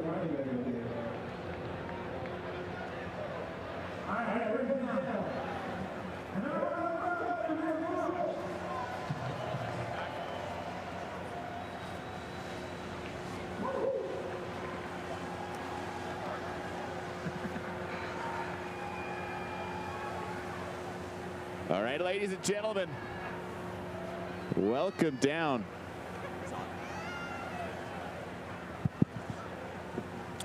All right, ladies and gentlemen, welcome down.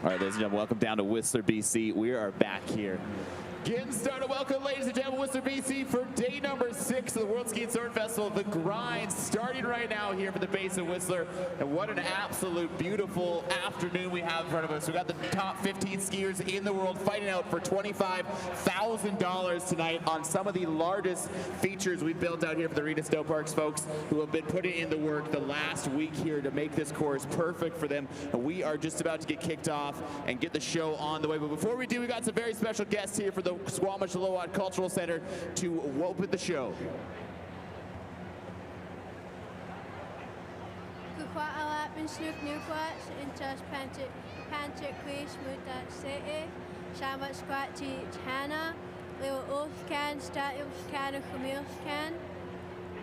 All right, ladies and gentlemen, welcome down to Whistler, BC. We are back here. Getting started. Welcome, ladies and gentlemen, Whistler, BC, for day number 6 of the World Ski and Sword Festival. The grind starting right now here for the base of Whistler. And what an absolute beautiful afternoon we have in front of us. We got the top 15 skiers in the world fighting out for $25,000 tonight on some of the largest features we've built out here for the Arena Snow Parks folks who have been putting in the work the last week here to make this course perfect for them. And we are just about to get kicked off and get the show on the way. But before we do, we got some very special guests here for the Squamish-Lillooet Cultural Center to open the show.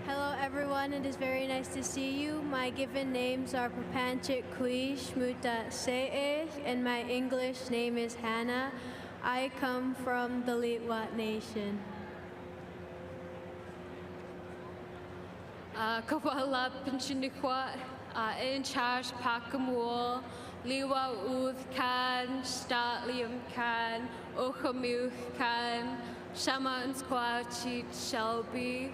Hello everyone, it is very nice to see you. My given names are Papanchik Kuish Muta Se'eh, and my English name is Hannah. I come from the Lillooet Nation. Kawala Pinchinikwat, in charge Pakamul, Liwa Uth Khan, Statlium Khan, Okamuth Khan, Shama and Squachi Shelby,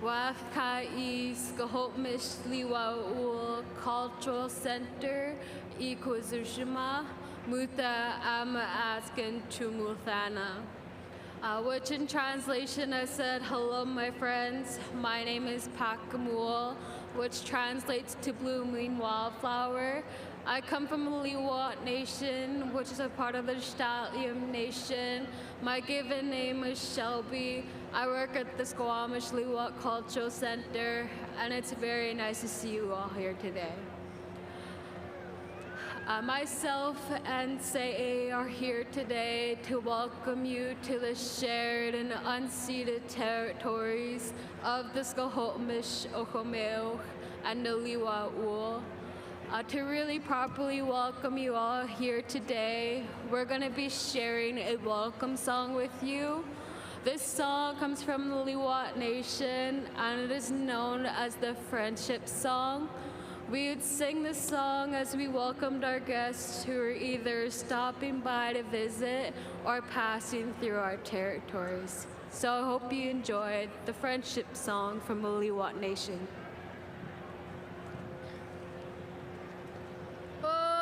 Wafka East, Gahopmish Liwa Ul Cultural Center, Ikozushima, Muta Ama Askin Chumuthana. Which in translation I said, hello my friends, my name is Pakamul, which translates to blooming wildflower. I come from the Lillooet Nation, which is a part of the Statlium Nation. My given name is Shelby. I work at the Squamish-Lillooet Cultural Center, and it's very nice to see you all here today. Myself and Se'eh are here today to welcome you to the shared and unceded territories of the Squamish, Okomeoch, and the Lillooet Ul. To really properly welcome you all here today, we're going to be sharing a welcome song with you. This song comes from the Lillooet Nation, and it is known as the Friendship Song. We would sing this song as we welcomed our guests who are either stopping by to visit or passing through our territories. So I hope you enjoyed the Friendship Song from the Lillooet Nation. Oh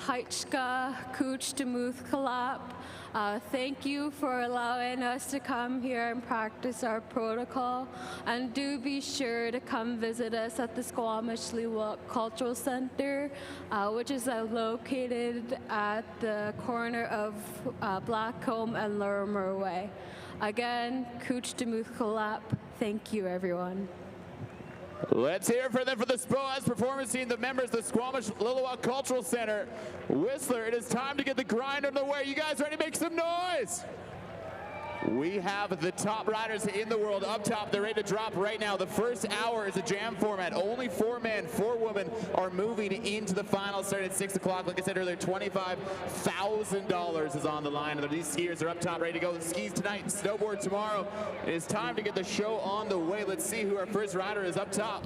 Heichka Kuch Demuth Kalap. Thank you for allowing us to come here and practice our protocol. And do be sure to come visit us at the Squamish Leewalk Cultural Center, which is located at the corner of Blackcomb and Lorimer Way. Again, Kuch Demuth Kalap. Thank you, everyone. Let's hear it for them for the SPOAS performance team, the members of the Squamish Lillooet Cultural Center. Whistler, it is time to get the grind underway. You guys ready to make some noise? We have the top riders in the world up top. They're ready to drop right now. The first hour is a jam format. Only 4 men, 4 women are moving into the finals starting at 6 o'clock. Like I said earlier, $25,000 is on the line. These skiers are up top ready to go. The skis tonight, snowboard tomorrow. It is time to get the show on the way. Let's see who our first rider is up top.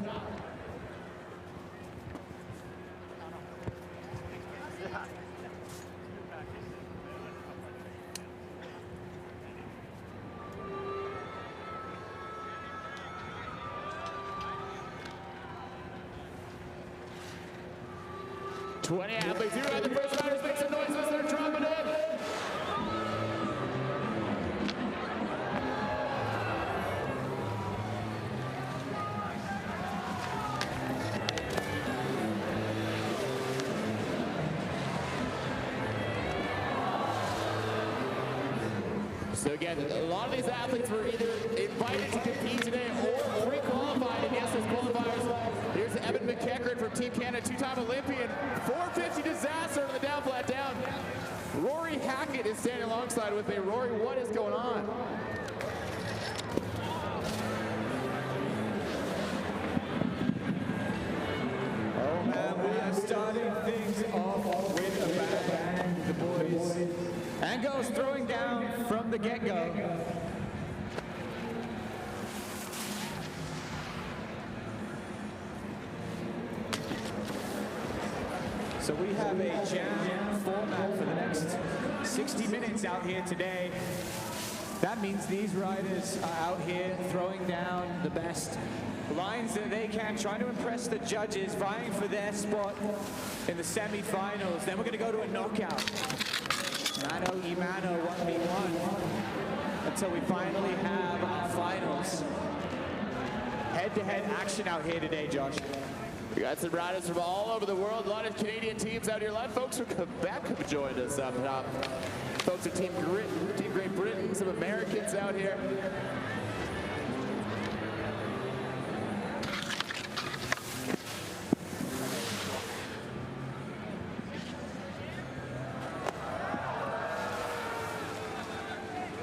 Athletes, here are the first riders. Make some noise as they're dropping in. So again, a lot of these athletes were either invited to compete today or pre-qualified. And yes, there's qualifiers. Here's Evan McEachran from Team Canada, 2-time Olympian. 450 disaster on the down flat down. Rory Hackett is standing alongside with me. Rory, what is going on? Oh man, we are starting things off with a bang. The boys and girls throwing down from the get-go. So we have a jam format for the next 60 minutes out here today. That means these riders are out here throwing down the best lines that they can, trying to impress the judges, vying for their spot in the semi-finals. Then we're going to go to a knockout. Mano y mano, 1v1, until we finally have our finals. Head-to-head action out here today, Josh. We got some riders from all over the world. A lot of Canadian teams out here. A lot of folks from Quebec have joined us up top. Folks from Team Great Britain, some Americans out here.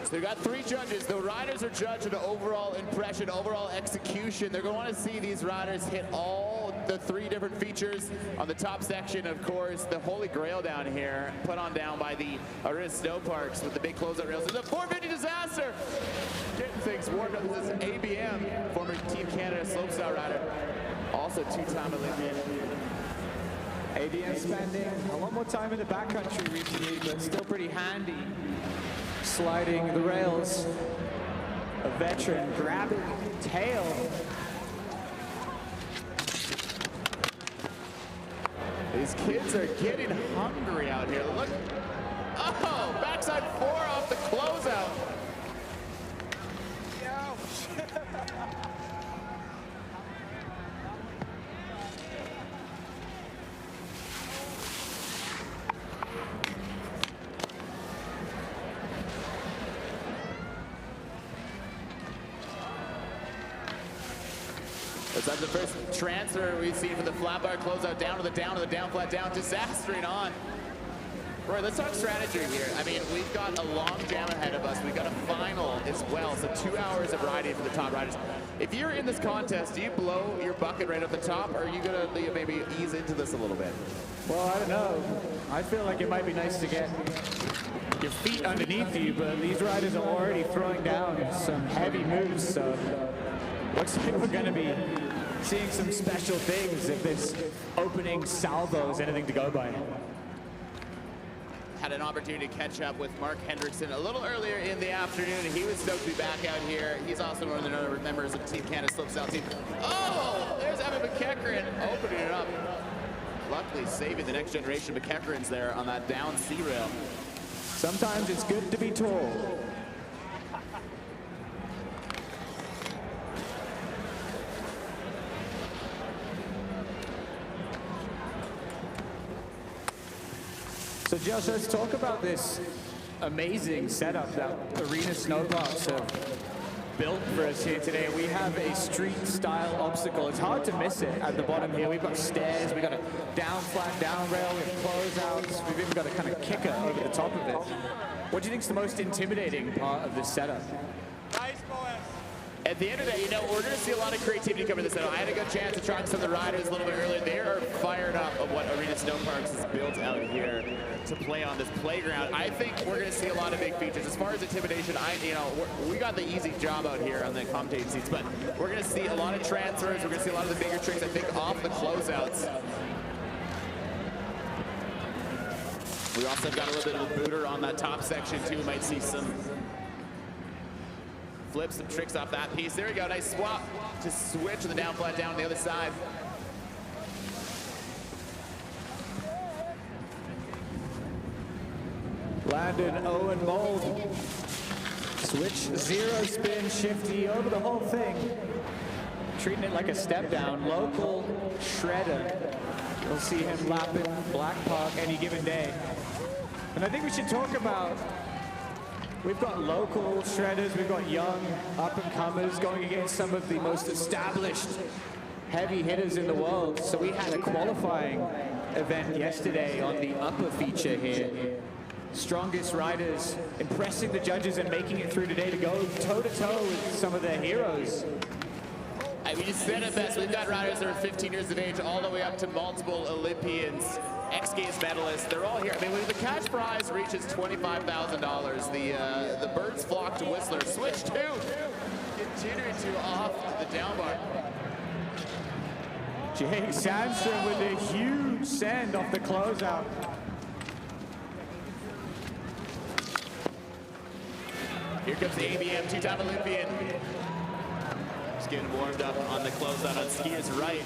So we've got 3 judges. The riders are judged on overall impression, overall execution. They're going to want to see these riders hit all the 3 different features. On the top section, of course, the Holy Grail down here, put on down by the Arena Snow Parks with the big closeout rails. There's a 450 disaster. Getting things warmed up. This is ABM, former Team Canada slopestyle rider, also 2-time Olympian. ABM spending a lot more time in the backcountry recently, but still pretty handy. Sliding the rails. A veteran grabbing tail. These kids are getting hungry out here. Look. Oh, backside 4 off the closeout. That's the first transfer we've seen for the flat bar closeout, down to the down flat down, disastering on. Roy, let's talk strategy here. I mean, we've got a long jam ahead of us. We've got a final as well, so 2 hours of riding for the top riders. If you're in this contest, do you blow your bucket right at the top, or are you gonna maybe ease into this a little bit? Well, I don't know. I feel like it might be nice to get your feet underneath you, but these riders are already throwing down some heavy moves, so looks like we're gonna be seeing some special things if this opening salvo is anything to go by. Had an opportunity to catch up with Mark Hendrickson a little earlier in the afternoon. He was stoked to be back out here. He's also one of the other members of Team Canada slopestyle team. Oh, there's Evan McEachran opening it up. luckily saving the next generation of McEachran's there on that down C rail. Sometimes it's good to be tall. So Josh, let's talk about this amazing setup that Arena Snowboards have built for us here today. We have a street style obstacle. It's hard to miss it at the bottom here. We've got stairs, we've got a down flat down rail, we have closeouts, we've even got a kind of kicker over the top of it. What do you think is the most intimidating part of this setup? At the end of the day, you know, we're going to see a lot of creativity come into this. I had a good chance to talk to some of the riders a little bit earlier. They are fired up of what Arena Snowparks has built out here to play on this playground. I think we're going to see a lot of big features. As far as intimidation, we got the easy job out here on the commentating seats, but we're going to see a lot of transfers. We're going to see a lot of the bigger tricks, I think, off the closeouts. We also got a little bit of a booter on that top section, too. We might see some flips, some tricks off that piece. There we go, nice swap to switch to the down flat down on the other side. Landon Owen Mold. Switch, zero spin, shifty over the whole thing. Treating it like a step down. Local shredder. You'll see him lapping Black Park any given day. And I think we should talk about, we've got local shredders, we've got young up-and-comers going against some of the most established heavy hitters in the world. So we had a qualifying event yesterday on the upper feature here. Strongest riders impressing the judges and making it through today to go toe-to-toe with some of their heroes. We just said it best. We've got riders that are 15 years of age all the way up to multiple Olympians, X-Games medalists. They're all here. I mean, when the cash prize reaches $25,000, the birds flock to Whistler. Switch two, continuing to off the down bar. Jake Sandstrom with a huge send off the closeout. Here comes the ABM, two-time Olympian. Just getting warmed up on the closeout on skier's right.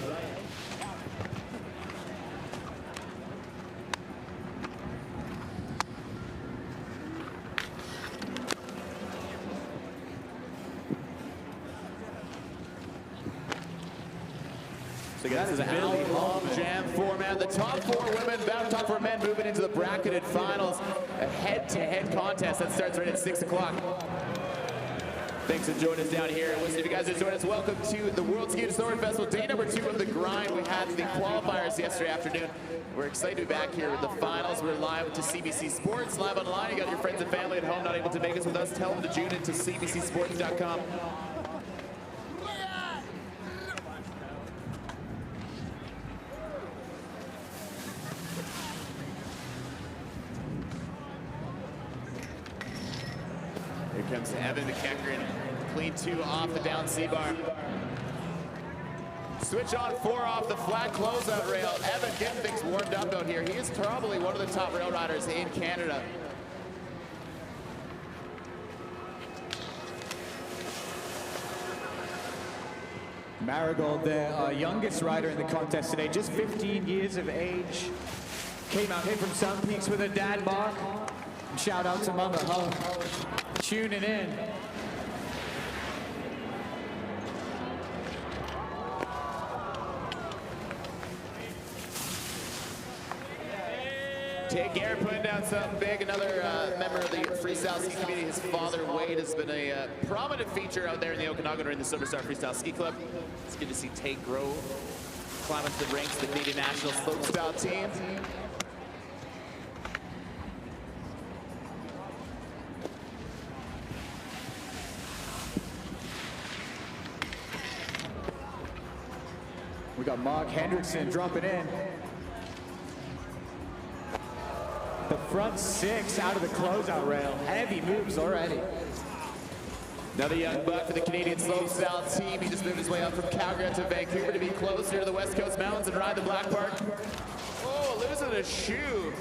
So again, this is an out-home jam format. The top four women, top four men moving into the bracketed finals. A head-to-head contest that starts right at 6 o'clock. Thanks for joining us down here. Listen, if you guys are joining us, welcome to the World Ski and Snowboard Festival, day number 2 of the grind. We had the qualifiers yesterday afternoon. We're excited to be back here with the finals. We're live to CBC Sports, live online. You got your friends and family at home not able to make us with us. Tell them to tune into cbcsports.com. Here comes Evan McEachran. Clean 2 off the down C-bar. Switch on 4 off the flat closeout rail. Evan getting things warmed up out here. He is probably one of the top rail riders in Canada. Marigold there, our youngest rider in the contest today, just 15 years of age. Came out here from Sun Peaks with her dad, Mark. And shout out to Mama Ho, tuning in. Tate Garrett putting down something big. Another member of the freestyle ski community. His father, Wade, has been a prominent feature out there in the Okanagan during the Superstar Freestyle Ski Club. It's good to see Tate grow, climb into the ranks of the Canadian national slopestyle team. We got Mark Hendrickson dropping in. The front 6 out of the closeout rail. Heavy moves already. Another young buck for the Canadian slopestyle team. He just moved his way up from Calgary to Vancouver to be closer to the West Coast Mountains and ride the Black Park. Oh, losing a shoe.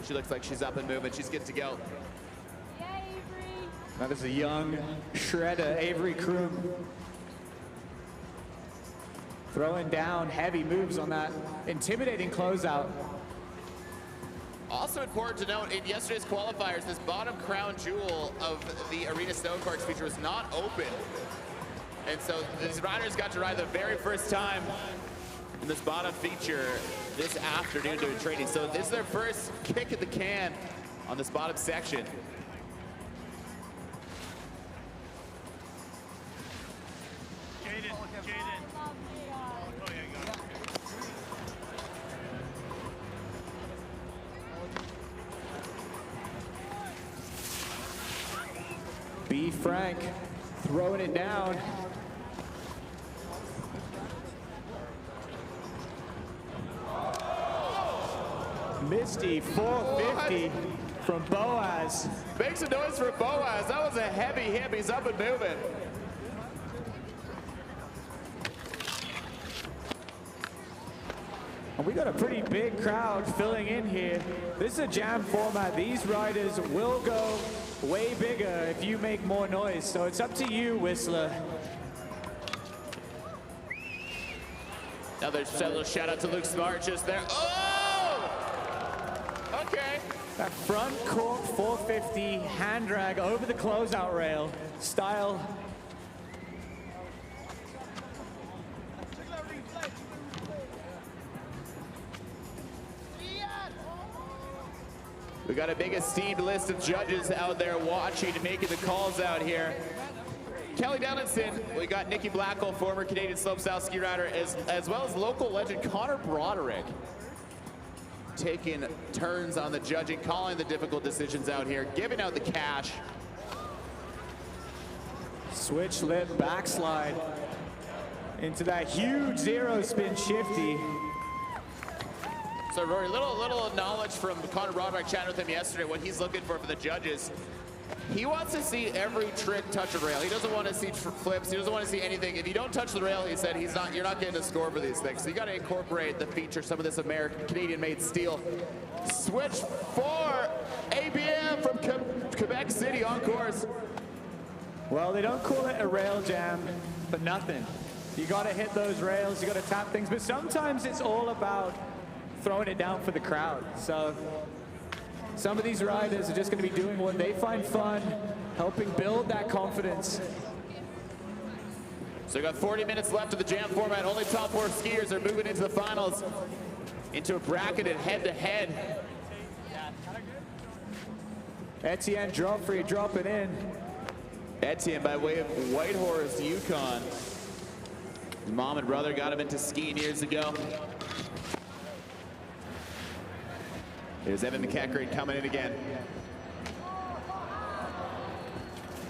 She looks like she's up and moving. She's good to go. Yeah, Avery. That is a young shredder, Avery Kroom. throwing down heavy moves on that intimidating closeout. Also important to note, in yesterday's qualifiers, this bottom crown jewel of the Arena Snowboards feature was not open. And so these riders got to ride the very first time in this bottom feature this afternoon during training. So this is their first kick at the can on this bottom section. B. Frank throwing it down. Misty 450 from Boaz. Make some noise for Boaz. That was a heavy hip. He's up and moving. And we got a pretty big crowd filling in here. This is a jam format. These riders will go way bigger if you make more noise. So it's up to you, Whistler. Another little shout out to Luke Smart just there. Oh! Okay. That front cork 450 hand drag over the closeout rail style. We got a big esteemed list of judges out there watching and making the calls out here. Kelly Donaldson, we got Nikki Blackwell, former Canadian slopestyle ski rider, as well as local legend Connor Broderick, taking turns on the judging, calling the difficult decisions out here, giving out the cash. Switch lip backslide into that huge zero spin shifty. So Rory, little knowledge from Connor Broderick, chatting with him yesterday, what he's looking for the judges. He wants to see every trick touch a rail. He doesn't want to see flips. He doesn't want to see anything. If you don't touch the rail, he said, you're not getting a score for these things. So you got to incorporate the feature, some of this Canadian-made steel. Switch for ABM from Quebec City on course. Well, they don't call it a rail jam for nothing. You got to hit those rails. You got to tap things. But sometimes it's all about throwing it down for the crowd. So some of these riders are just going to be doing what they find fun, helping build that confidence. So we got 40 minutes left of the jam format. Only top 4 skiers are moving into the finals, into a bracketed head-to-head. Etienne Joffrey dropping in. Etienne by way of Whitehorse, Yukon. His mom and brother got him into skiing years ago. Here's Evan McEachran coming in again.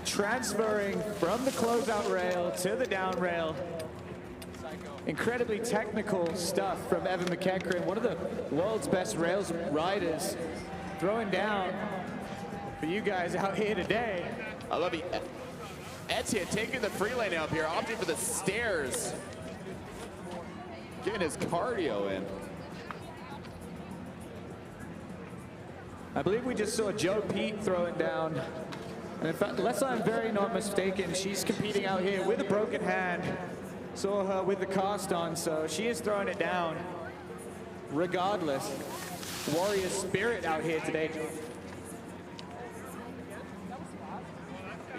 Transferring from the closeout rail to the down rail. Incredibly technical stuff from Evan McEachran, one of the world's best rails riders, throwing down for you guys out here today. I love it. Etienne taking the free lane up here, opting for the stairs. Getting his cardio in. I believe we just saw Joe Pete throwing down. And in fact, unless I'm very not mistaken, she's competing out here with a broken hand. Saw her with the cast on, so she is throwing it down. Regardless, warrior spirit out here today.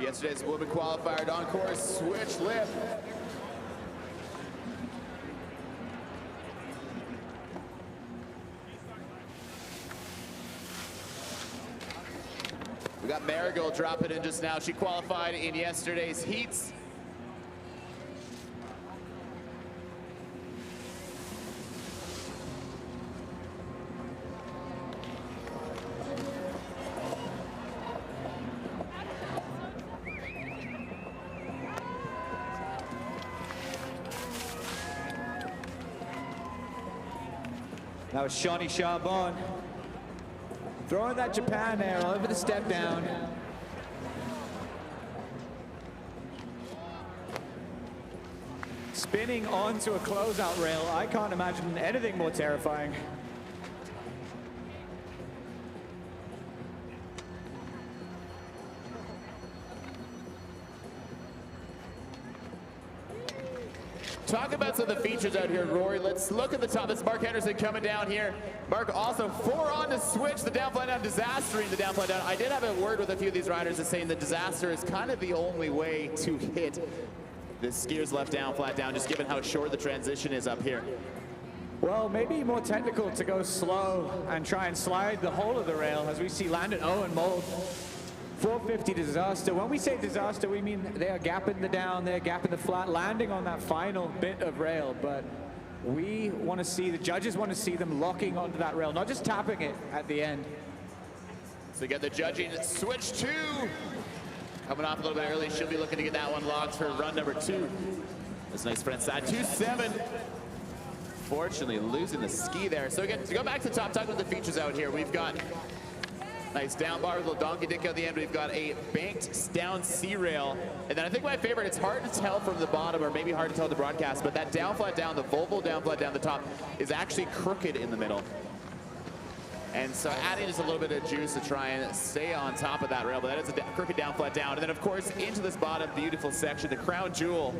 Yesterday's women qualifier on course, switch lip. We got Marigold dropping in just now. She qualified in yesterday's heats. That was Shawnee Charbon. Throwing that Japan air over the step down. Spinning onto a closeout rail. I can't imagine anything more terrifying. talk about some of the features out here, Rory. Let's look at the top. This is Mark Henderson coming down here. Mark also 4 on to switch the down, flat down, disastering the down, flat down. I did have a word with a few of these riders that's saying the disaster is kind of the only way to hit the skiers left down, flat down, just given how short the transition is up here. Well, maybe more technical to go slow and try and slide the whole of the rail, as we see Landon Owen mold 450 disaster. When we say disaster, we mean they are gapping the down, they're gapping the flat, landing on that final bit of rail. But we want to see, the judges want to see them locking onto that rail, not just tapping it at the end. So get the judging switch 2. Coming off a little bit early, she'll be looking to get that one locked for run number 2. That's a nice front side, 2.7. Fortunately, losing the ski there. So again, to go back to the top, talking about the features out here, we've got nice down bar with a little donkey dick at the end. We've got a banked down C rail. And then I think my favorite, it's hard to tell from the bottom, or maybe hard to tell the broadcast, but that down flat down, the Volvo down flat down the top, is actually crooked in the middle. And so adding just a little bit of juice to try and stay on top of that rail, but that is a crooked down flat down. And then of course, into this bottom beautiful section, the crown jewel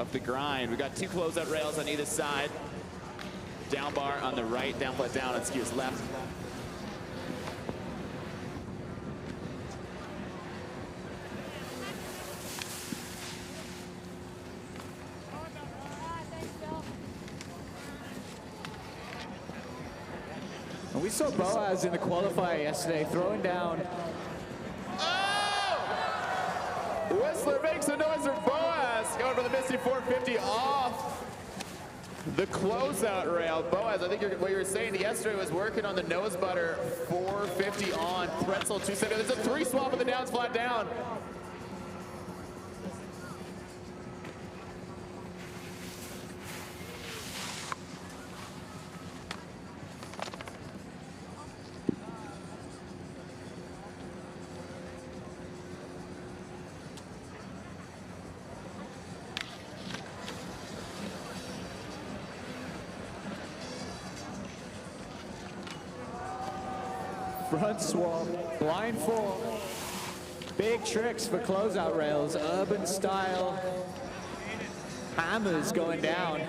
of the grind. We've got 2 closeout rails on either side. Down bar on the right, down flat down on skiers left. And we saw Boaz in the qualifier yesterday throwing down. Oh! Whistler makes a noise for Boaz, going for the Misty 450 off the closeout rail. Boaz, I think what you were saying yesterday was working on the nose butter 450 on pretzel 270. There's a 3 swap of the downs flat down. Front swap, blind 4. Big tricks for closeout rails, urban style. Hammers going down.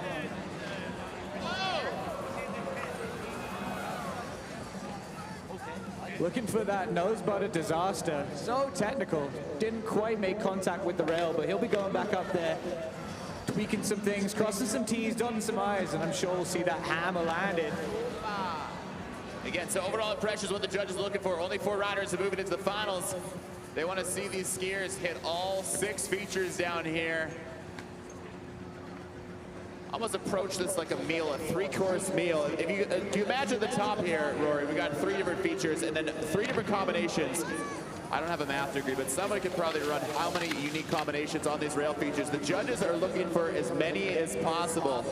Looking for that nose butter disaster. So technical. Didn't quite make contact with the rail, but he'll be going back up there, tweaking some things, crossing some T's, dotting some I's, and I'm sure we'll see that hammer landed. Again, so overall impression is what the judges are looking for. Only 4 riders are moving into the finals. They want to see these skiers hit all 6 features down here. Almost approach this like a meal, a 3-course meal. If you do you imagine the top here, Rory? We got 3 different features and then 3 different combinations. I don't have a math degree, but somebody could probably run how many unique combinations on these rail features. The judges are looking for as many as possible.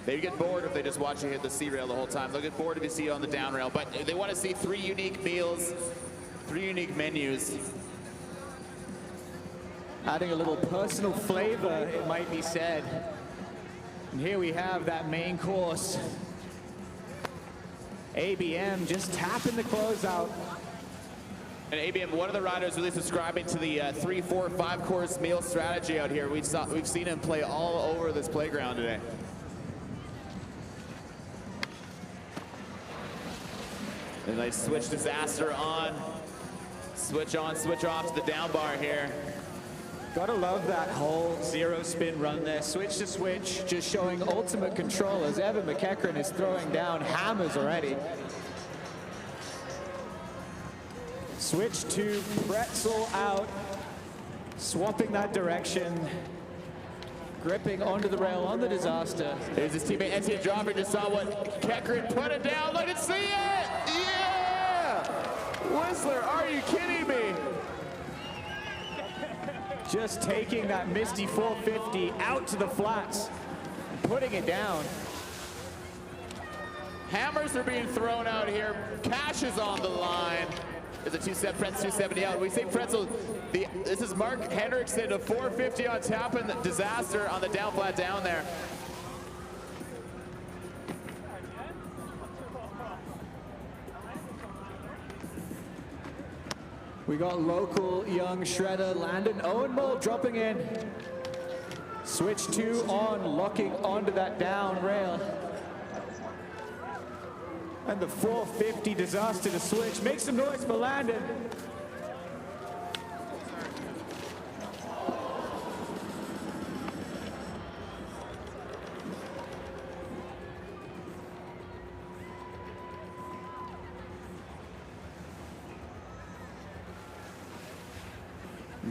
They get bored if they just watch you hit the C rail the whole time. They'll get bored if you see you on the down rail, but they want to see 3 unique meals, 3 unique menus. Adding a little personal flavor, it might be said. And here we have that main course. ABM just tapping the closeout. And ABM, one of the riders really subscribing to the 3, 4, 5-course meal strategy out here. We've seen him play all over this playground today. A nice switch disaster on. Switch on, switch off to the down bar here. Gotta love that whole 0 spin run there. Switch to switch, just showing ultimate control as Evan McEachran is throwing down hammers already. Switch to pretzel out, swapping that direction. Gripping onto the rail on the disaster. There's his teammate Etienne Joffrey, just saw what Keckren put it down. Look and see it! Yeah! Whistler, are you kidding me? Just taking that Misty 450 out to the flats, putting it down. Hammers are being thrown out here. Cash is on the line. There's a 2-step Pretzel 270 out. We say Pretzel, this is Mark Hendrickson, a 450 on tap and the disaster on the down flat down there. We got local young shredder Landon Owen dropping in. Switch 2 on, locking onto that down rail. And the 450 disaster to switch. Make some noise for Landon.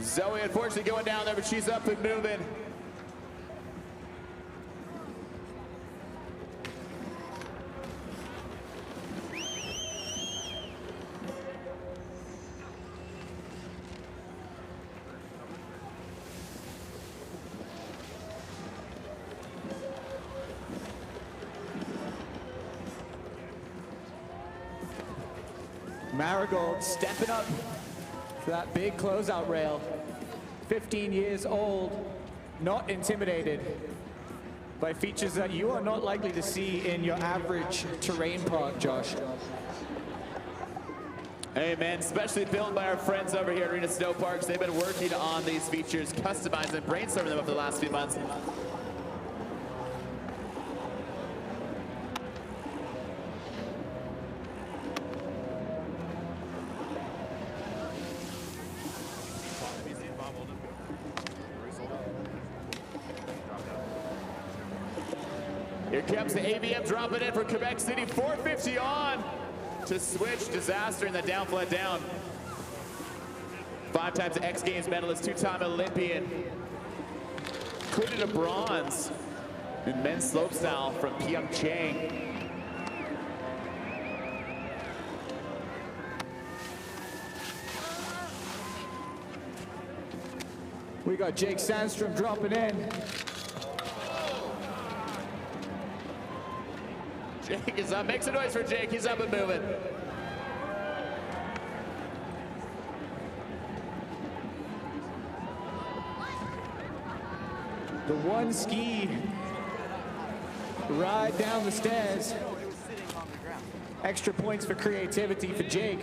Zoe unfortunately going down there, but she's up and moving. Marigold stepping up for that big closeout rail. 15 years old, not intimidated by features that you are not likely to see in your average terrain park, Josh. Hey man, especially built by our friends over here at Arena Snow Parks. They've been working on these features, customizing and brainstorming them over the last few months. Here comes the AVM dropping in for Quebec City, 450 on to switch. Disaster in the down flat down. 5 times X Games medalist, 2-time Olympian. Included a bronze in men's slopestyle from Pyeongchang. We got Jake Sandstrom dropping in. Jake is up. Make some noise for Jake. He's up and moving. The one ski ride down the stairs. Extra points for creativity for Jake.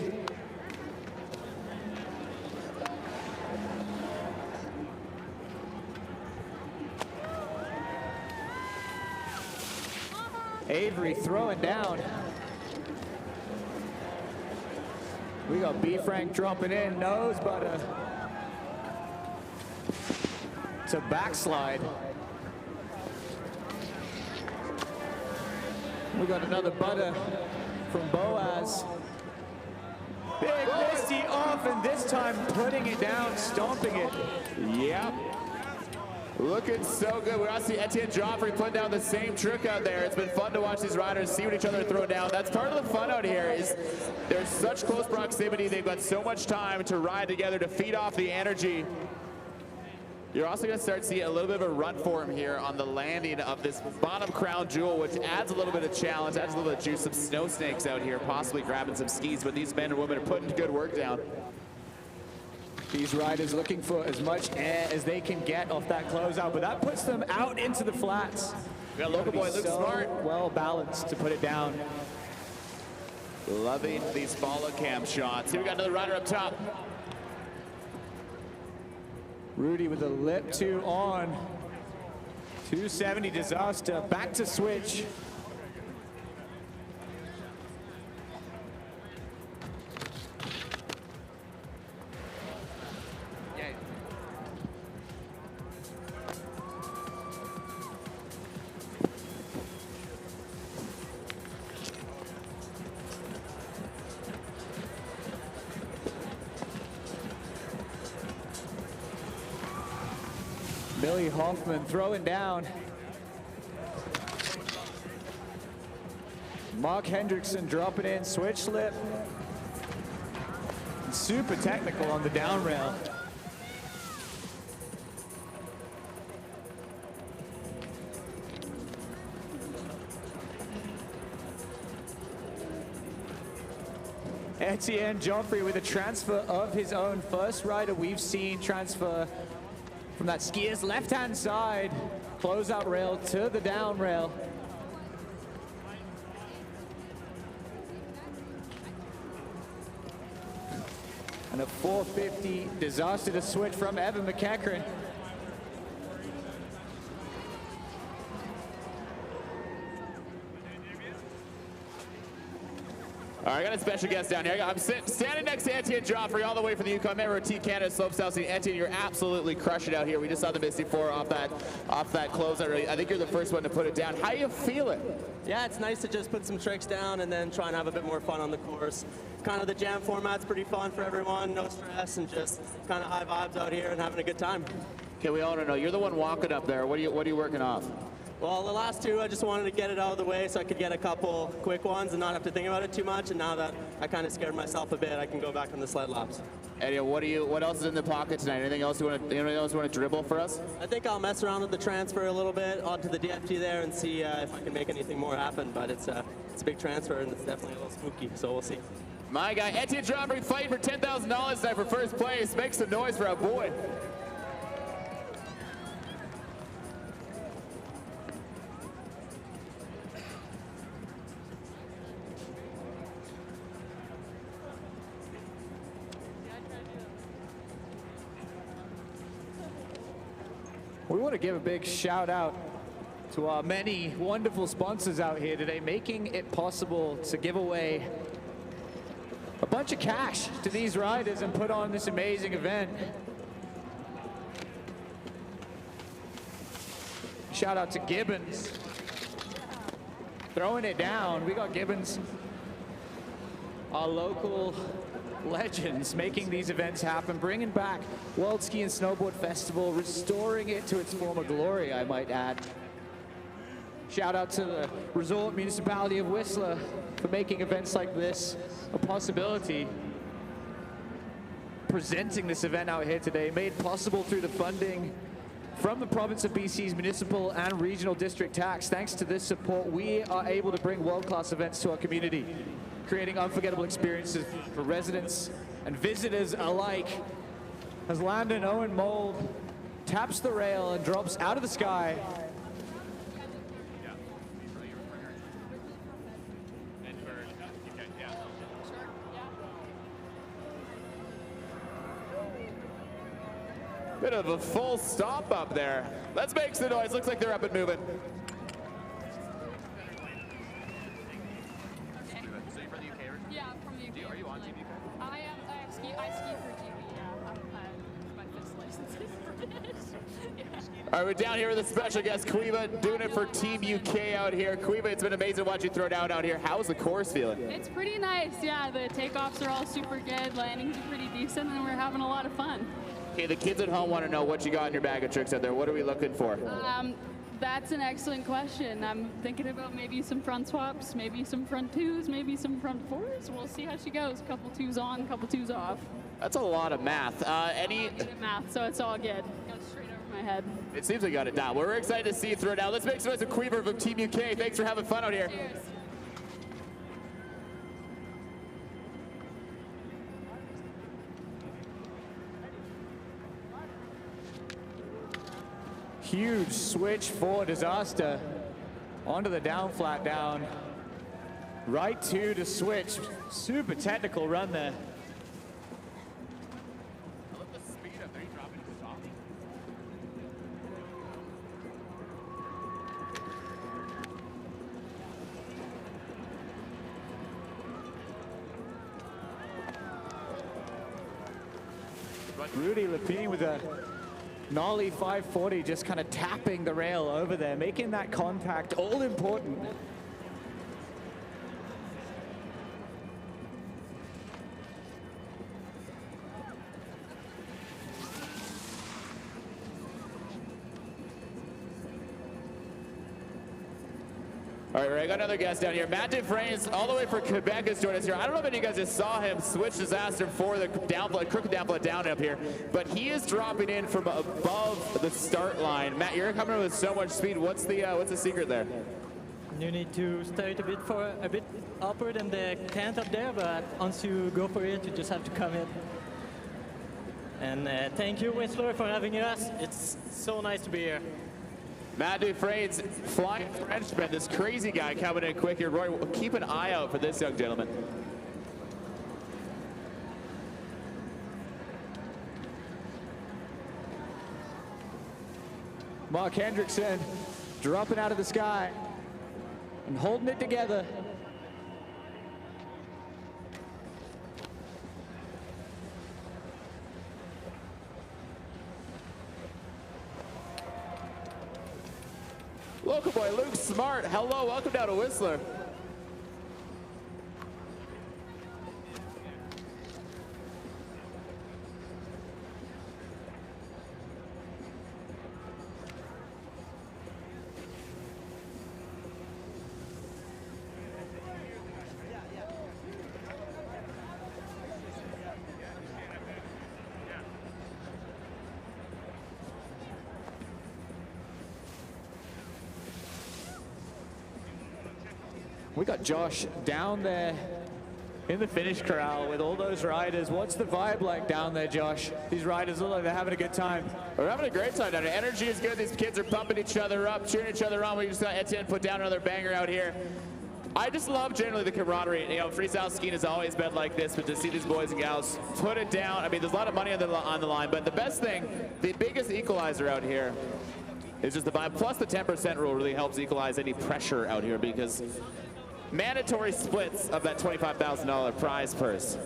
Avery throwing down. We got B. Frank dropping in, nose butter. It's a backslide. We got another butter from Boaz. Big Misty off, and this time putting it down, stomping it. Yep. Looking so good. We're also Etienne Joffrey putting down the same trick out there. It's been fun to watch these riders see what each other throw down. That's part of the fun out here is there's such close proximity. They've got so much time to ride together to feed off the energy. You're also going to start seeing a little bit of a run for him here on the landing of this bottom crown jewel, which adds a little bit of challenge, adds a little bit of juice. Some snow snakes out here, possibly grabbing some skis, but these men and women are putting good work down. These riders looking for as much air as they can get off that closeout, but that puts them out into the flats. We got local boy Luke Smart. Well balanced to put it down. Loving these follow cam shots. Here we got another rider up top. Rudy with a lip 2 on. 270 disaster, back to switch. Billy Hoffman throwing down. Mark Hendrickson dropping in, switch slip. Super technical on the down rail. Etienne Joffrey with a transfer of his own. First rider we've seen transfer from that skier's left-hand side, closeout rail to the down rail. And a 450 disaster to switch from Evan McEachran. All right, I got a special guest down here. I'm standing next to Etienne Joffrey all the way from the Yukon member of Team Canada Slopestyle scene. Etienne, you're absolutely crushing out here. We just saw the Misty 4 off that close. I think you're the first one to put it down. How you feeling? Yeah, it's nice to just put some tricks down and then try and have a bit more fun on the course. Kind of the jam format's pretty fun for everyone, no stress, and just kind of high vibes out here and having a good time. Okay, we all don't know. You're the one walking up there. What are you working off? Well, the last two, I just wanted to get it out of the way so I could get a couple quick ones and not have to think about it too much. And now that I kind of scared myself a bit, I can go back on the sled laps. Eddie, what else is in the pocket tonight? Anything else you want to dribble for us? I think I'll mess around with the transfer a little bit onto the DFT there and see if I can make anything more happen. But it's a big transfer and it's definitely a little spooky, so we'll see. My guy, Etienne Joffrey, fighting for $10,000 tonight for first place. Make some noise for our boy. We want to give a big shout out to our many wonderful sponsors out here today, making it possible to give away a bunch of cash to these riders and put on this amazing event. Shout out to Gibbons. Throwing it down. We got Gibbons, our local legends, making these events happen, bringing back World Ski and Snowboard Festival, restoring it to its former glory, I might add. Shout out to the Resort Municipality of Whistler for making events like this a possibility. Presenting this event out here today, made possible through the funding from the province of BC's municipal and regional district tax. Thanks to this support, we are able to bring world-class events to our community, creating unforgettable experiences for residents and visitors alike. As Landon Owen Mold taps the rail and drops out of the sky. Bit of a full stop up there. Let's make some noise. Looks like they're up and moving. Yeah, I'm from the UK. Are you on Team UK? I am. I ski for GB. Yeah, my fifth license for this. Yeah. All right, we're down here with a special guest, Quiva, doing it for Team UK out here. Quiva, it's been amazing to watch you throw down out here. How's the course feeling? It's pretty nice. Yeah, the takeoffs are all super good. Landings are pretty decent, and we're having a lot of fun. Okay, the kids at home want to know what you got in your bag of tricks out there. What are we looking for? That's an excellent question. I'm thinking about maybe some front swaps, maybe some front twos, maybe some front fours. We'll see how she goes. Couple twos on, couple twos off. That's a lot of math. Good at math, so it's all good. Goes straight over my head. It seems we got it down. We're excited to see you throw it down. Let's make some noise with Quiva from Team UK. Thanks for having fun out here. Cheers. Huge switch for disaster. Onto the down flat down. Right two to switch. Super technical run there. I love the speed up there. He's dropping his top. Rudy Lepine with a Nollie 540, just kind of tapping the rail over there, making that contact all important. All right, I got another guest down here. Matt Dufresne, all the way from Quebec, is joining us here. I don't know if any of you guys just saw him switch disaster for the crooked downflat down up here, but he is dropping in from above the start line. Matt, you're coming in with so much speed. What's the secret there? You need to start a bit upward in the tent up there, but once you go for it, you just have to come in. And thank you, Whistler, for having us. It's so nice to be here. Matt Dufresne's flying Frenchman, this crazy guy coming in quick here. Roy, keep an eye out for this young gentleman. Mark Hendrickson dropping out of the sky and holding it together. local boy, Luke Smart. Hello, welcome down to Whistler. We got Josh down there in the finish corral with all those riders. What's the vibe like down there, Josh? These riders look like they're having a good time. We're having a great time down here. Energy is good. These kids are pumping each other up, cheering each other on. We just got Etienne put down another banger out here. I just love generally the camaraderie. You know, freestyle skiing has always been like this, but to see these boys and gals put it down, I mean, there's a lot of money on the line, but the best thing, the biggest equalizer out here is just the vibe. Plus the 10% rule really helps equalize any pressure out here because mandatory splits of that $25,000 prize purse.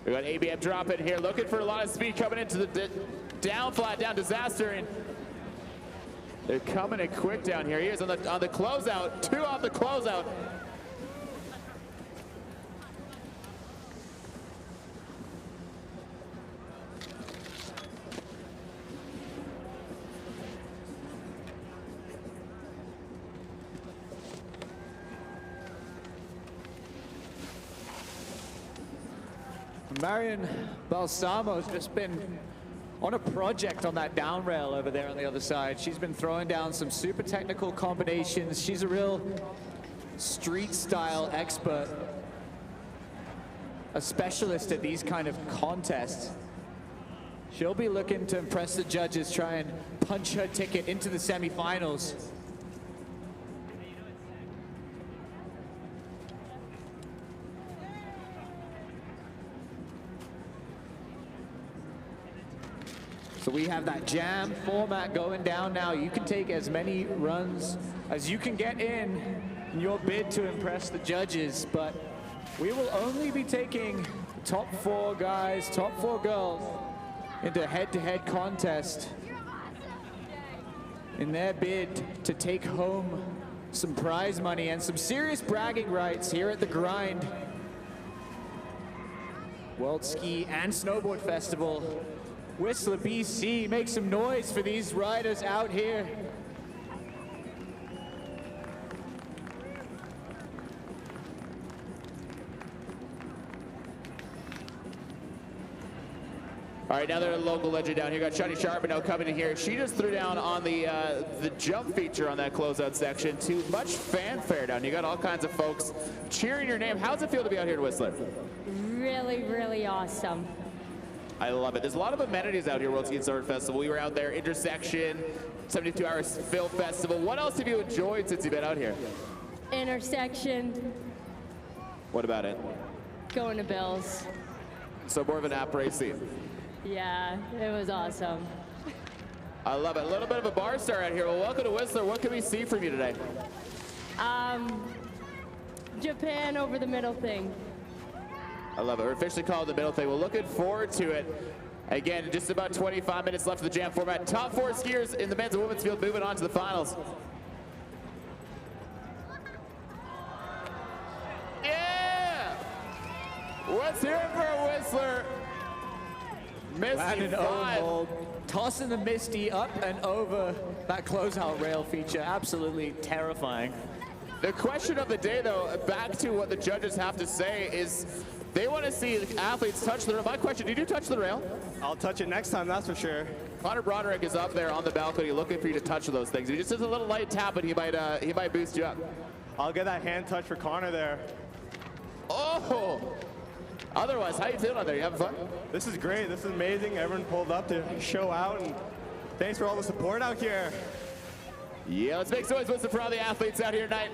We got ABM dropping here, looking for a lot of speed coming into the down flat, down disaster, and they're coming in quick down here. He is on the closeout, 2 off the closeout. Marion Balsamo's just been on a project on that down rail over there on the other side. She's been throwing down some super technical combinations. She's a real street style expert, a specialist at these kind of contests. She'll be looking to impress the judges, try and punch her ticket into the semifinals. So we have that jam format going down now. You can take as many runs as you can get in your bid to impress the judges, but we will only be taking top 4 guys, top 4 girls into head-to-head contest in their bid to take home some prize money and some serious bragging rights here at the Grind World Ski and Snowboard Festival. Whistler, BC, make some noise for these riders out here. All right, another local legend down here. Got Shani Charbonneau coming in here. She just threw down on the jump feature on that closeout section to much fanfare down. You got all kinds of folks cheering your name. How's it feel to be out here in Whistler? Really, really awesome. I love it. There's a lot of amenities out here, World Ski and Snowboard Festival. We were out there, Intersection, 72 Hours Film Festival. What else have you enjoyed since you've been out here? Intersection. What about it? Going to Bills. So more of an après ski. Yeah, it was awesome. I love it. A little bit of a bar star out here. Well, welcome to Whistler. What can we see from you today? Japan over the middle thing. I love it. We're officially called the middle thing. We're looking forward to it. Again, just about 25 minutes left of the jam format. Top 4 skiers in the men's and women's field moving on to the finals. Yeah! Let's hear it for Whistler. Misty 5. Tossing the Misty up and over that closeout rail feature. Absolutely terrifying. The question of the day, though, back to what the judges have to say, is they want to see athletes touch the rail. My question, did you touch the rail? I'll touch it next time, that's for sure. Connor Broderick is up there on the balcony looking for you to touch those things. He just does a little light tap and he might boost you up. I'll get that hand touch for Connor there. Oh! Otherwise, how you feeling out there? You having fun? This is great. This is amazing. Everyone pulled up to show out, and thanks for all the support out here. Yeah, let's make some noise for all the athletes out here tonight.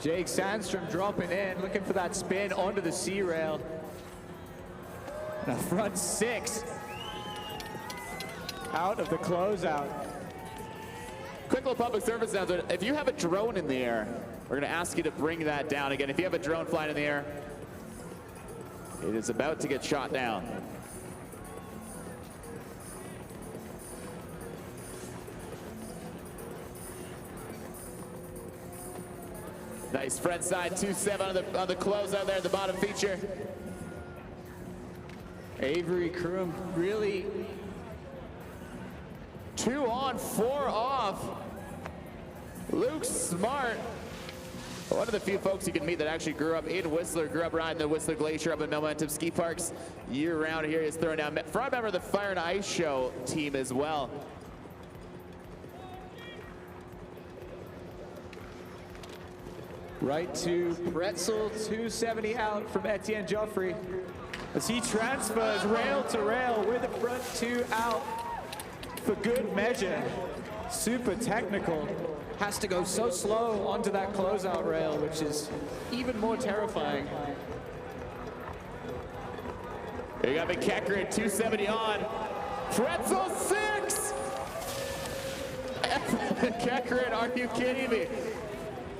Jake Sandstrom dropping in, looking for that spin onto the C rail. And a front 6. out of the closeout. Quick little public service announcement. If you have a drone in the air, we're going to ask you to bring that down again. If you have a drone flying in the air, it is about to get shot down. Nice front side 2-7 on the closeout there at the bottom feature. Avery Krum really 2 on, 4 off. Luke Smart, one of the few folks you can meet that actually grew up in Whistler, grew up riding the Whistler Glacier up in Momentum Ski Parks year-round. Here he's throwing down. Front member of the Fire and Ice Show team as well. right to Pretzel, 270 out from Etienne Joffrey as he transfers rail to rail with the front 2 out for good measure. Super technical. Has to go so slow onto that closeout rail, which is even more terrifying. You got McEachran at 270 on. Pretzel 6! McEachran, are you kidding me?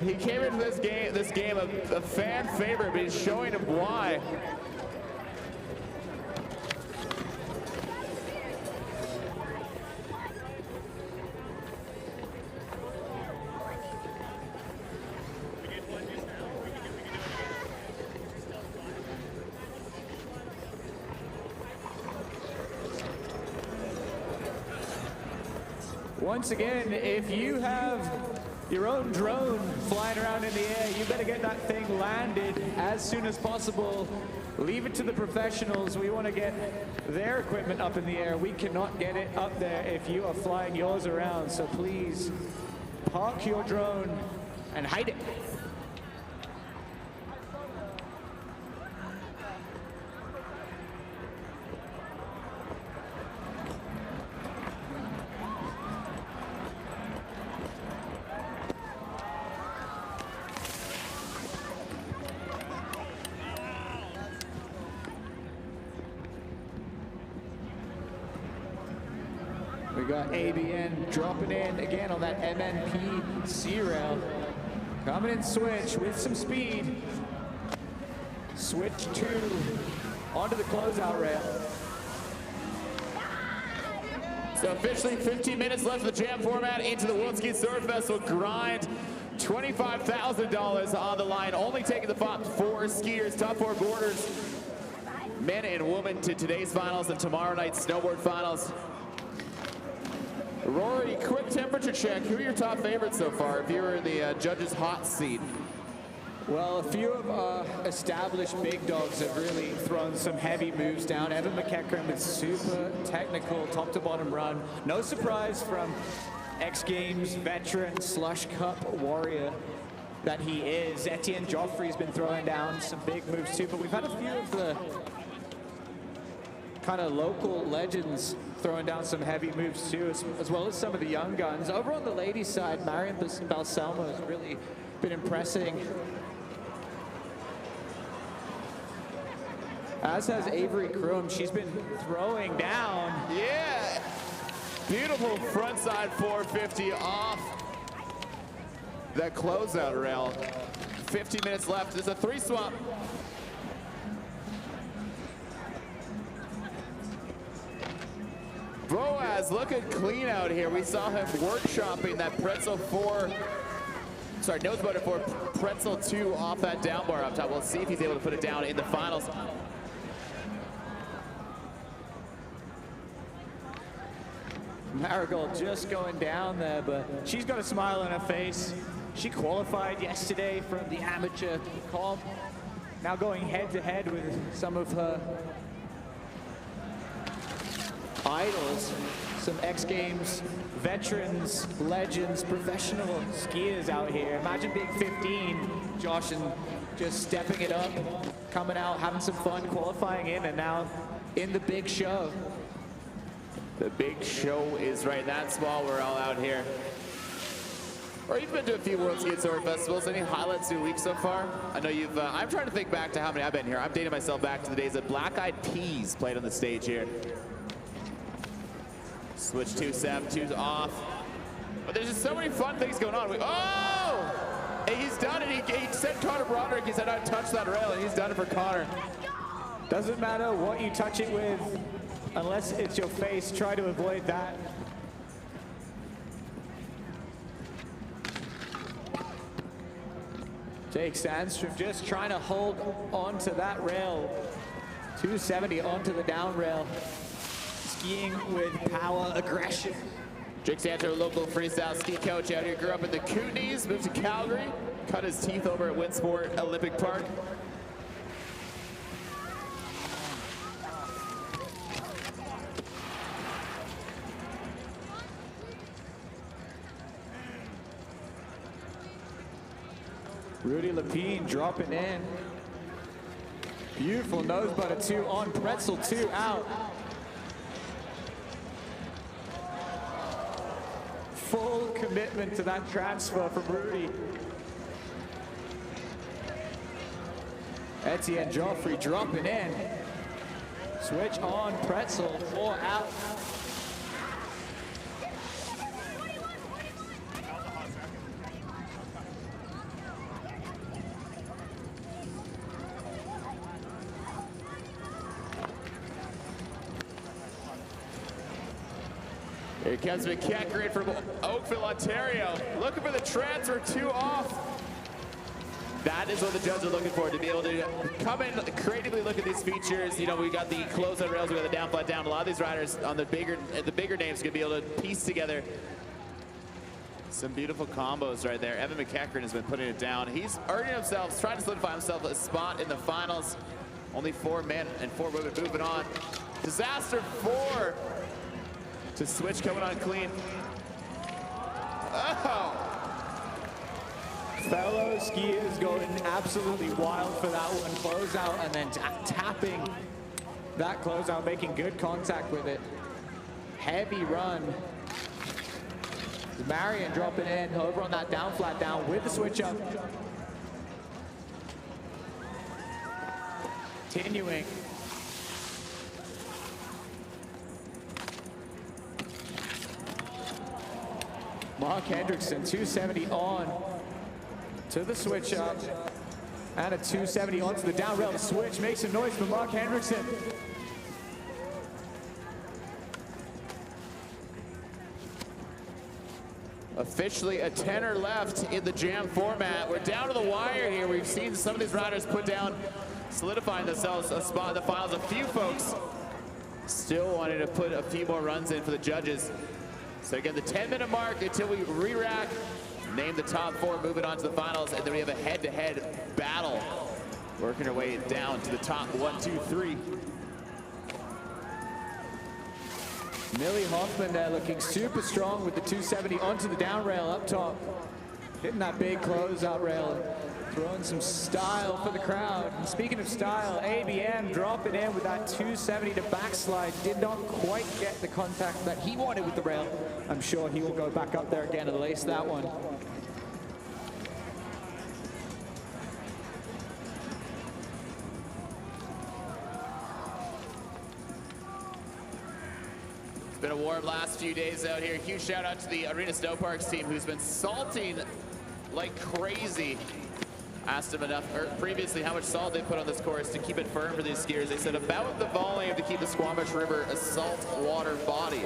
He came into this game a fan favorite, but he's showing him why. Once again, if you have your own drone flying around in the air, you better get that thing landed as soon as possible. Leave it to the professionals. We want to get their equipment up in the air. We cannot get it up there if you are flying yours around. So please park your drone and hide it. We got ABN dropping in again on that MNP C rail. Coming in switch with some speed. Switch 2 onto the closeout rail. So officially 15 minutes left of the jam format into the World Ski Sword Festival grind. $25,000 on the line, only taking the top 4 skiers, top 4 boarders, men and women, to today's finals and tomorrow night's snowboard finals. Rory, quick temperature check. Who are your top favorites so far if you were in the judges' hot seat? Well, a few of our established big dogs have really thrown some heavy moves down. Evan McEachran with super technical top to bottom run. No surprise from X Games veteran slush cup warrior that he is. Etienne Joffrey's been throwing down some big moves too, but we've had a few of the kind of local legends throwing down some heavy moves too, as well as some of the young guns. Over on the ladies' side, Marion Balsamo has really been impressing, as has Avery Krum. She's been throwing down. Yeah, beautiful frontside 450 off that closeout rail. 15 minutes left. There's a 3 swap. Boaz looking clean out here. We saw him workshopping that pretzel 4, sorry, nose motor 4, pretzel 2 off that down bar up top. We'll see if he's able to put it down in the finals. Marigold just going down there, but she's got a smile on her face. She qualified yesterday from the amateur comp, now going head to head with some of her idols, some X Games veterans, legends, professional skiers out here. Imagine being 15, Josh, and just stepping it up, coming out, having some fun, qualifying in, and now in the big show. The big show is right. That's while we're all out here. Or you've been to a few World Ski Sword Festivals. Any highlights of your week so far? I know you've, I'm trying to think back to how many I've been here. I'm dating myself back to the days that Black Eyed Peas played on the stage here. Switch 2-7, 2's off. But there's just so many fun things going on. Oh! And he's done it. He sent Connor Broderick. He said, "I'd touch that rail," and he's done it for Connor. Doesn't matter what you touch it with, unless it's your face. Try to avoid that. Jake Sandstrom just trying to hold onto that rail. 270 onto the down rail. Skiing with power, aggression. Jake Sandstrom, local freestyle ski coach out here, grew up in the Kootenays, moved to Calgary, cut his teeth over at Winsport Olympic Park. Rudy Lapine dropping in. Beautiful nose butter 2 on, pretzel 2 out. Full commitment to that transfer from Rudy. Etienne Joffrey dropping in. Switch on, pretzel 4 out. Here comes McEachran from Oakville, Ontario. Looking for the transfer 2 off. That is what the judges are looking for, to be able to come in, creatively look at these features. You know, we got the close-out rails, we got the down, flat, down. A lot of these riders on the bigger names going to be able to piece together some beautiful combos right there. Evan McEachran has been putting it down. He's earning himself, trying to solidify himself a spot in the finals. Only 4 men and 4 women moving on. Disaster 4. To switch coming on clean. Oh! Fellow skiers going absolutely wild for that one. Closeout and then tapping that closeout, making good contact with it. Heavy run. Marion dropping in over on that down, flat down with the switch up. Continuing. Mark Hendrickson, 270 on to the switch up. And a 270 onto the down rail. The switch makes some noise for Mark Hendrickson. Officially a tenor left in the jam format. We're down to the wire here. We've seen some of these riders put down, solidifying themselves a spot in the finals. A few folks still wanting to put a few more runs in for the judges. So again, the 10-minute mark until we re-rack, name the top 4, moving on to the finals, and then we have a head-to-head battle, working our way down to the top 1, 2, 3. Millie Hoffman there looking super strong with the 270 onto the down rail up top. Hitting that big closeout rail, throwing some style for the crowd. And speaking of style, ABM dropping in with that 270 to backslide. Did not quite get the contact that he wanted with the rail. I'm sure he will go back up there again and lace that one. It's been a warm last few days out here. Huge shout out to the Arena Snowparks team, who's been salting like crazy. Asked them previously how much salt they put on this course to keep it firm for these skiers. They said about the volume to keep the Squamish River a salt water body.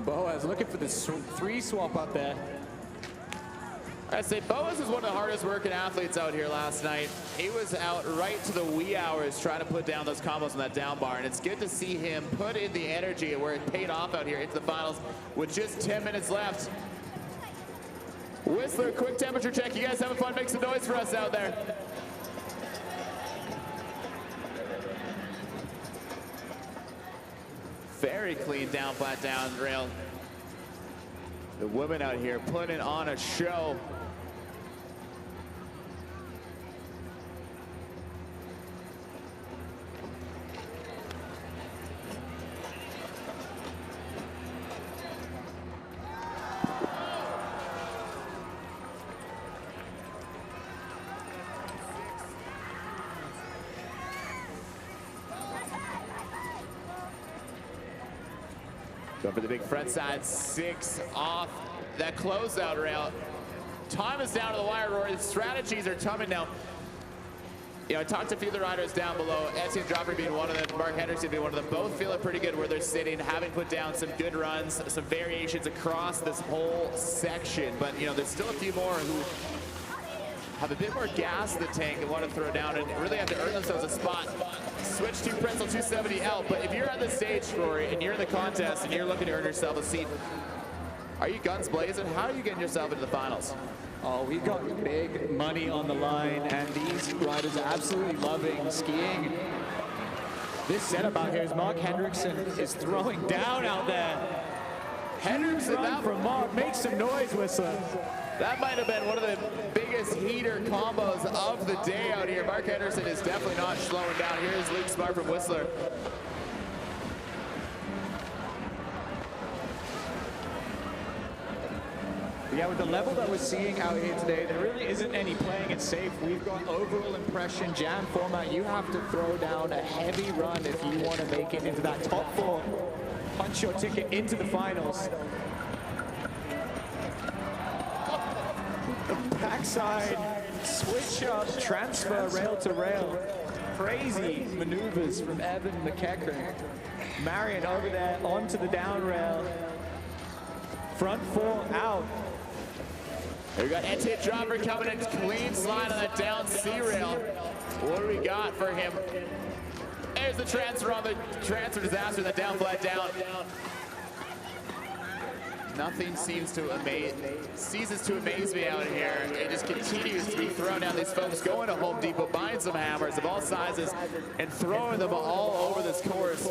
Boaz looking for this 3 swap up there. I'd say Boaz is one of the hardest working athletes out here last night. He was out right to the wee hours trying to put down those combos on that down bar, and it's good to see him put in the energy where it paid off out here into the finals with just 10 minutes left. Whistler, quick temperature check. You guys having fun? Make some noise for us out there. Very clean down, flat down rail. The women out here putting on a show. Go for the big front side 6 off that closeout rail. Time is down to the wire, Rory. The strategies are coming now. You know, I talked to a few of the riders down below, Etienne Joffrey being one of them, Mark Henderson being one of them, both feeling pretty good where they're sitting, having put down some good runs, some variations across this whole section. But, you know, there's still a few more who have a bit more gas in the tank and want to throw down and really have to earn themselves a spot. Switch to Pretzel 270L, but if you're on the stage, Rory, and you're in the contest and you're looking to earn yourself a seat, are you guns blazing? How are you getting yourself into the finals? Oh, we got big money on the line, and these riders are absolutely loving skiing. This setup out here is Mark Hendrickson is throwing down out there. Hendrickson Run from Mark, make some noise, Whistler. That might have been one of the biggest heater combos of the day out here. Mark Henderson is definitely not slowing down. Here's Luke Smart from Whistler. Yeah, with the level that we're seeing out here today, there really isn't any playing it safe. We've got overall impression, jam format. You have to throw down a heavy run if you want to make it into that top 4. Punch your ticket into the finals. The backside, switch up, transfer rail to rail. Crazy maneuvers from Evan McEachran. Marion over there onto the down rail. Front 4 out. Here we got Etienne Joffrey coming in, clean slide on that down C rail. What do we got for him? There's the transfer on the transfer disaster, the down flat down. Nothing ceases to amaze me out here. It just continues to be thrown down. These folks going to Home Depot, buying some hammers of all sizes, and throwing them all over this course.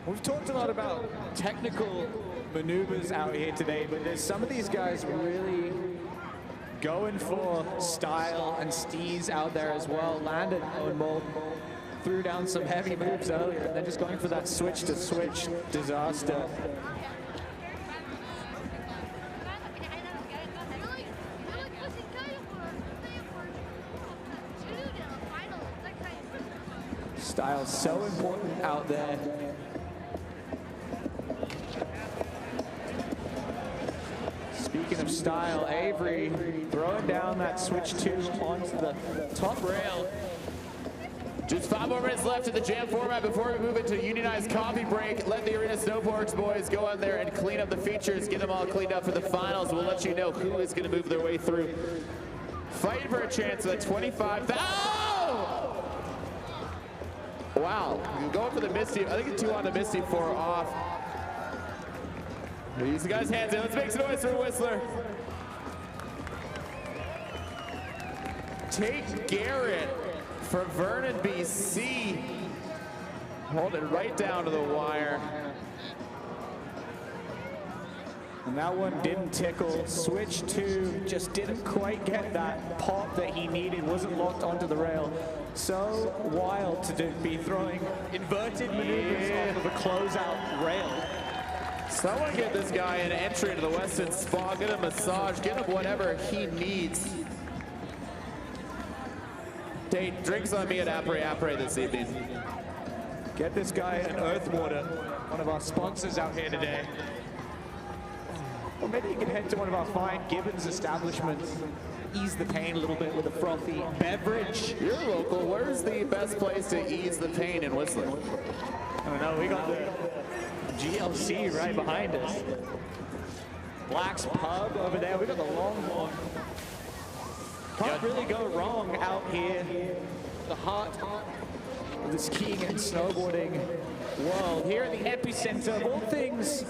We've talked a lot about technical maneuvers out here today, but there's some of these guys really going for style and steez out there as well. Landon and Mold threw down some heavy moves earlier, and then just going for that switch to switch disaster. Style so important out there. Speaking of style, Avery throwing down that switch 2 onto the top rail. Just 5 more minutes left in the jam format before we move into unionized coffee break. Let the Arena Snowboards boys go out there and clean up the features, get them all cleaned up for the finals. We'll let you know who is going to move their way through. Fighting for a chance at 25,000. Oh! Wow, going for the Misty. I think it's 2 on the Misty, 4 off. Use the guy's hands in. Let's make some noise for Whistler. Tate Garrett from Vernon, BC. Hold it right down to the wire. And that one didn't tickle. Switch 2 just didn't quite get that pop that he needed. Wasn't locked onto the rail. So wild to be throwing inverted maneuvers off of a closeout rail. Someone get this guy an entry into the Weston Spa, get him a massage, get him whatever he needs. Tate, drinks on me at Apres this evening. Get this guy an Earthwater, one of our sponsors out here today. Or maybe you can head to one of our fine Gibbons establishments. Ease the pain a little bit with a frothy beverage. You're local. Where's the best place to ease the pain in Whistler? I don't know. We got the GLC right behind us. Black's Pub over there. We got the Longhorn. Can't really go wrong out here. The heart of the skiing and snowboarding world. Here in the epicenter of all things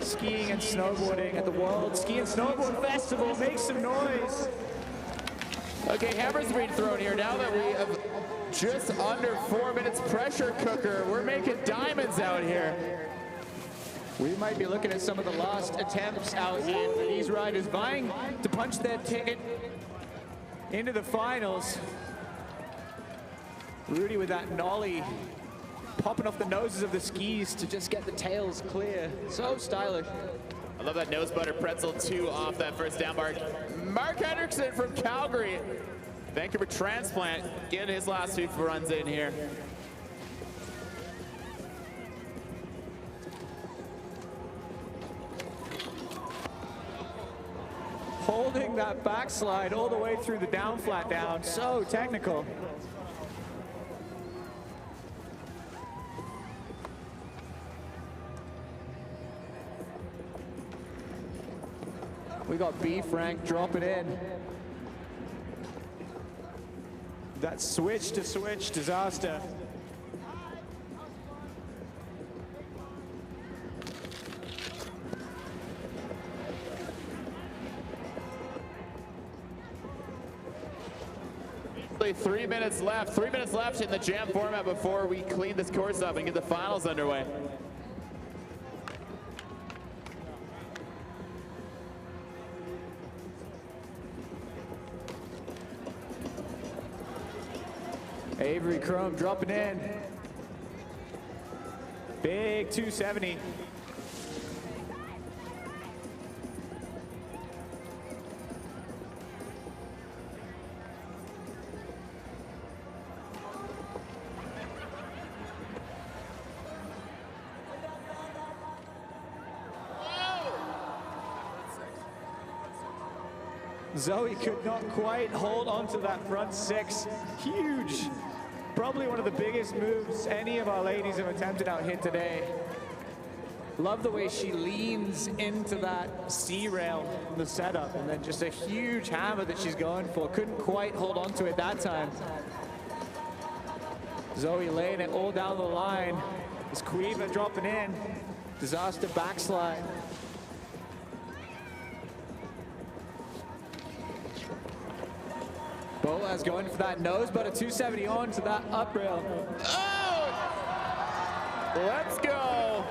skiing and snowboarding at the World Ski and Snowboard Festival. Make some noise Okay, hammers are being thrown here. Now that we have just under 4 minutes pressure cooker, we're making diamonds out here. We might be looking at some of the last attempts out here for these riders vying to punch their ticket into the finals. Rudy with that nollie, popping off the noses of the skis to just get the tails clear. So stylish. I love that nose butter pretzel 2 off that first down mark. Mark Hendrickson from Calgary. Vancouver transplant getting his last 2 runs in here. Holding that backslide all the way through the down flat down. So technical. We got B Frank dropping in. That switch to switch disaster. Basically 3 minutes left. 3 minutes left in the jam format before we clean this course up and get the finals underway. Avery Crum dropping in. Big 270. Zoe could not quite hold onto that front 6. Huge. Probably one of the biggest moves any of our ladies have attempted out here today. Love the way she leans into that C rail in the setup, and then just a huge hammer that she's going for. Couldn't quite hold onto it that time. Zoe laying it all down the line. This Cueva dropping in. Disaster backslide. Boaz going for that nose, but a 270 on to that up rail. Oh! Let's go.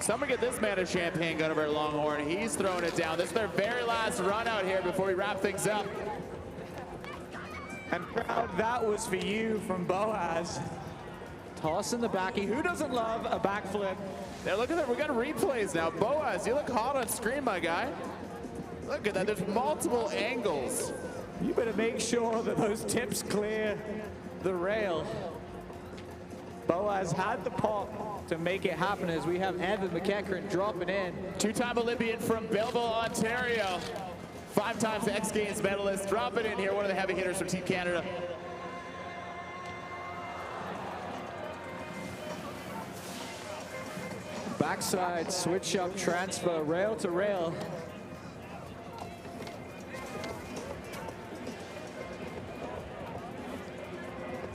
Someone get this man a champagne gun over at Longhorn. He's throwing it down. This is their very last run out here before we wrap things up. And crowd, that was for you from Boaz. Tossing the backy. Who doesn't love a backflip? Now look at that. We got replays now. Boaz, you look hot on screen, my guy. Look at that. There's multiple angles. You better make sure that those tips clear the rail. Boaz had the pop to make it happen as we have Evan McEachran dropping in. 2-time Olympian from Belleville, Ontario. 5 times X Games medalist, dropping in here, one of the heavy hitters from Team Canada. Backside switch up transfer, rail to rail.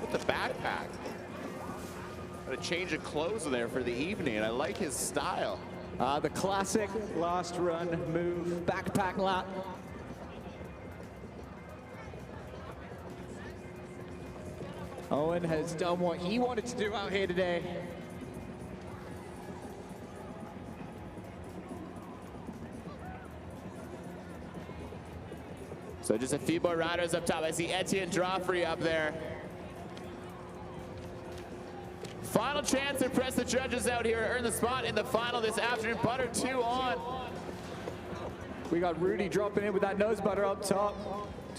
With the backpack. Got a change of clothes there for the evening. I like his style. The classic last run move, backpack lap. Owen has done what he wanted to do out here today. So just a few more riders up top. I see Etienne Joffrey up there. Final chance to impress the judges out here, earn the spot in the final this afternoon. Butter 2 on. We got Rudy dropping in with that nose butter up top.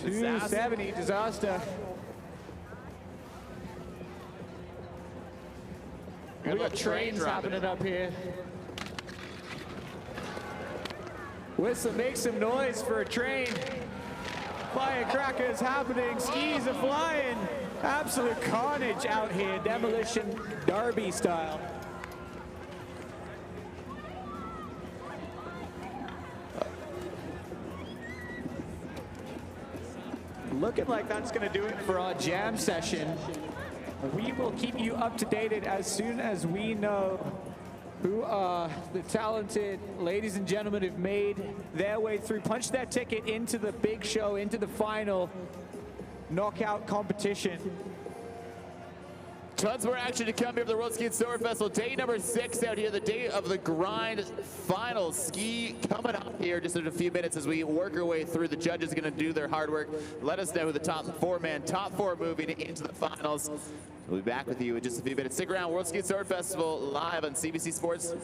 270 disaster. We got trains happening up here. Whistle, make some noise for a train. Firecrackers happening, skis are flying. Absolute carnage out here, Demolition Derby style. Looking like that's gonna do it for our jam session. We will keep you up to date as soon as we know who are the talented ladies and gentlemen who've made their way through, punched their ticket into the big show, into the final knockout competition. Tons more action to come here for the World Ski and Snowboard Festival. Day number 6 out here, the day of the grind final. Ski coming up here just in a few minutes as we work our way through. The judges are going to do their hard work. Let us know who the top 4 moving into the finals. We'll be back with you in just a few minutes. Stick around. World Ski and Snowboard Festival live on CBC Sports.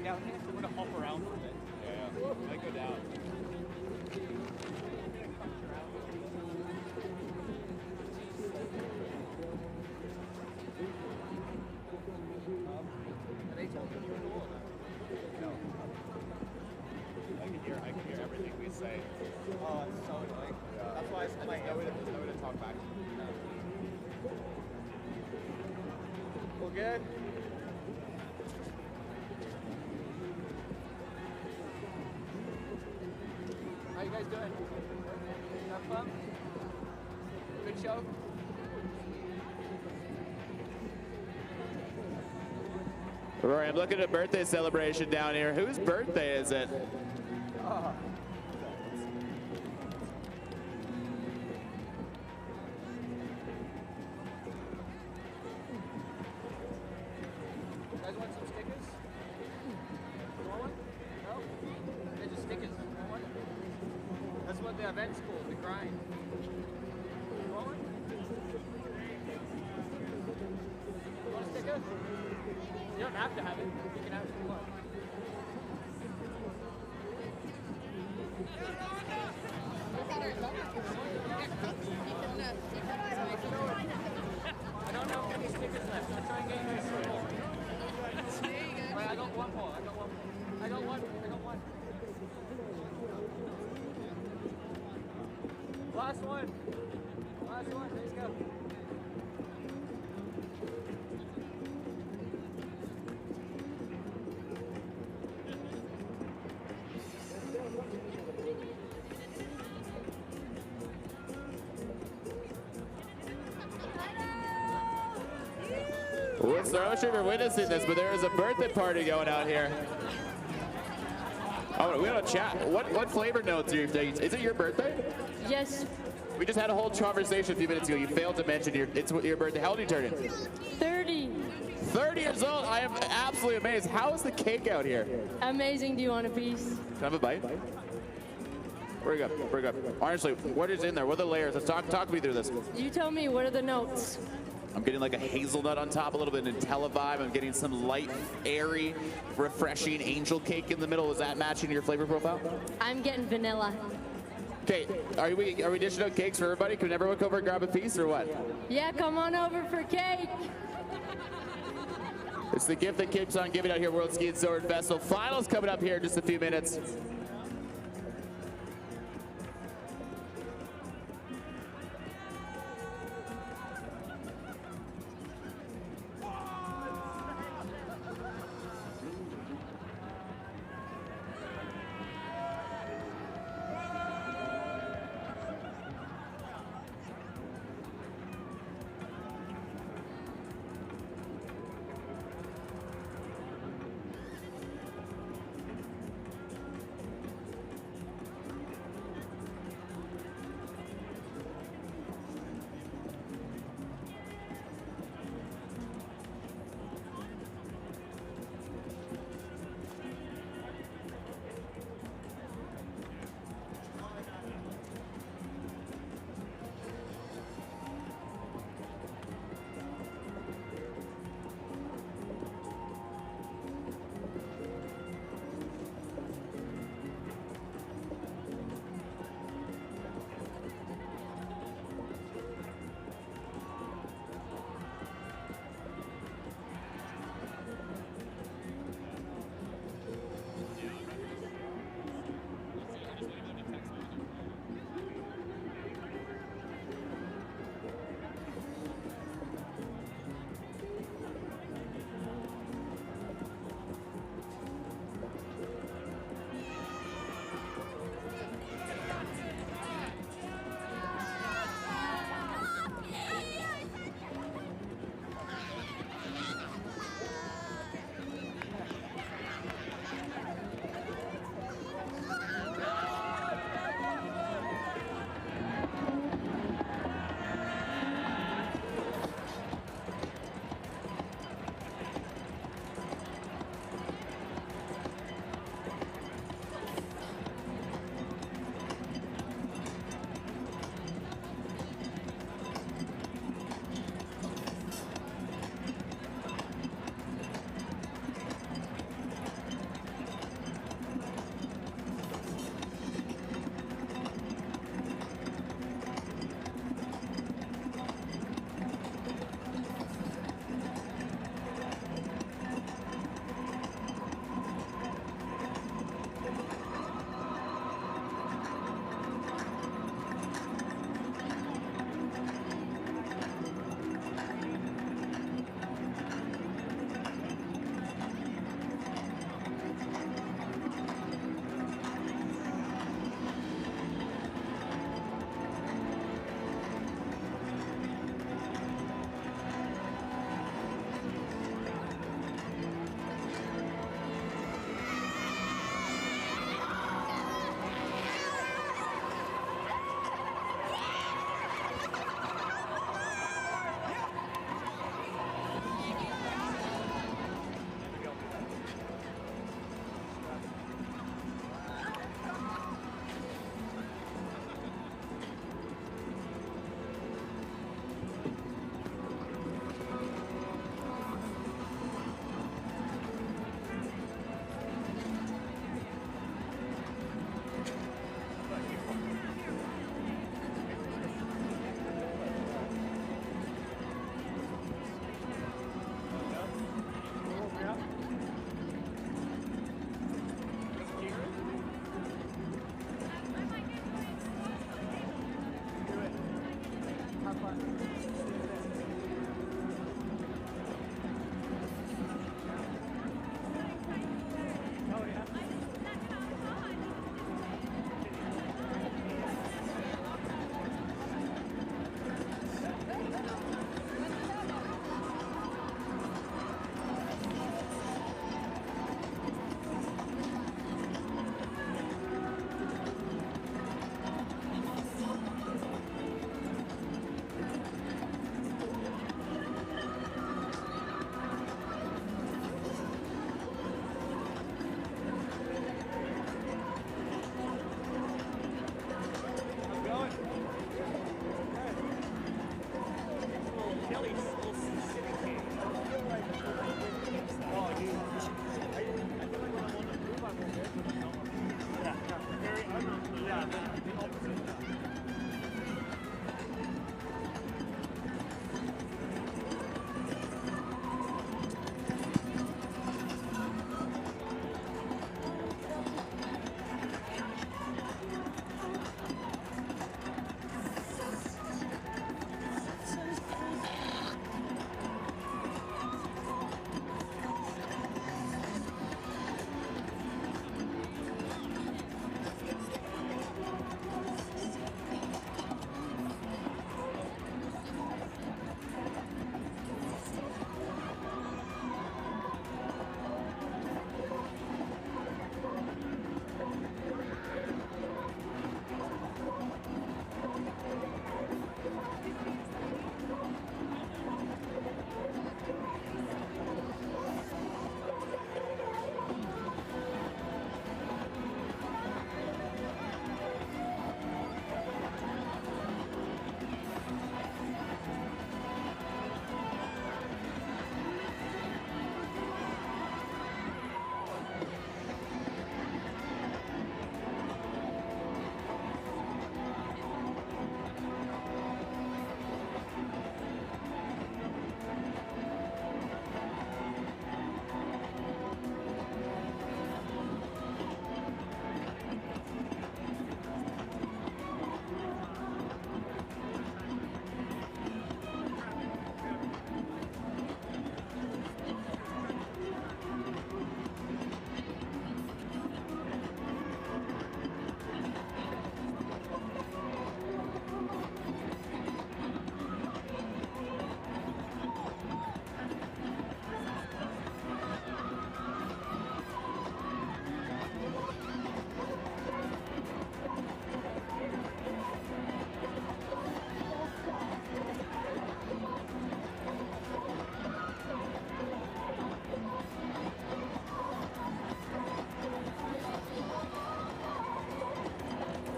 Down here, we're gonna hop around for a bit. Yeah, I go down. Are they talking to you or no? I can hear everything we say. Oh, it's so annoying. That's why it's like, No way to talk back to you. We're good? How you guys doing? Have fun? Good show? Rory, I'm looking at a birthday celebration down here. Whose birthday is it? Oh. You guys want some stickers? You want one? No? They're just stickers. You want one? That's what the event's called, the grind. You want one? You want a sticker? You don't have to have it. You can have it if you want. I don't have any stickers left. I'll try and get you some more. Right, I got one more. I got one. Last one. Let's go. I'm not sure if you're witnessing this, but there is a birthday party going out here. Oh, we want to chat. What flavor notes are you taking? Is it your birthday? Yes, We just had a whole conversation a few minutes ago. You failed to mention it's your birthday. How old are you turning? 30. 30 years old. I am absolutely amazed. How is the cake out here? Amazing. Do you want a piece? Can I have a bite? Where you go? Honestly, what is in there? What are the layers? Let's talk me through this. You tell me, what are the notes? I'm getting like a hazelnut on top, a little bit of Nutella vibe. I'm getting some light, airy, refreshing angel cake in the middle. Is that matching your flavor profile? I'm getting vanilla. Okay, are we dishing out cakes for everybody? Can everyone come over and grab a piece or what? Yeah, come on over for cake. It's the gift that keeps on giving out here, World Ski and Snowboard Festival. Finals coming up here in just a few minutes.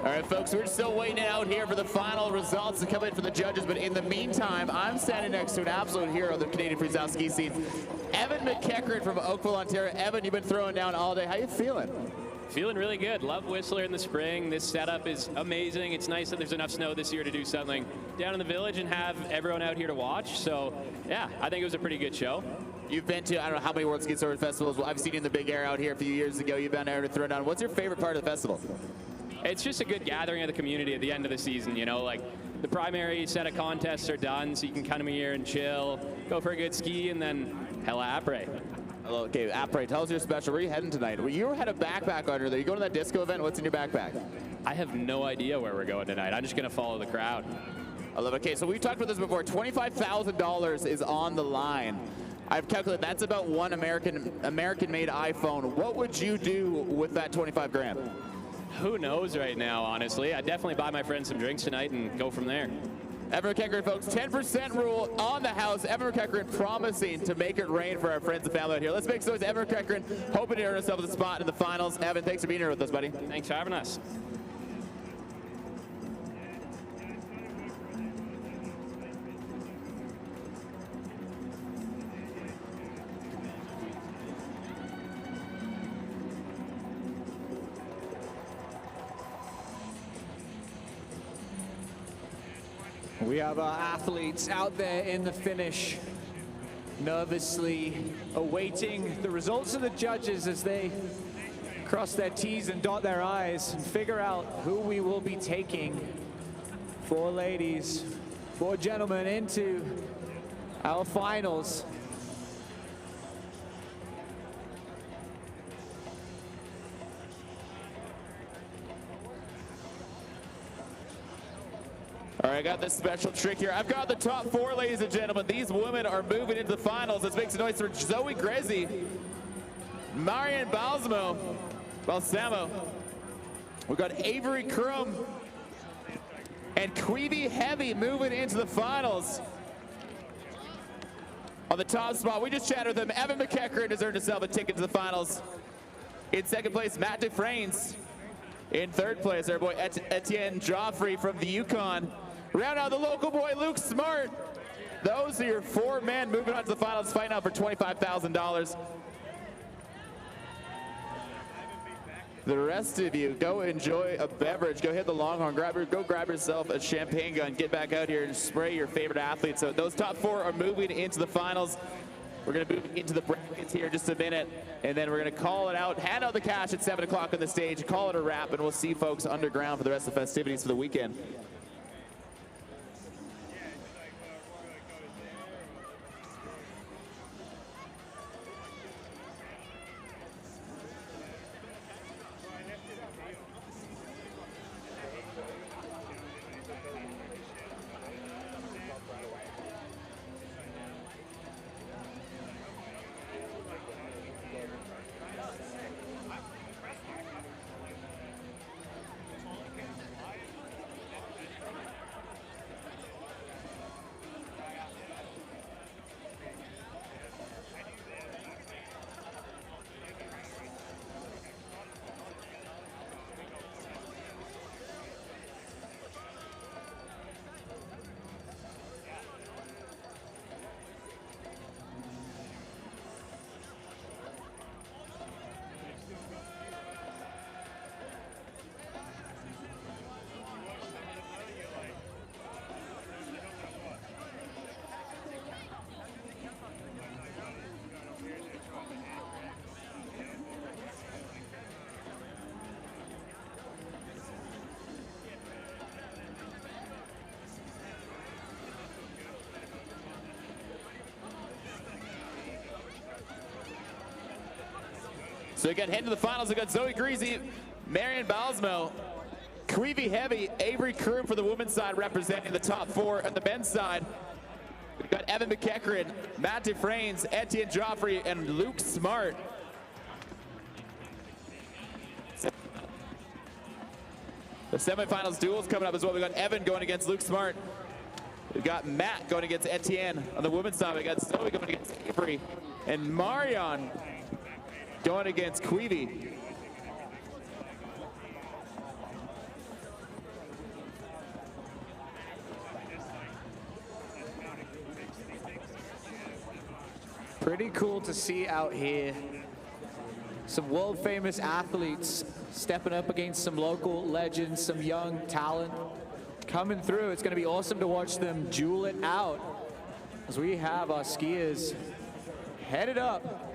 All right, folks, we're still waiting out here for the final results to come in for the judges, but in the meantime, I'm standing next to an absolute hero of the Canadian freestyle ski scene, Evan McEachern from Oakville, Ontario. Evan, you've been throwing down all day. How you feeling? Feeling really good. Love Whistler in the spring. This setup is amazing. It's nice that there's enough snow this year to do something down in the village and have everyone out here to watch. So, yeah, I think it was a pretty good show. You've been to, I don't know how many World Ski Sword festivals. Well, I've seen you in the Big Air out here a few years ago. You've been there to throw down. What's your favorite part of the festival? It's just a good gathering of the community at the end of the season, you know, like the primary set of contests are done, so you can come here and chill, go for a good ski, and then hella après. Okay, après, tell us your special. Where are you heading tonight? Well, you had a backpack under there. You going to that disco event? What's in your backpack? I have no idea where we're going tonight. I'm just going to follow the crowd. I love it. Okay, so we've talked about this before. $25,000 is on the line. I've calculated that's about one American-made iPhone. What would you do with that 25 grand? Who knows right now, honestly. I'd definitely buy my friends some drinks tonight and go from there. Evan McEachern, folks, 10% rule on the house. Evan McEachern promising to make it rain for our friends and family out here. Let's make some noise. Evan McEachern hoping to earn himself a spot in the finals. Evan, thanks for being here with us, buddy. Thanks for having us. We have our athletes out there in the finish, nervously awaiting the results of the judges as they cross their T's and dot their I's and figure out who we will be taking for ladies 4 gentlemen into our finals. All right, I got this special trick here. I've got the top 4, ladies and gentlemen. These women are moving into the finals. Let's make some noise for Zoe Grezzi, Marian Balsamo. We've got Avery Krum and Queevy Heavy moving into the finals. On the top spot, we just chatted with them. Evan McEachran has earned himself a ticket to the finals. In second place, Matt Dufresnes. In third place, our boy Etienne Joffrey from the Yukon. Round out the local boy, Luke Smart. Those are your 4 men moving on to the finals, fighting out for $25,000. The rest of you, go enjoy a beverage. Go hit the Longhorn. Go grab yourself a champagne gun. Get back out here and spray your favorite athletes. So those top 4 are moving into the finals. We're going to move into the brackets here in just a minute, and then we're going to call it out, hand out the cash at 7 o'clock on the stage, call it a wrap, and we'll see folks underground for the rest of the festivities for the weekend. So again, heading to the finals, we got Zoe Grezzi, Marian Balsamo, Queevy Heavy, Avery Krum for the women's side representing the top 4. On the men's side, we've got Evan McEachran, Matt Dufresnes, Etienne Joffrey, and Luke Smart. The semifinals duels coming up as well. We've got Evan going against Luke Smart. We've got Matt going against Etienne. On the women's side, we got Zoe going against Avery, and Marion going against Queevy. Pretty cool to see out here. Some world famous athletes stepping up against some local legends, some young talent coming through. It's gonna be awesome to watch them duel it out as we have our skiers headed up.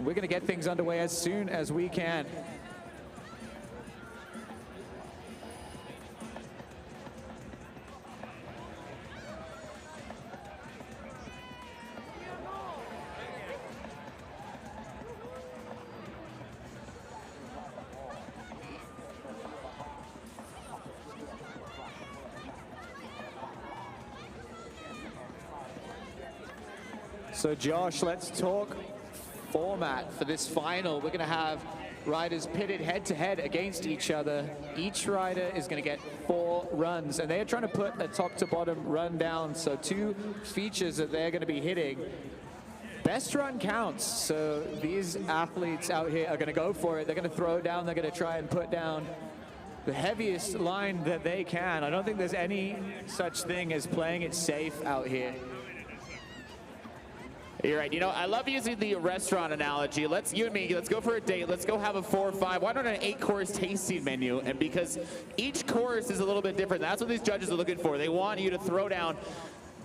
We're going to get things underway as soon as we can. So Josh, let's talk format for this final. We're going to have riders pitted head-to-head against each other. Each rider is going to get 4 runs, and they're trying to put a top-to-bottom run down, so 2 features that they're going to be hitting. Best run counts, so these athletes out here are going to go for it. They're going to throw down, they're going to try and put down the heaviest line that they can. I don't think there's any such thing as playing it safe out here. You're right. You know, I love using the restaurant analogy. You and me, let's go for a date. Let's go have a 4 or 5. Why not an 8-course tasting menu? And because each course is a little bit different, that's what these judges are looking for. They want you to throw down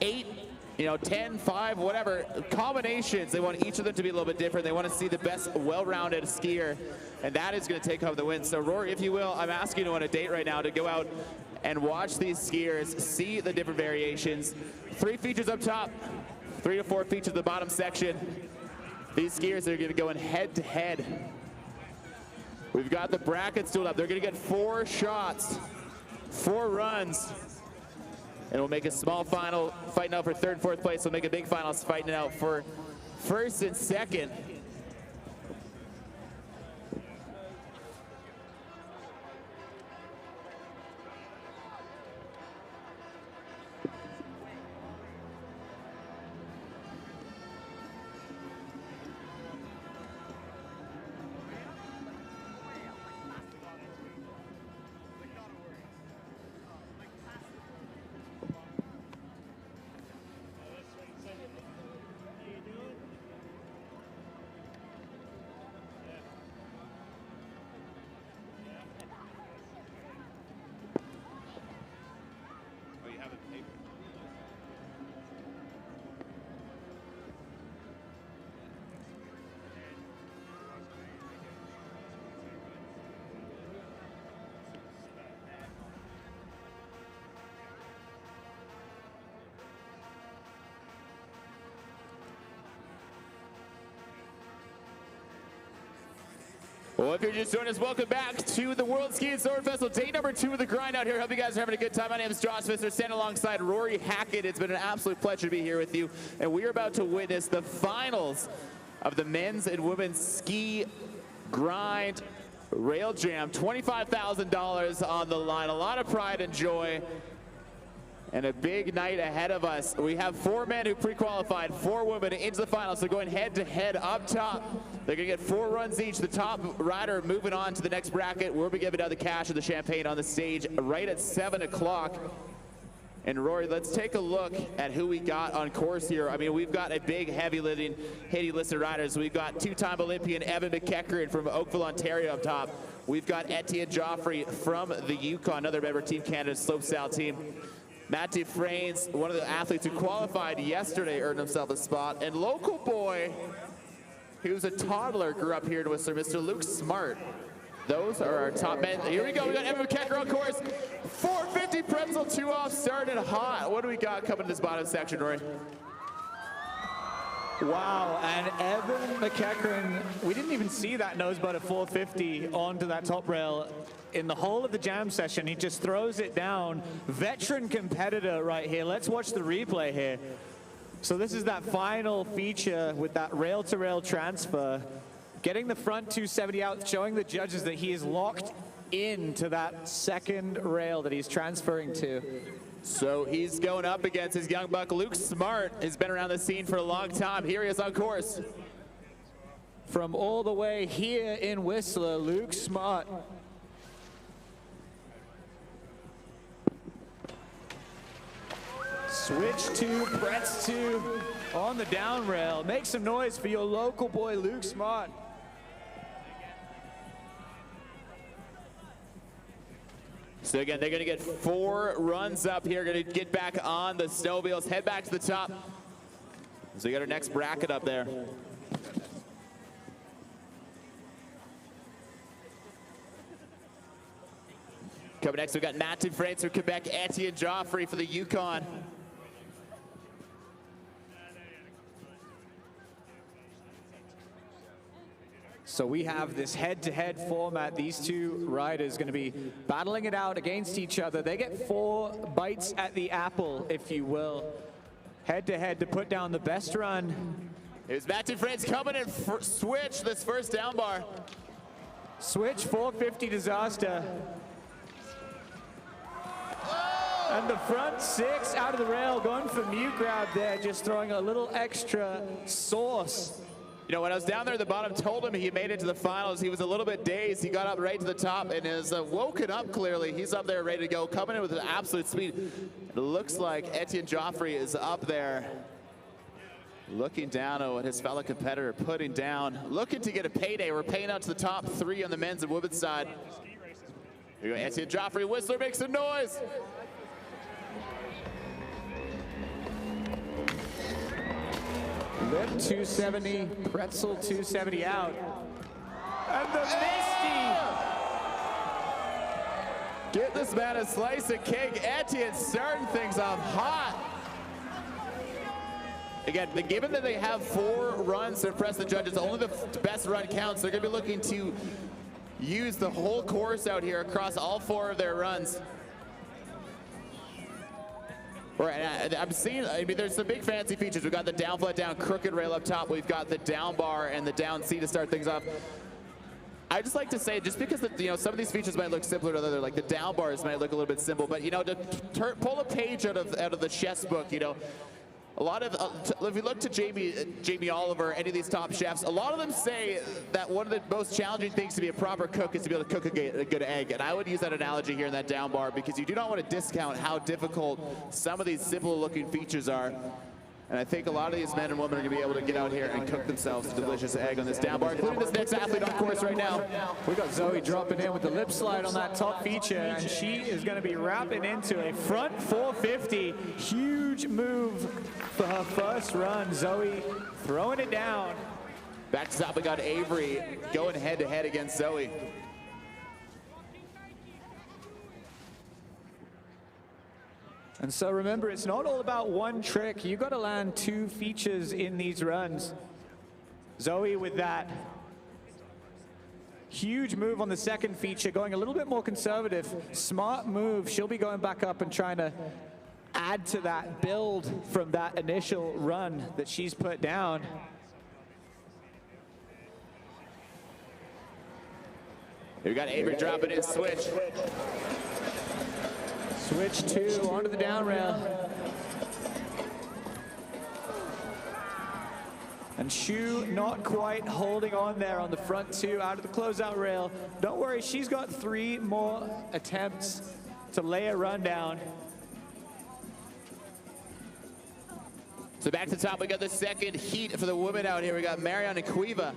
8, 10, 5, whatever combinations. They want each of them to be a little bit different. They want to see the best well-rounded skier, and that is going to take home the win. So Rory, if you will, I'm asking you on a date right now to go out and watch these skiers, see the different variations. 3 features up top, 3 to 4 features at the bottom section. These skiers are gonna go in head to head. We've got the brackets stood up. They're gonna get 4 shots, 4 runs, and we'll make a small final fighting out for 3rd and 4th place. We'll make a big finals fighting out for 1st and 2nd. Well, if you're just joining us, welcome back to the World Ski and Snowboard Festival, day number 2 of the grind out here. Hope you guys are having a good time. My name is Josh Pfister, standing alongside Rory Hackett. It's been an absolute pleasure to be here with you, and we are about to witness the finals of the men's and women's ski grind rail jam. $25,000 on the line, a lot of pride and joy, and a big night ahead of us. We have 4 men who pre-qualified, 4 women into the finals. So going head to head up top. They're gonna get 4 runs each. The top rider moving on to the next bracket. We'll be giving out the cash and the champagne on the stage right at 7 o'clock. And Rory, let's take a look at who we got on course here. I mean, we've got a big heavy listed riders. We've got 2-time Olympian Evan McEachern from Oakville, Ontario up top. We've got Etienne Joffrey from the Yukon, another member of Team Canada's slopestyle team. Matt Dufresne's one of the athletes who qualified yesterday, earned himself a spot. And local boy, who's a toddler, grew up here in Whistler, Mr. Luke Smart. Those are our top men. Here we go, we got Evan McEachern on course. 450 pretzel, 2 off, started hot. What do we got coming to this bottom section, Rory? Wow, and Evan McEachern, we didn't even see that nosebud at 450 onto that top rail in the whole of the jam session. He just throws it down. Veteran competitor right here. Let's watch the replay here. So this is that final feature with that rail-to-rail transfer. Getting the front 270 out, showing the judges that he is locked into that second rail that he's transferring to. So he's going up against his young buck, Luke Smart. Has been around the scene for a long time. Here he is on course. From all the way here in Whistler, Luke Smart. Switch to, press to, on the down rail. Make some noise for your local boy, Luke Smart. So again, they're gonna get 4 runs up here, gonna get back on the snowmobiles, head back to the top. So we got our next bracket up there. Coming next, we got Matt Dufresne from Quebec, Etienne Joffrey for the Yukon. So we have this head-to-head format. These 2 riders going to be battling it out against each other. They get 4 bites at the apple, if you will. Head-to-head to put down the best run. Here's Matt Dufresne coming in switch this first down bar. Switch 450 disaster. And the front 6 out of the rail, going for mute grab there, just throwing a little extra sauce. You know, when I was down there at the bottom, told him he made it to the finals. He was a little bit dazed. He got up right to the top and is woken up clearly. He's up there ready to go, coming in with an absolute speed. It looks like Etienne Joffrey is up there, looking down at what his fellow competitor putting down, looking to get a payday. We're paying out to the top 3 on the men's and women's side. Here we go, Etienne Joffrey, Whistler, make some noise. Lip 270, pretzel 270 out. And the Misty Get this man a slice of cake. Etienne starting things off hot. Again, given that they have 4 runs to impress the judges, only the best run counts. They're going to be looking to use the whole course out here across all 4 of their runs. I'm seeing, I mean, there's some big fancy features. We've got the down, flat down, crooked rail up top. We've got the down bar and the down C to start things off. I just like to say, just because some of these features might look simpler to others, like the down bars might look a little bit simple, but to pull a page out of the chef's book, a lot of, if you look to Jamie Oliver, any of these top chefs, a lot of them say that one of the most challenging things to be a proper cook is to be able to cook a good egg. And I would use that analogy here in that down bar because you do not want to discount how difficult some of these simple looking features are. And I think a lot of these men and women are going to be able to get out here and cook themselves a delicious egg on this down bar, including this next athlete on course right now. We got Zoe dropping in with the lip slide on that top feature, and she is going to be wrapping into a front 450. Huge move for her first run. Zoe throwing it down. Back to top, we got Avery going head-to-head against Zoe. And so remember, it's not all about one trick. You got to land 2 features in these runs. Zoe with that huge move on the second feature, going a little bit more conservative. Smart move. She'll be going back up and trying to add to that build from that initial run that she's put down. We got Avery dropping in switch. Switch 2 onto the down rail. And Shu not quite holding on there on the front 2 out of the closeout rail. Don't worry, she's got 3 more attempts to lay a run down. So back to the top, we got the second heat for the women out here. We got Marion and Cueva.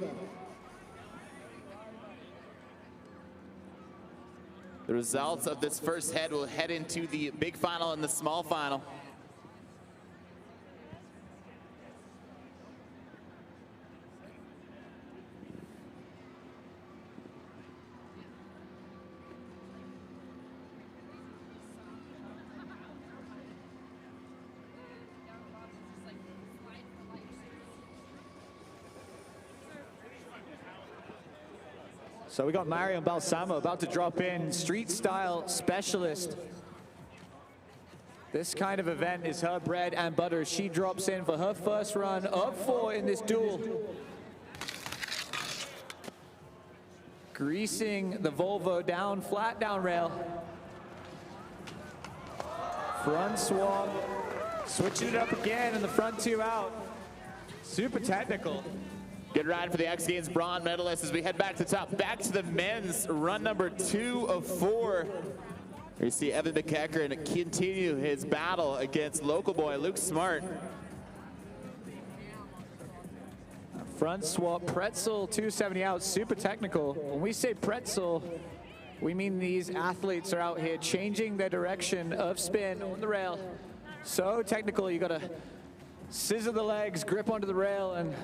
The results of this first head will head into the big final and the small final. So we got Marion Balsamo about to drop in, street style specialist. This kind of event is her bread and butter. She drops in for her first run of 4 in this duel. Greasing the Volvo down, flat down rail. Front swap, switching it up again and the front 2 out. Super technical. Good ride for the X Games bronze medalists as we head back to the top. Back to the men's run number 2 of 4. Here you see Evan McEachern continue his battle against local boy Luke Smart. Front swap, pretzel 270 out, super technical. When we say pretzel, we mean these athletes are out here changing their direction of spin on the rail. So technical, you gotta scissor the legs, grip onto the rail, and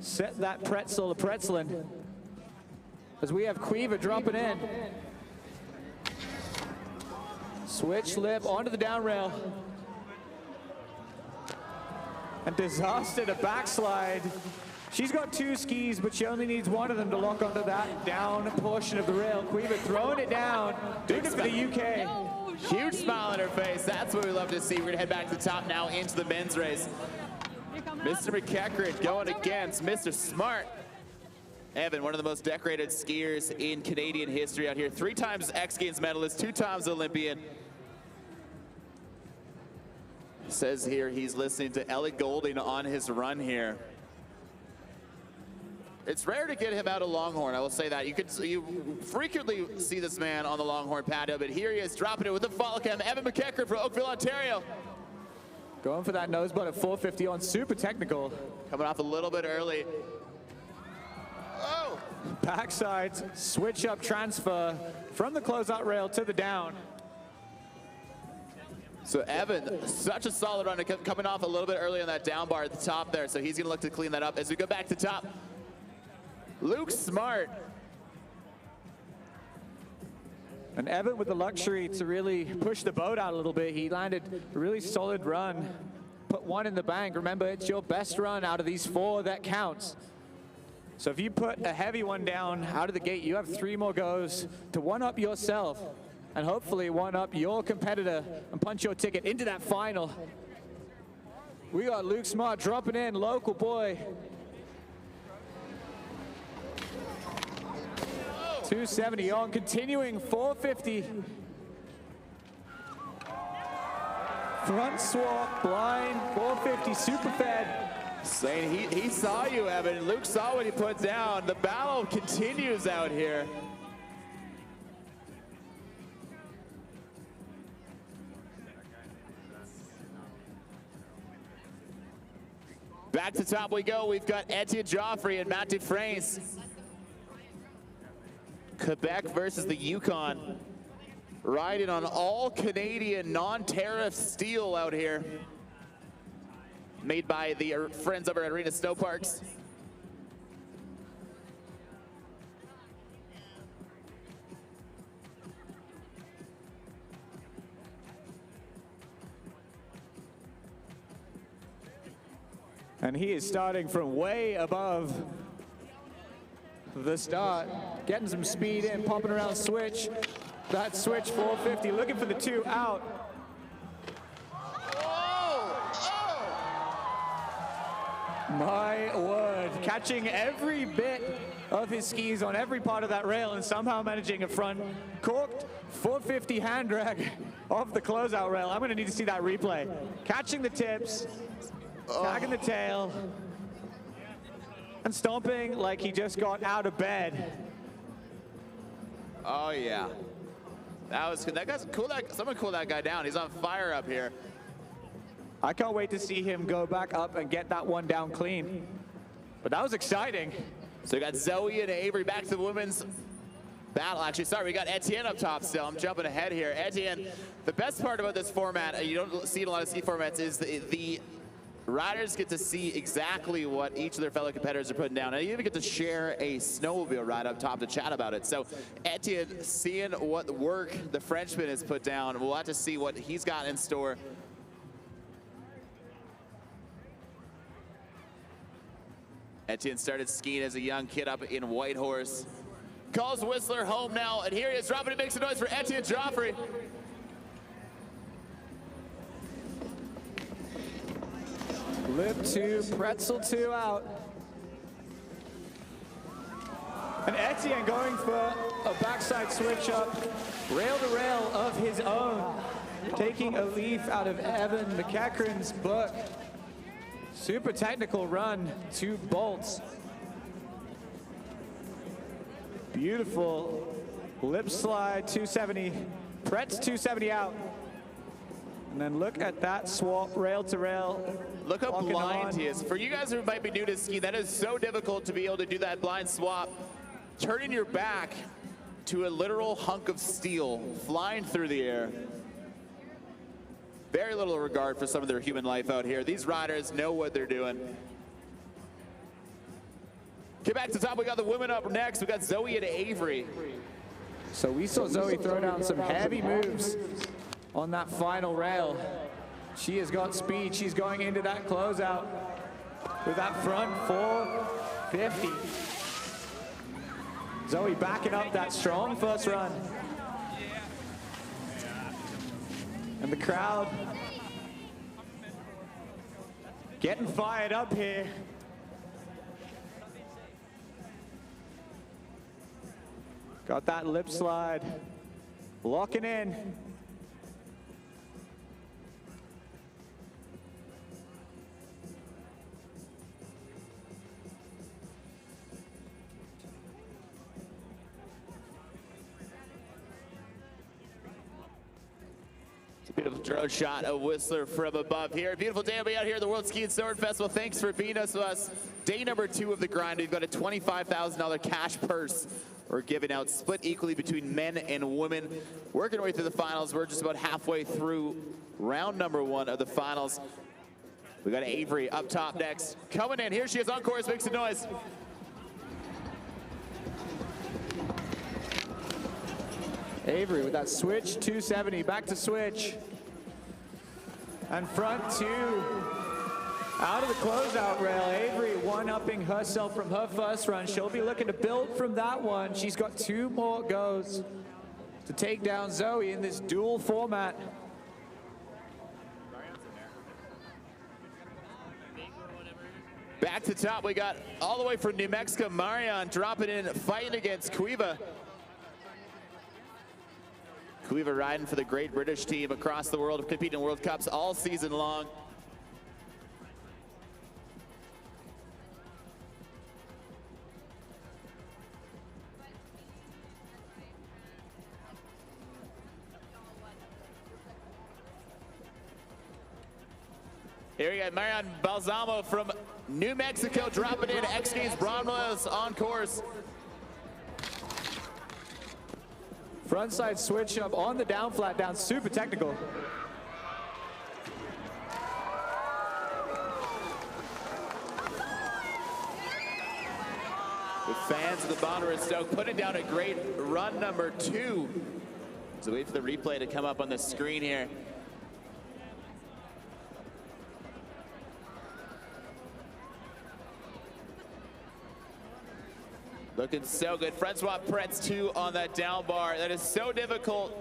set that pretzel to pretzeling. As we have Cueva dropping in. Switch lip onto the down rail. And disaster to backslide. She's got 2 skis, but she only needs 1 of them to lock onto that down portion of the rail. Cueva throwing it down, doing it for the UK. Huge smile on her face. That's what we love to see. We're gonna head back to the top now into the men's race. Mr. McEachern going against Mr. Smart. Evan, one of the most decorated skiers in Canadian history out here. 3 times X Games medalist, 2 times Olympian. Says here he's listening to Ellie Goulding on his run here. It's rare to get him out of Longhorn, I will say that. You frequently see this man on the Longhorn patio, but here he is dropping it with the fall cam. Evan McEachern from Oakville, Ontario. Going for that nose butt at 450 on, super technical. Coming off a little bit early. Oh! Backside, switch up transfer from the closeout rail to the down. So Evan, such a solid run, coming off a little bit early on that down bar at the top there, so he's gonna look to clean that up. As we go back to top, Luke Smart. And Evan with the luxury to really push the boat out a little bit. He landed a really solid run, put one in the bank. Remember, it's your best run out of these 4 that counts. So if you put a heavy one down out of the gate, you have 3 more goes to one-up yourself and hopefully one-up your competitor and punch your ticket into that final. We got Luke Smart dropping in, local boy. 270 on, continuing 450. Front swap, blind, 450, super fed. Saying he saw you, Evan. Luke saw what he put down. The battle continues out here. Back to top we go. We've got Etienne Joffrey and Matt Dufresne. Quebec versus the Yukon. Riding on all Canadian non-tariff steel out here. Made by the friends over at Arena Snow Parks. And he is starting from way above the start. Getting some speed in, popping around switch. That switch 450, looking for the 2 out. My word, catching every bit of his skis on every part of that rail and somehow managing a front corked 450 hand drag off the closeout rail. I'm gonna need to see that replay. Catching the tips, tagging the tail, and stomping like he just got out of bed. Oh yeah, that guy's cool. Someone cool that guy down. He's on fire up here. I can't wait to see him go back up and get that one down clean. But that was exciting. So we got Zoe and Avery back to the women's battle. Actually, sorry, we got Etienne up top still. I'm jumping ahead here. Etienne, the best part about this format, you don't see in a lot of ski formats, is the riders get to see exactly what each of their fellow competitors are putting down. And you even get to share a snowmobile ride up top to chat about it. So Etienne, seeing what work the Frenchman has put down, we'll have to see what he's got in store. Etienne started skiing as a young kid up in Whitehorse. Calls Whistler home now, and here he is dropping a mix of noise for Etienne Joffrey. Lip 2, pretzel 2 out. And Etienne going for a backside switch up, rail to rail of his own, taking a leaf out of Evan McEachran's book. Super technical run, 2 bolts. Beautiful lip slide, 270, Pretz 270 out. And then look at that swap, rail to rail. Look how blind he is. For you guys who might be new to ski, that is so difficult to be able to do that blind swap. Turning your back to a literal hunk of steel, flying through the air. Very little regard for some of their human life out here. These riders know what they're doing. Get back to the top, we got the women up next. We got Zoe and Avery. So we saw Zoe throw down some heavy moves on that final rail. She has got speed. She's going into that closeout with that front 450. Zoe backing up that strong first run. And the crowd getting fired up here. Got that lip slide, locking in. Beautiful drone shot of Whistler from above here. Beautiful day out here at the World Ski and Snowboard Festival. Thanks for being with us. Day number 2 of the grind. We've got a $25,000 cash purse we're giving out, split equally between men and women. Working our way through the finals. We're just about halfway through round number 1 of the finals. We got Avery up top next. Coming in, here she is on course, make some noise. Avery with that switch, 270, back to switch. And front two. Out of the closeout rail, Avery one-upping herself from her first run. She'll be looking to build from that one. She's got 2 more goes to take down Zoe in this dual format. Back to top, we got all the way from New Mexico, Marion dropping in, fighting against Quiva. Quiva riding for the Great British team across the world, competing in World Cups all season long. Here we got Marion Balsamo from New Mexico dropping in, X Games bronze on course. Frontside switch up on the down flat down, super technical. With fans of the Bonneville Stoke putting down a great run number 2. So wait for the replay to come up on the screen here. Looking so good. Front swap Pretz 2 on that down bar. That is so difficult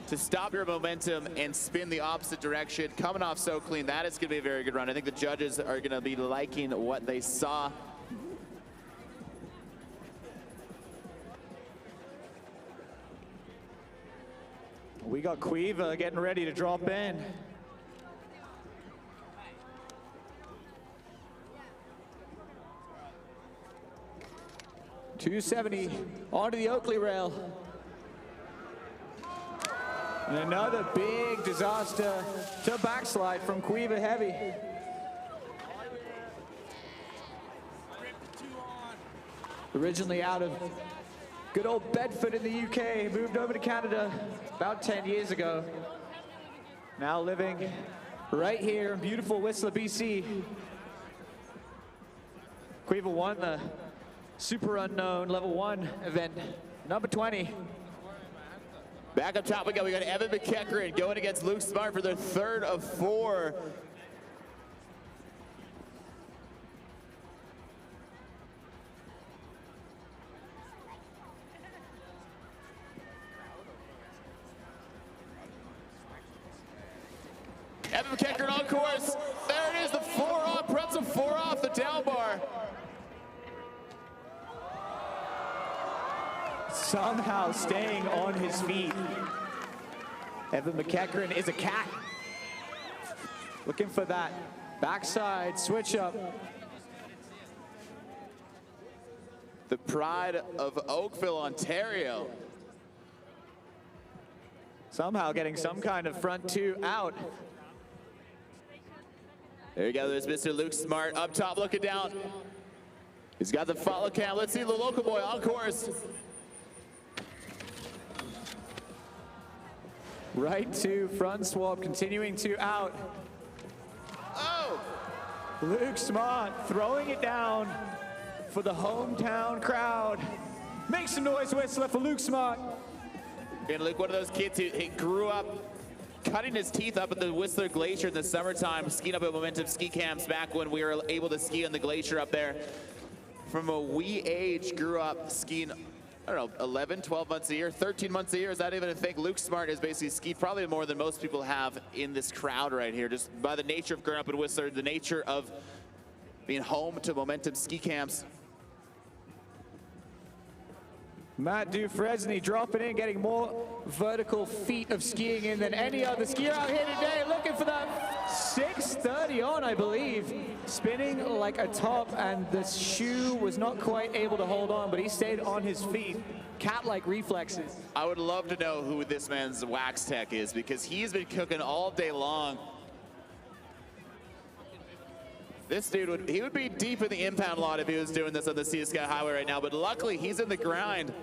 to stop your momentum and spin the opposite direction. Coming off so clean, that is going to be a very good run. I think the judges are going to be liking what they saw. We got Quiva getting ready to drop in. .270 onto the Oakley rail. And another big disaster to backslide from Quiva Heavy. Originally out of good old Bedford in the UK, moved over to Canada about 10 years ago. Now living right here in beautiful Whistler, BC. Quiva won the Super Unknown Level 1 event, number 20. Back up top we got Evan McEachran going against Luke Smart for their 3rd of 4. Evan McEachran on course. There it is, the 4 off, Pretzel 4 off the down bar. Somehow staying on his feet. Evan McEachran is a cat. Looking for that backside switch up. The pride of Oakville, Ontario. Somehow getting some kind of front 2 out. There you go, there's Mr. Luke Smart up top looking down. He's got the follow cam. Let's see the local boy on course. Right 2 front swap, continuing to out. Oh! Luke Smart throwing it down for the hometown crowd. Make some noise, Whistler, for Luke Smart. And Luke, one of those kids who grew up cutting his teeth up at the Whistler Glacier in the summertime, skiing up at Momentum ski camps back when we were able to ski on the glacier up there. From a wee age, grew up skiing, I don't know, 11, 12 months a year, 13 months a year. Is that even a thing? Luke Smart has basically skied probably more than most people have in this crowd right here, just by the nature of growing up in Whistler, the nature of being home to Momentum ski camps. Matt Dufresne dropping in, getting more vertical feet of skiing in than any other skier out here today. Looking for that 630 on, I believe. Spinning like a top, and the shoe was not quite able to hold on, but he stayed on his feet. Cat-like reflexes. I would love to know who this man's wax tech is, because he's been cooking all day long. This dude he would be deep in the impound lot if he was doing this on the Sea to Sky Highway right now, but luckily he's in the grind.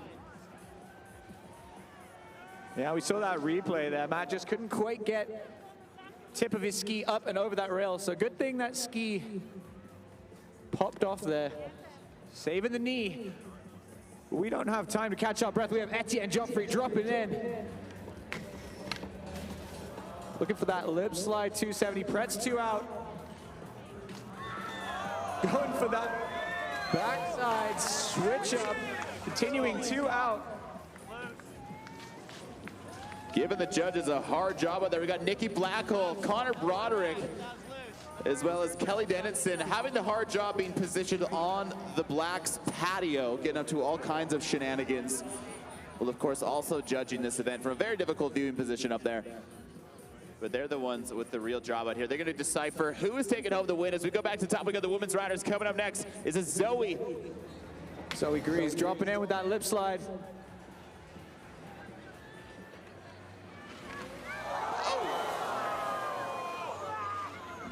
Yeah, we saw that replay there. Matt just couldn't quite get tip of his ski up and over that rail, so good thing that ski popped off there. Saving the knee. We don't have time to catch our breath. We have Etienne Joffrey dropping in. Looking for that lip slide 270. Pretz 2 out. Going for that backside switch up. Continuing 2 out. Giving the judges a hard job out there. We got Nikki Blackhole, Connor Broderick, as well as Kelly Dennison having the hard job being positioned on the Blacks patio, getting up to all kinds of shenanigans. Well, of course, also judging this event from a very difficult viewing position up there. But they're the ones with the real job out here. They're going to decipher who is taking home the win. As we go back to the top, we got the women's riders. Coming up next is a Zoe. Zoe Grease dropping in with that lip slide.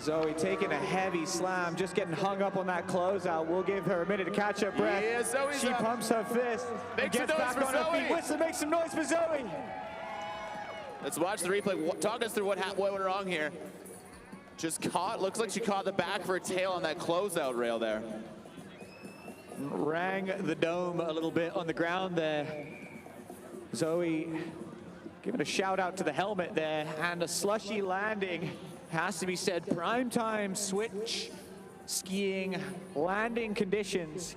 Zoe taking a heavy slam, just getting hung up on that closeout. We'll give her a minute to catch her breath. Yeah, Zoe's she up. pumps her fist and gets back on her feet. Whistler makes some noise for Zoe. Let's watch the replay. Talk us through what went wrong here. Just caught, looks like she caught the back of her tail on that closeout rail there. Rang the dome a little bit on the ground there. Zoe giving a shout out to the helmet there, and a slushy landing. Has to be said, prime time switch skiing landing conditions.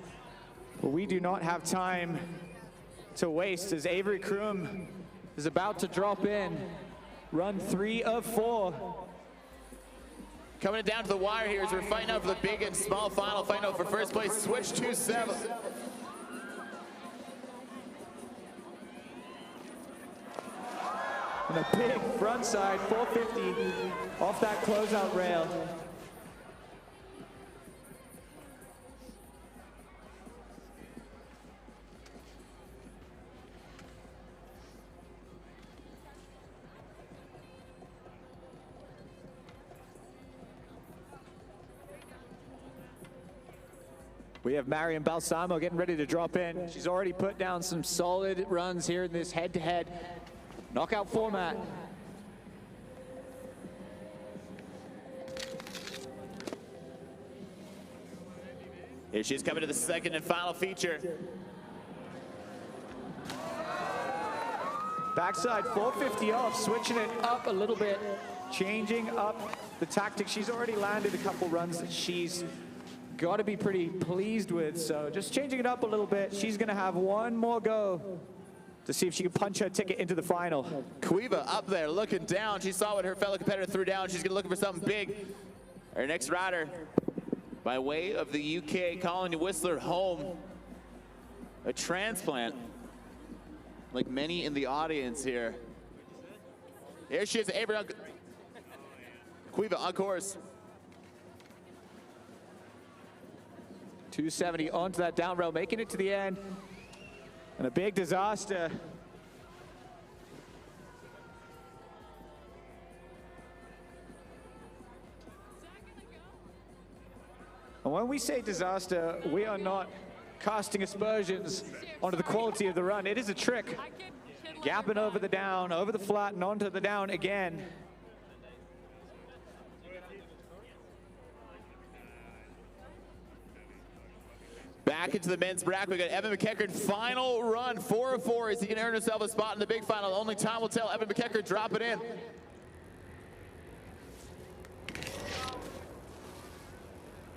But we do not have time to waste as Avery Kroom is about to drop in. Run 3 of 4. Coming down to the wire here as we're fighting out for the big and small final, fighting out for first place, switch 2-7. And a big front side 450 off that closeout rail. We have Marion Balsamo getting ready to drop in. She's already put down some solid runs here in this head-to-head knockout format. Here she's coming to the second and final feature. Backside 450 off, switching it up a little bit, changing up the tactic. She's already landed a couple runs that she's got to be pretty pleased with, so just changing it up a little bit. She's going to have one more go to see if she can punch her ticket into the final. Quiva up there looking down. She saw what her fellow competitor threw down. She's going to look for something big. Our next rider, by way of the UK, Colin Whistler home, a transplant, like many in the audience here. Here she is, Avery. Quiva on course. 270 onto that down rail, making it to the end. And a big disaster. And when we say disaster, we are not casting aspersions onto the quality of the run. It is a trick. Gapping over the down, over the flat, and onto the down again. Back into the men's bracket, we got Evan McEachern, final run, 4 of 4. Is he gonna earn himself a spot in the big final? Only time will tell. Evan McEachern drop it in.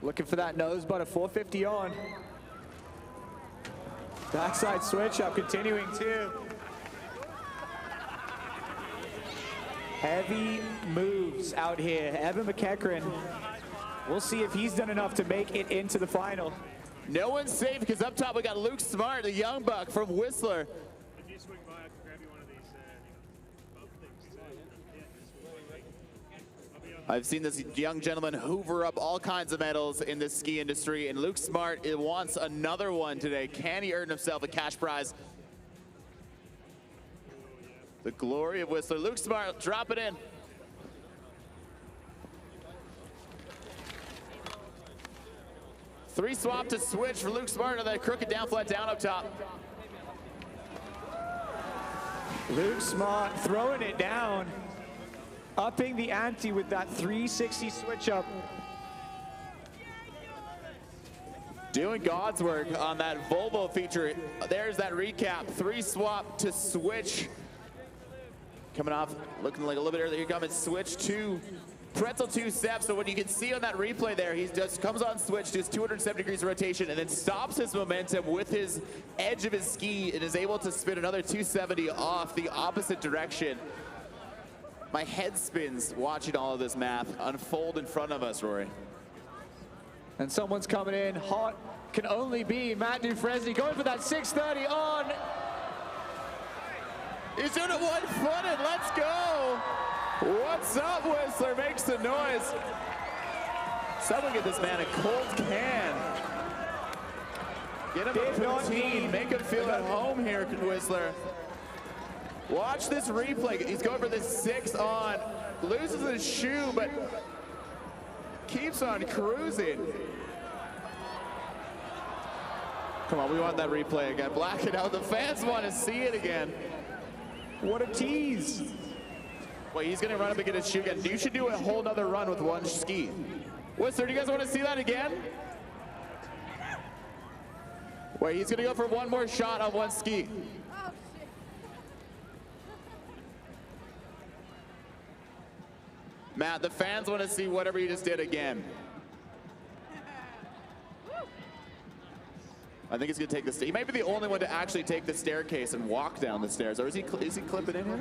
Looking for that nose, but a 450 on. Backside switch up, continuing too. Heavy moves out here. Evan McEachern, we'll see if he's done enough to make it into the final. No one's safe because up top we got Luke Smart, the young buck from Whistler. If you swing by, I can grab you one of these I've seen this young gentleman hoover up all kinds of medals in this ski industry, and Luke Smart wants another one today. Can he earn himself a cash prize? The glory of Whistler. Luke Smart, drop it in. Three swap to switch for Luke Smart on that crooked down flat down up top. Luke Smart throwing it down, upping the ante with that 360 switch up. Doing God's work on that Volvo feature. There's that recap. 3 swap to switch. Coming off, looking like a little bit earlier. Here comes switch to pretzel 2 steps. So what you can see on that replay there, he just comes on switch, does 270 degrees of rotation, and then stops his momentum with his edge of his ski and is able to spin another 270 off the opposite direction. My head spins watching all of this math unfold in front of us, Rory. And someone's coming in hot. Can only be Matt Dufresne going for that 630 on. He's doing it one-footed. Let's go. What's up, Whistler? Makes the noise. Someone get this man a cold can. Get him a poutine. Make him feel at home here, Whistler. Watch this replay. He's going for this 6 on. Loses his shoe, but keeps on cruising. Come on, we want that replay again. Black it out. The fans want to see it again. What a tease. Wait, he's going to run up and get his shoe again. You should do a whole nother run with one ski. Whistler, do you guys want to see that again? Wait, he's going to go for one more shot on one ski. Matt, the fans want to see whatever you just did again. I think he's going to take the stairs. He might be the only one to actually take the staircase and walk down the stairs. Or is he clipping in here?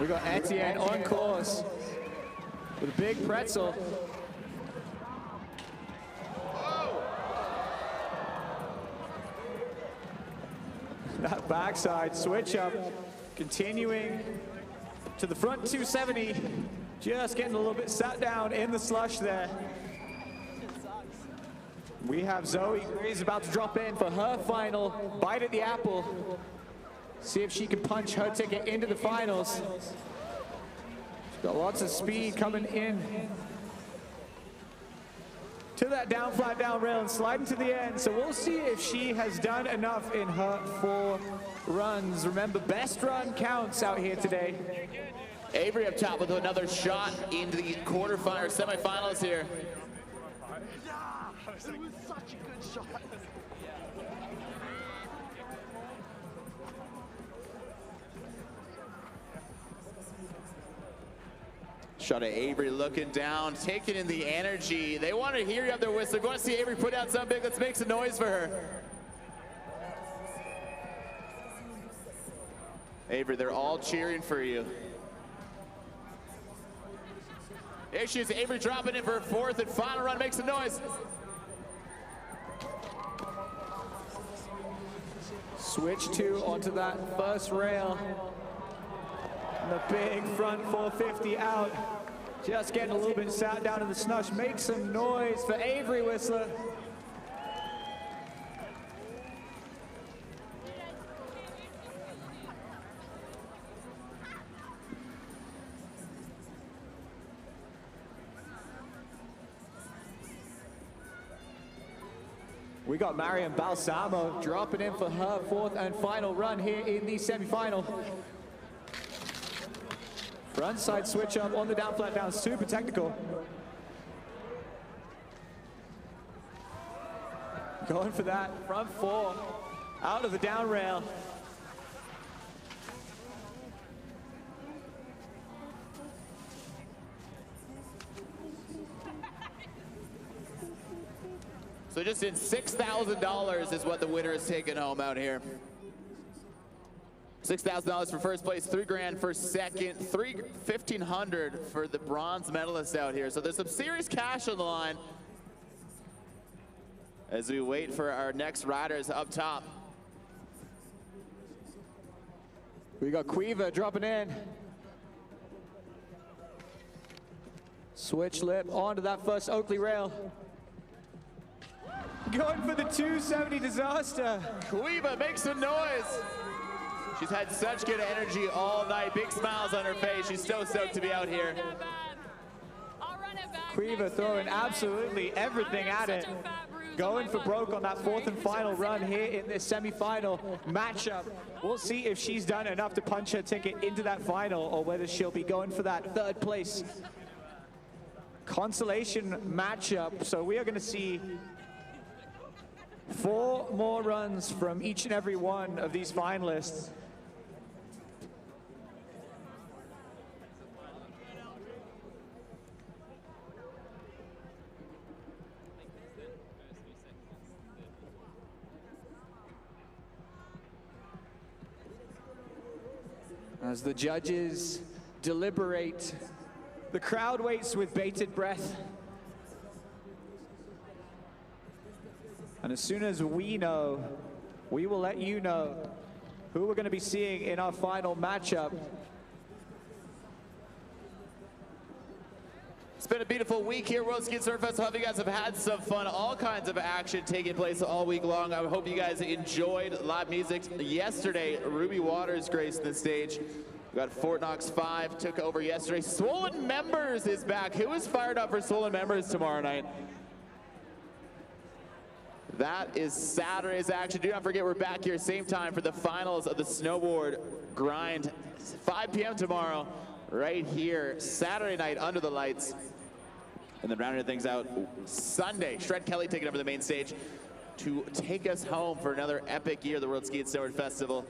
We got Etienne on course with a big pretzel. That backside switch up, continuing to the front 270. Just getting a little bit sat down in the slush there. We have Zoe Gray's about to drop in for her final bite at the apple. See if she can punch her ticket into the finals. She's got lots of speed coming in to that down flat down rail and sliding to the end. So we'll see if she has done enough in her 4 runs. Remember, best run counts out here today. Avery up top with another shot into the quarterfinals, semifinals here. It was such a good shot. Shot at Avery looking down, taking in the energy. They want to hear you up there, Whistler. Going to see Avery put out something big. Let's make some noise for her. Avery, they're all cheering for you. Here she is, Avery dropping in for her 4th and final run. Make some noise. Switch 2 onto that first rail. And the big front 450 out. Just getting a little bit sat down in the snush. Make some noise for Avery Whistler. We got Mariam Balsamo dropping in for her 4th and final run here in the semifinal. Front side switch up on the down flat down, super technical. Going for that front 4 out of the down rail. So just in $6,000 is what the winner is taking home out here. $6,000 for first place, $3,000 for second, $1,500 for the bronze medalist out here. So there's some serious cash on the line as we wait for our next riders up top. We got Quiva dropping in. Switch lip onto that first Oakley rail. Going for the 270 disaster. Quiva makes some noise. She's had such good energy all night. Big smiles on her face. She's so stoked to be out here. Quiva throwing absolutely everything at it. Going for broke on that 4th and final run here in this semi-final matchup. We'll see if she's done enough to punch her ticket into that final or whether she'll be going for that 3rd place. consolation matchup. So we are going to see 4 more runs from each and every one of these finalists. As the judges deliberate, the crowd waits with bated breath. And as soon as we know, we will let you know who we're going to be seeing in our final matchup. It's been a beautiful week here at World Skate Surf Festival. I hope you guys have had some fun. All kinds of action taking place all week long. I hope you guys enjoyed live music. Yesterday, Ruby Waters graced the stage. We got Fort Knox 5 took over yesterday. Swollen Members is back. Who is fired up for Swollen Members tomorrow night? That is Saturday's action. Do not forget, we're back here same time for the finals of the snowboard grind. 5 p.m. tomorrow, right here, Saturday night under the lights. And then rounding things out, Sunday, Shred Kelly taking over the main stage to take us home for another epic year of the World Ski and Snowboard Festival.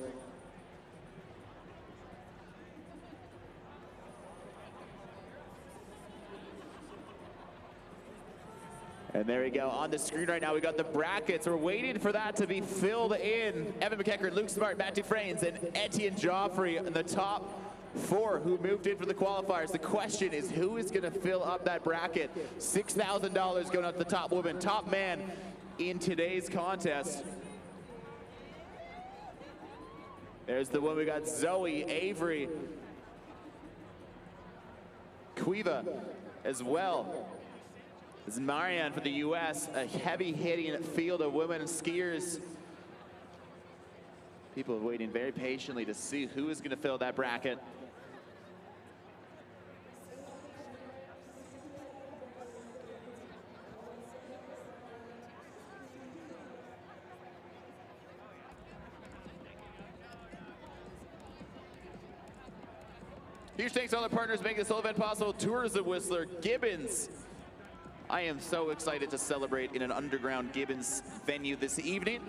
And there we go. On the screen right now, we got the brackets. We're waiting for that to be filled in. Evan McEachern, Luke Smart, Matt Dufresne, and Etienne Joffrey in the top 4 who moved in for the qualifiers. The question is, who is going to fill up that bracket? $6,000 going out to the top woman, top man in today's contest. There's the one we got, Zoe, Avery, Cueva as well. This is Marianne for the U.S., a heavy-hitting field of women skiers. People are waiting very patiently to see who is going to fill that bracket. Huge thanks to all the partners making this whole event possible. Tours of Whistler, Gibbons. I am so excited to celebrate in an underground Gibbons venue this evening.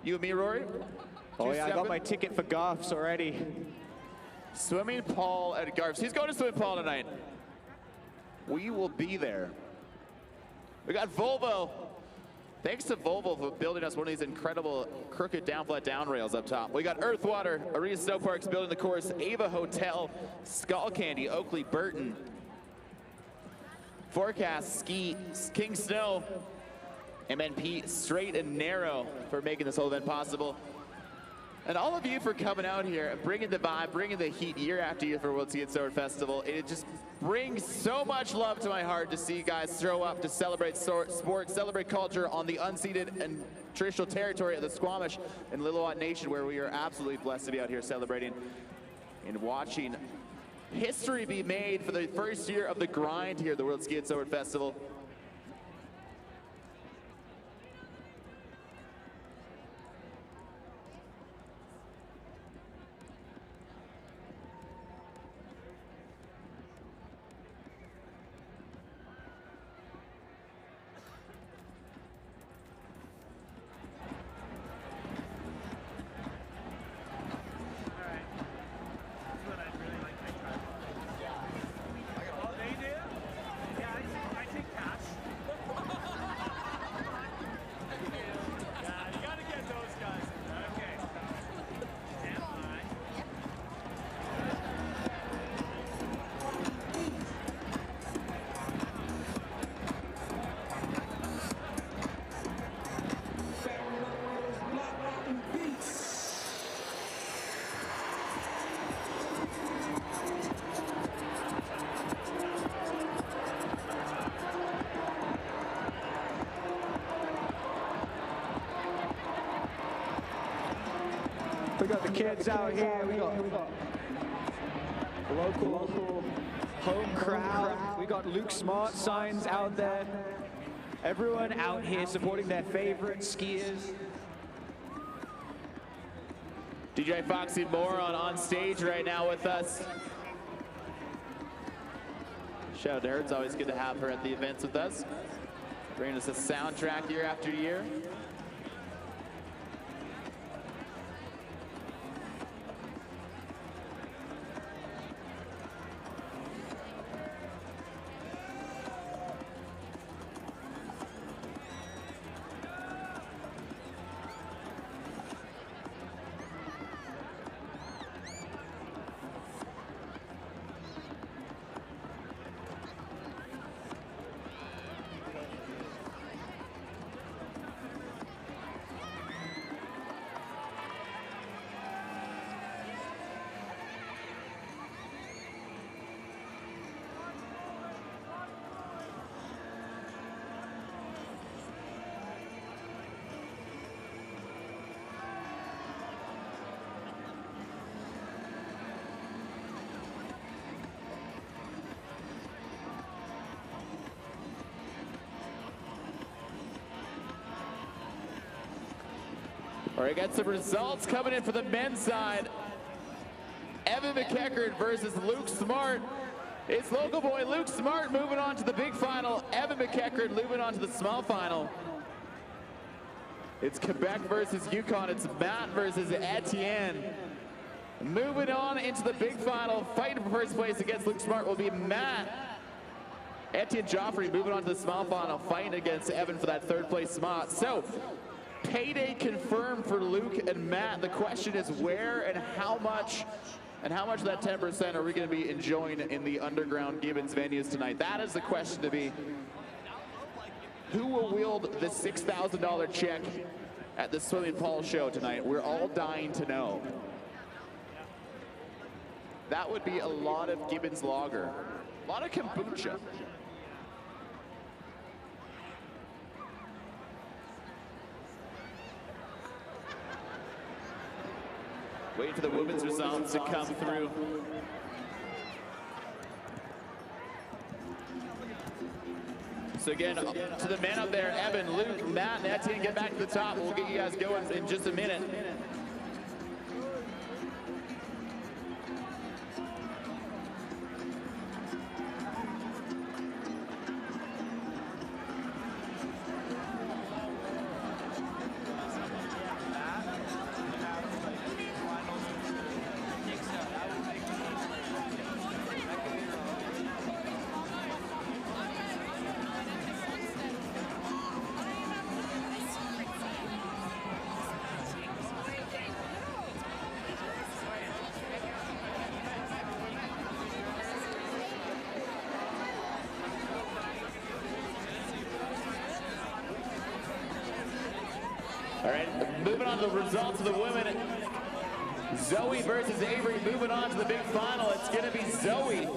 You and me, Rory? Oh yeah, I got my ticket for Garf's already. Swimming Paul at Garf's. Who's going to Swimming Paul tonight? We will be there. We got Volvo. Thanks to Volvo for building us one of these incredible crooked down flat down rails up top. We got Earthwater, Arena Snow Parks building the course, Ava Hotel, Skull Candy, Oakley, Burton. Forecast, Ski, King Snow, MNP, Straight and Narrow for making this whole event possible. And all of you for coming out here, bringing the vibe, bringing the heat year after year for World Ski and Snowboard Festival. It just brings so much love to my heart to see you guys throw up, to celebrate sport, celebrate culture on the unceded and traditional territory of the Squamish and Lillooet Nation, where we are absolutely blessed to be out here celebrating and watching history be made for the first year of the grind here at the World Ski and Snowboard Festival. We got the kids out here. We got local home crowd. We got Luke Smart signs out there. Everyone out here supporting their favorite skiers. DJ Foxy Moron on stage right now with us. Shout out to her. It's always good to have her at the events with us. Bringing us a soundtrack year after year. All right, got some results coming in for the men's side. Evan McEachern versus Luke Smart. It's local boy Luke Smart moving on to the big final. Evan McEachern moving on to the small final. It's Quebec versus Yukon. It's Matt versus Etienne. Moving on into the big final, fighting for first place against Luke Smart will be Matt. Etienne Joffrey moving on to the small final, fighting against Evan for that third place spot. So, payday confirmed for Luke and Matt. The question is where and how much of that 10% are we going to be enjoying in the underground Gibbons venues tonight? That is the question to be. Who will wield the $6,000 check at the Swimming Paul show tonight? We're all dying to know. That would be a lot of Gibbons lager, a lot of kombucha. Waiting for the women's results to come through. So again, to the men up there, Evan, Luke, Matt, and Etienne, get back to the top. We'll get you guys going in just a minute. All right, moving on to the results of the women. Zoe versus Avery moving on to the big final. It's going to be Zoe.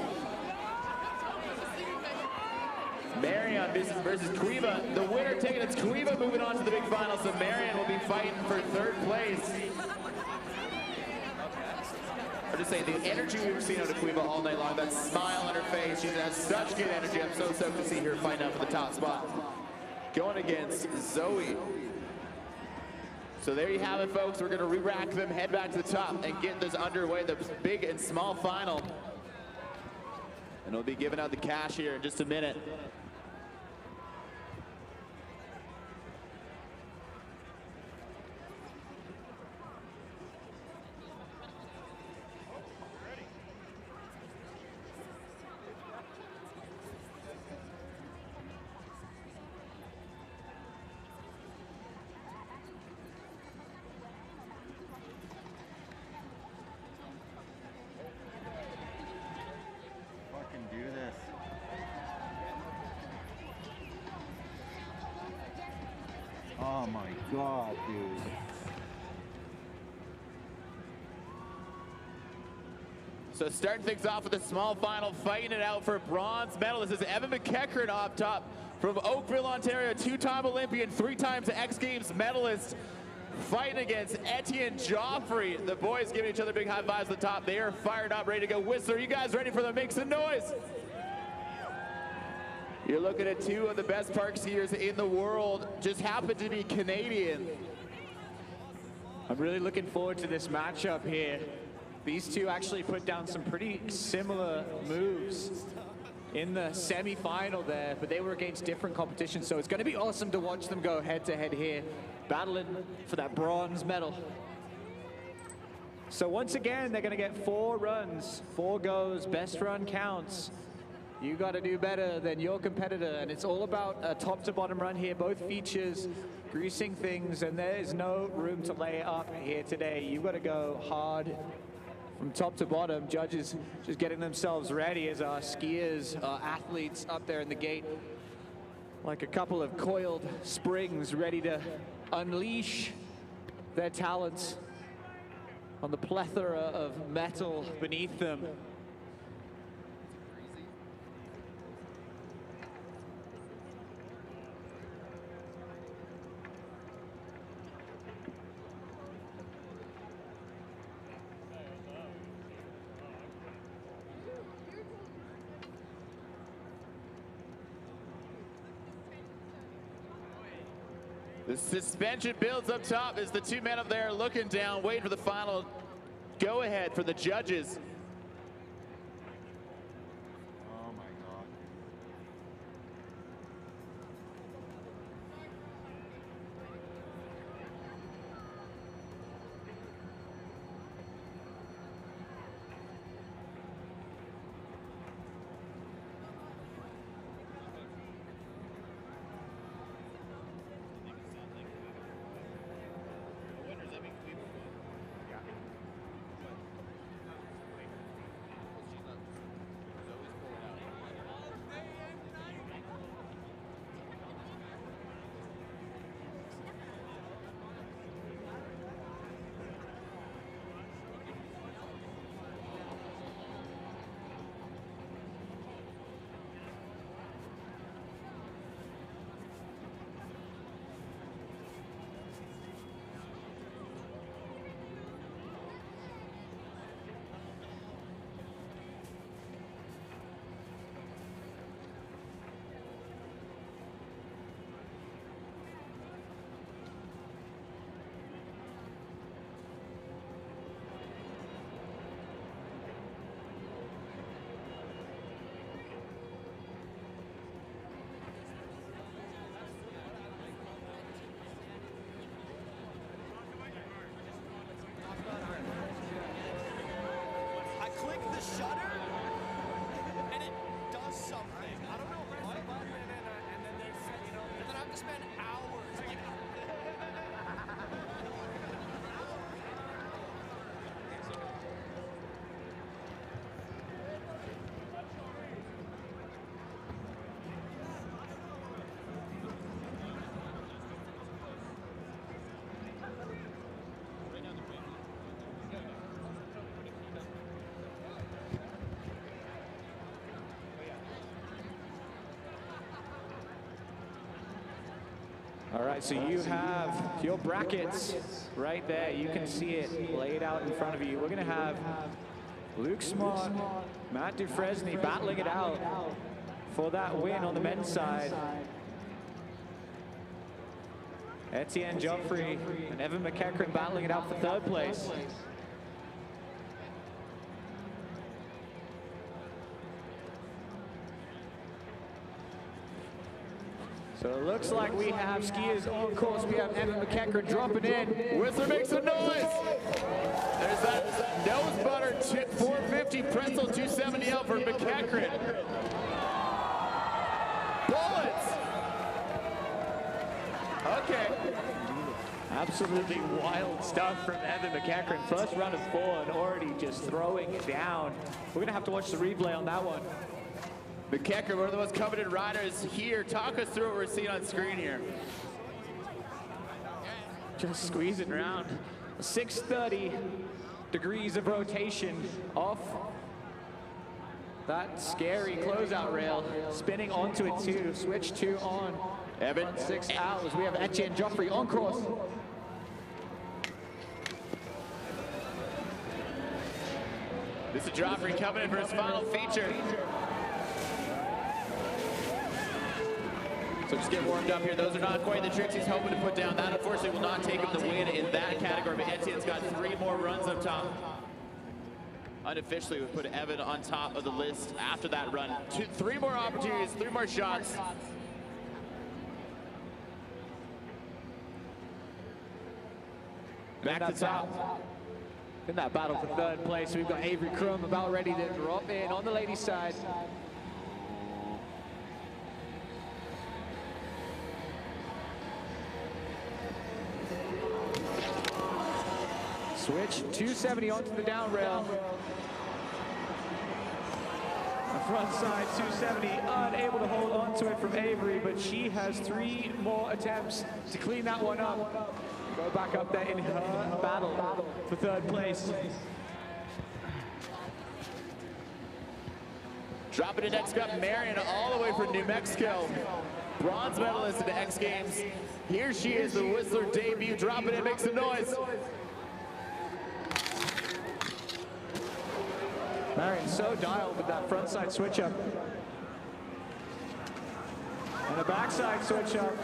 Marion versus Cueva. The winner taking it's Cueva moving on to the big final, so Marion will be fighting for third place. I'm just saying, the energy we've seen out of Cueva all night long, that smile on her face, she has such good energy. I'm so stoked to see her fighting up for the top spot. Going against Zoe. So there you have it, folks. We're going to re-rack them, head back to the top, and get this underway, the big and small final. And we'll be giving out the cash here in just a minute. Oh my God, dude. So starting things off with a small final, fighting it out for bronze medal. This is Evan McEachern up top from Oakville, Ontario, two-time Olympian, 3 times X Games medalist, fighting against Etienne Joffrey. The boys giving each other big high fives at the top. They are fired up, ready to go. Whistler, you guys ready for the make some noise? You're looking at 2 of the best park skiers in the world, just happen to be Canadian. I'm really looking forward to this matchup here. These two actually put down some pretty similar moves. in the semi-final there, but they were against different competitions, so it's going to be awesome to watch them go head-to-head here, battling for that bronze medal. So once again, they're going to get 4 runs, 4 goes, best run counts. You got to do better than your competitor, and it's all about a top to bottom run here. Both features greasing things, and there is no room to lay up here today. You got to go hard from top to bottom. Judges just getting themselves ready as our skiers, our athletes up there in the gate, like a couple of coiled springs ready to unleash their talents on the plethora of metal beneath them. The suspension builds up top as the 2 men up there looking down, waiting for the final go-ahead for the judges. Oh my God. I click the shutter, and it does something. I don't know what button, and then they said, you know, and then I have to spend hours. All right, so you have your brackets right there. You can see it laid out in front of you. We're going to have Luke Smart, Matt Dufresne battling it out for that win on the men's side. Etienne Joffrey and Evan McEachran battling it out for 3rd place. So it looks like we have skiers on course. We have Evan McEachran dropping in. Whistler makes some noise. There's that nose butter 450 pretzel 270 out for McEachran. Bullets. Okay. Absolutely wild stuff from Evan McEachran. First run of 4 and already just throwing it down. We're going to have to watch the replay on that one. McEachran, one of the most coveted riders here. Talk us through what we're seeing on screen here. Just squeezing around. 630 degrees of rotation off that scary closeout rail. Spinning onto it too. Switch 2 on. Evan. 6 hours. We have Etienne Joffrey on course. This is Joffrey coming in for his final feature. So just get warmed up here. Those are not quite the tricks he's hoping to put down. That unfortunately will not take him the win in that category, but Etienne's got 3 more runs up top. unofficially would put Evan on top of the list after that run. 3 more opportunities, 3 more shots. Back to top. In that battle for 3rd place, we've got Avery Crum about ready to drop in on the ladies' side. Switch 270 onto the down rail. The front side 270, unable to hold on to it from Avery, but she has 3 more attempts to clean that one up. Go back up there in her battle for 3rd place. Dropping it next up, Marion all the way from New Mexico. Bronze medalist in the X Games. Here she is, the Whistler debut. Dropping it, make some noise. Marion so dialed with that front side switch up. And a backside switch up.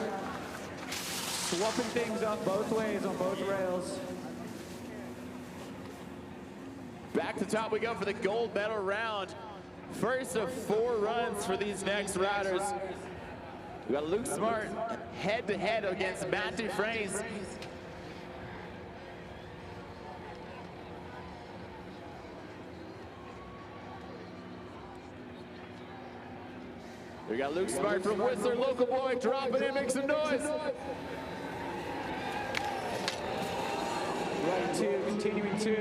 Swapping things up both ways on both rails. Back to top we go for the gold medal round. First of 4 runs for these next riders. We got Luke Smart head-to-head against Matt Dufresne. We got Luke Smart from Whistler, local boy, dropping in, make some noise. Right 2, continuing 2.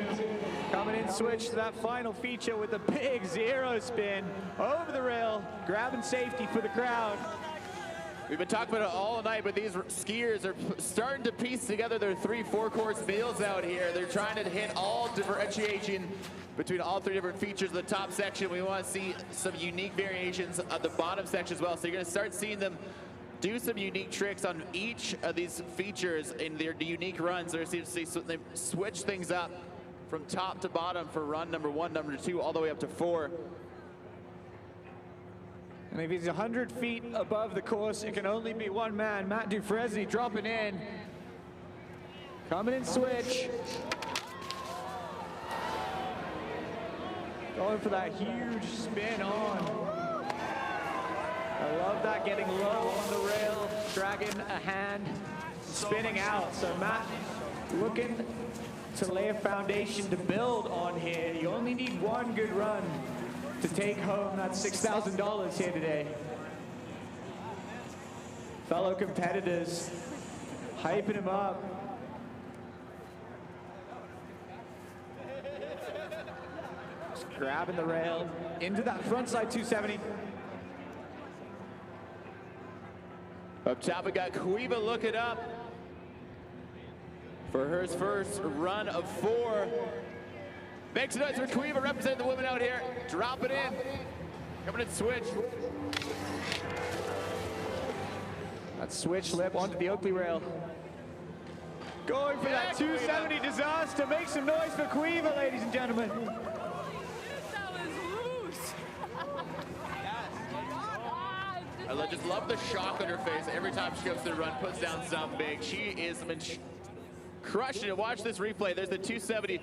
Coming in switch to that final feature with a big 0 spin over the rail, grabbing safety for the crowd. We've been talking about it all night, but these skiers are starting to piece together their 3 4-course meals out here. They're trying to hit all differentiation between all 3 different features of the top section. We want to see some unique variations of the bottom section as well. So you're going to start seeing them do some unique tricks on each of these features in their unique runs. They're going to see they switch things up from top to bottom for run number 1, number 2, all the way up to 4. And if he's 100 feet above the course, it can only be one man, Matt Dufresne, dropping in. Coming in switch. Going for that huge spin on. I love that, getting low on the rail, dragging a hand, spinning out. So Matt looking to lay a foundation to build on here. You only need 1 good run to take home that $6,000 here today. Fellow competitors hyping him up. Just grabbing the rail into that front side 270. Up top we got Cueva looking up for her first run of 4. Makes it nice for Cueva, representing the women out here. Drop it in. Coming in switch. That switch lip onto the Oakley rail. Going for that 270 disaster. Make some noise for Cueva, ladies and gentlemen. That was loose. I just love the shock on her face every time she goes to the run, puts down something big. She is crushing it. Watch this replay. There's the 270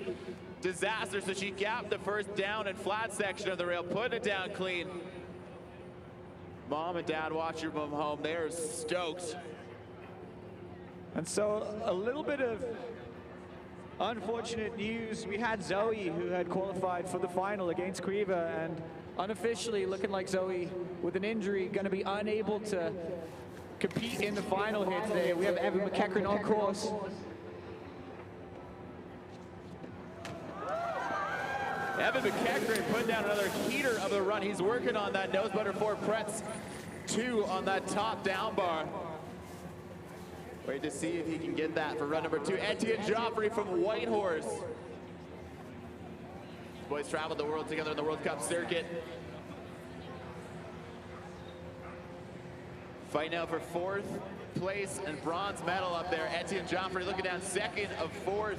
disaster. So she gapped the first down and flat section of the rail, putting it down clean. Mom and Dad watching from home. They're stoked. And so a little bit of unfortunate news. We had Zoe, who had qualified for the final against Cueva, and unofficially looking like Zoe with an injury, going to be unable to compete in the final here today. We have Evan McEachran on course. Evan McEachran putting down another heater of the run. He's working on that nose butter 4 Pretz 2 on that top down bar. Wait to see if he can get that for run number 2. Etienne Joffrey from Whitehorse. These boys traveled the world together in the World Cup circuit. Fighting now for 4th place and bronze medal up there. Etienne Joffrey looking down 2nd of 4th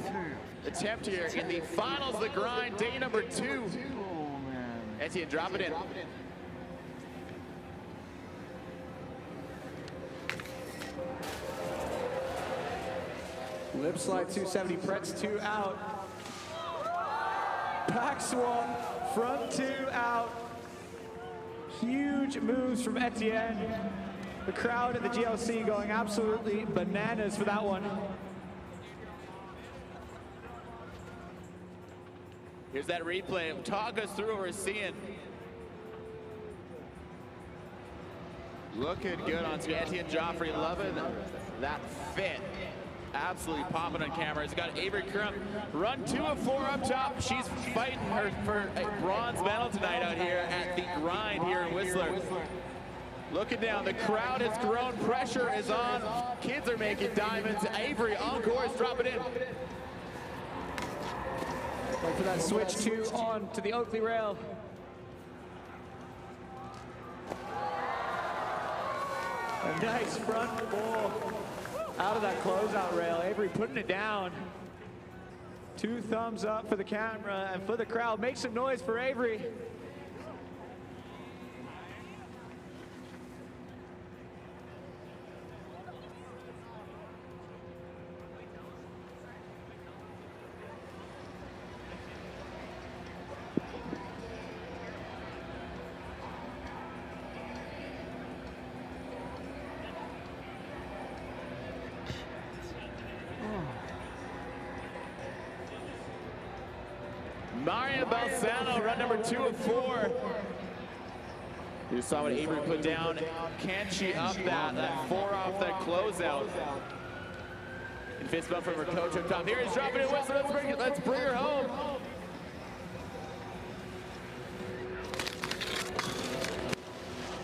attempt here in the finals of the grind, day number 2. Etienne, drop it in. Lip slide 270, Pretz 2 out. back swap, front two out. Huge moves from Etienne. The crowd at the GLC going absolutely bananas for that one. Here's that replay. Talk us through what we're seeing. Looking good on screen. Etienne Joffrey loving that fit. Absolutely popping on camera. He's got Avery Crump run 2 of 4 up top. She's fighting her for a bronze medal tonight out here at the grind here in Whistler. Looking down, the crowd has grown. Pressure is on. Kids are making diamonds. Avery on course, drop it in. Wait for that switch 2 on to the Oakley rail. A nice front ball out of that closeout rail. Avery putting it down. 2 thumbs up for the camera and for the crowd. Make some noise for Avery. Maria Balsano, run number 2 of 4. You saw what Avery put down. Can she up that 4 off that closeout? And fist bump from her coach up top. Here he's dropping it. Whistler, let's bring her home.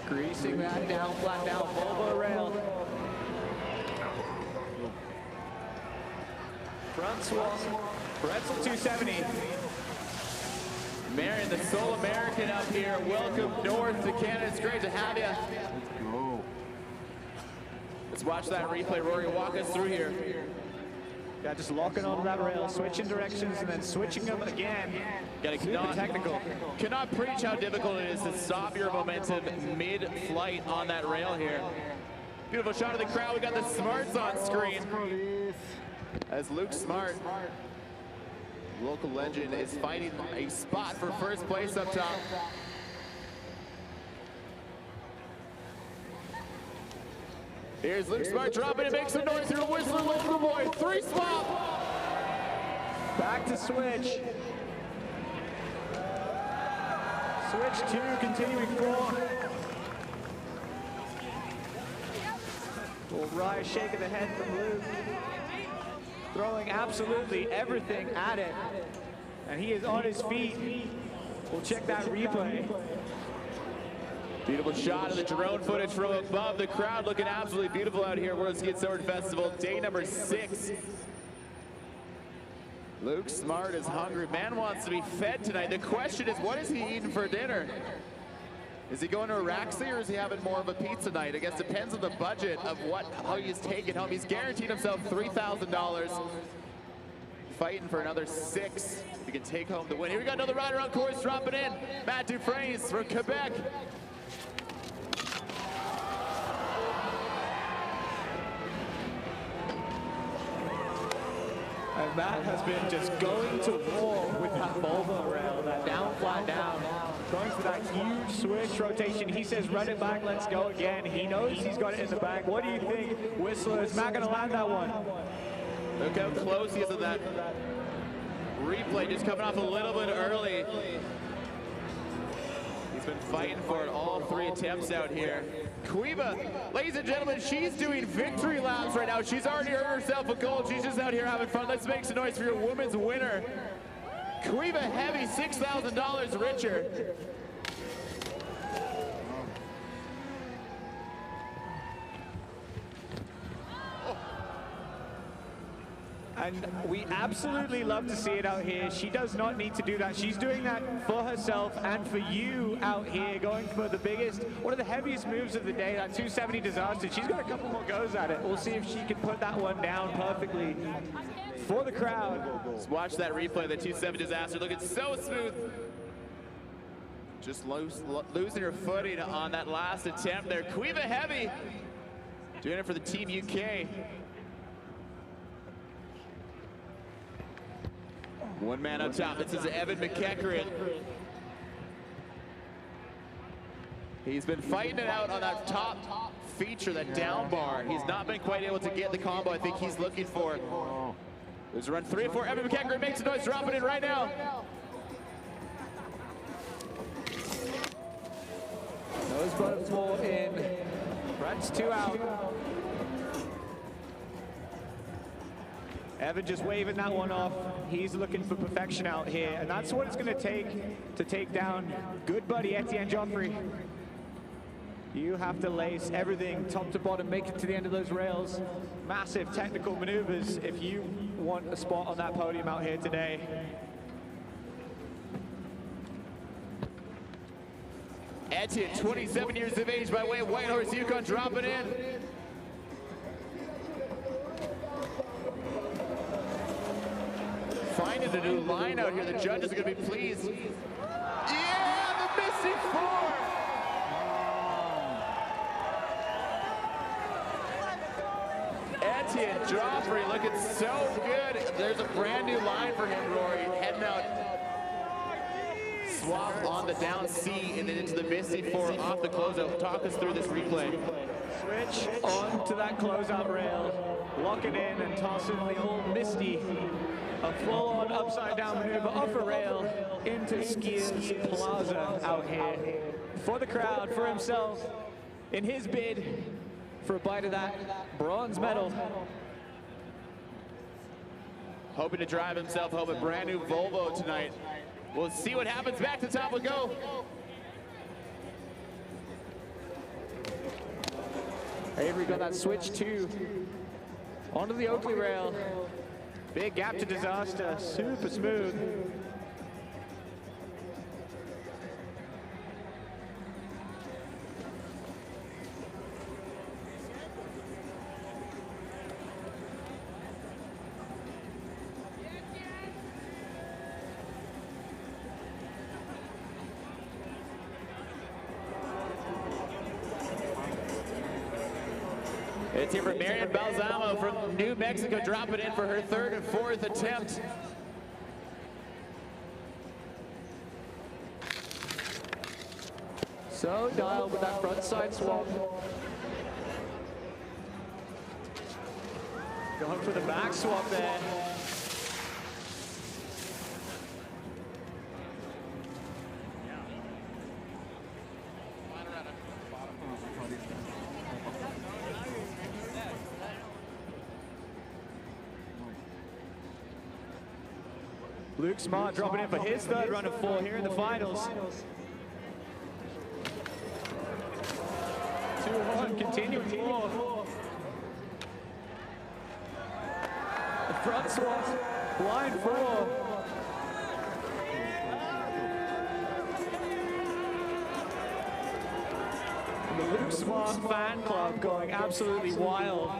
Greasing that down, flat down, Volvo rail. Front swap, pretzel 270. Marion, the sole American up here. Welcome north to Canada. It's great to have you. Let's go. Let's watch that replay. Rory, walk us through here. Yeah, just locking onto that rail, switching directions, and then switching them again. Super technical. Cannot preach how difficult it is to stop your momentum mid-flight on that rail here. Beautiful shot of the crowd. We got the Smarts on screen. As Luke Smart, local legend, is fighting a spot for first place up top. Here's Luke Smart dropping it, makes some noise here. Whistler local boy, 3 swap. Back to switch. Switch 2, continuing 4. Little wry shake of the head from Luke. Throwing absolutely everything at it. And he is on his feet. We'll check that replay. Beautiful shot of the drone footage from above. The crowd looking absolutely beautiful out here. World Skate Snowboard Festival, day number 6. Luke Smart is hungry. Man wants to be fed tonight. The question is, what is he eating for dinner? Is he going to Araxi or is he having more of a pizza night? I guess it depends on the budget of how he's taking home. He's guaranteed himself $3,000. Fighting for another 6. He can take home the win. Here we got another rider on course dropping in. Matt Dufresne from Quebec. And Matt has been just going to war with that Volvo rail, that down, flat down. Going for that huge switch rotation. He says, run it back, let's go again. He knows he's got it in the bag. What do you think, Whistler? Is Matt going to land that one? Look how close he is to that replay, just coming off a little bit early. He's been fighting for it all 3 attempts out here. Cueva, ladies and gentlemen, she's doing victory laps right now. She's already earned herself a gold. She's just out here having fun. Let's make some noise for your women's winner. Cueva Heavy, $6,000 richer. And we absolutely love to see it out here. She does not need to do that. She's doing that for herself and for you out here, going for the biggest, one of the heaviest moves of the day, that 270 disaster. She's got a couple more goes at it. We'll see if she can put that one down perfectly for the crowd. Just watch that replay, the 270 disaster, looking so smooth. Just losing her footing on that last attempt there. Cueva Heavy doing it for the Team UK. One man on top. This is Evan McEachran. He's been fighting it out on that top feature, that down bar. He's not been quite able to get the combo I think he's looking for. There's a run 3 and 4. Evan McEachran makes a noise, dropping it right now. Nose bottom 4 in. Runs 2 out. Evan just waving that one off. He's looking for perfection out here, and that's what it's going to take down good buddy Etienne Joffrey. You have to lace everything top to bottom, make it to the end of those rails. Massive technical maneuvers if you want a spot on that podium out here today. Etienne, 27 years of age by way of Whitehorse, Yukon, dropping in. Finding a new line out here. The judges are going to be pleased. Yeah, the missing 4. Etienne Joffrey looking so good. There's a brand new line for him, Rory. Heading out. Swap on the down C and then into the Misty 4 off the closeout. Talk us through this replay. Switch on to that closeout rail. Lock it in and toss in the old Misty. A full-on upside-down maneuver off a rail into Skiers Plaza out here. For the crowd, for himself, in his bid for a bite of that bronze medal. Hoping to drive himself home a brand new Volvo tonight. We'll see what happens. Back to top we go. Avery got that switch too. Onto the Oakley rail. Big gap to disaster, super smooth. It's here for Marian Balsamo from New Mexico, dropping in for her 3rd and 4th attempt. So dialed with that front side swap. Going for the back swap there. Luke Smart dropping in for his 3rd run of 4 here in the finals. 2-1, continuing 4. The front swap, line 4. The Luke Smart fan club going absolutely wild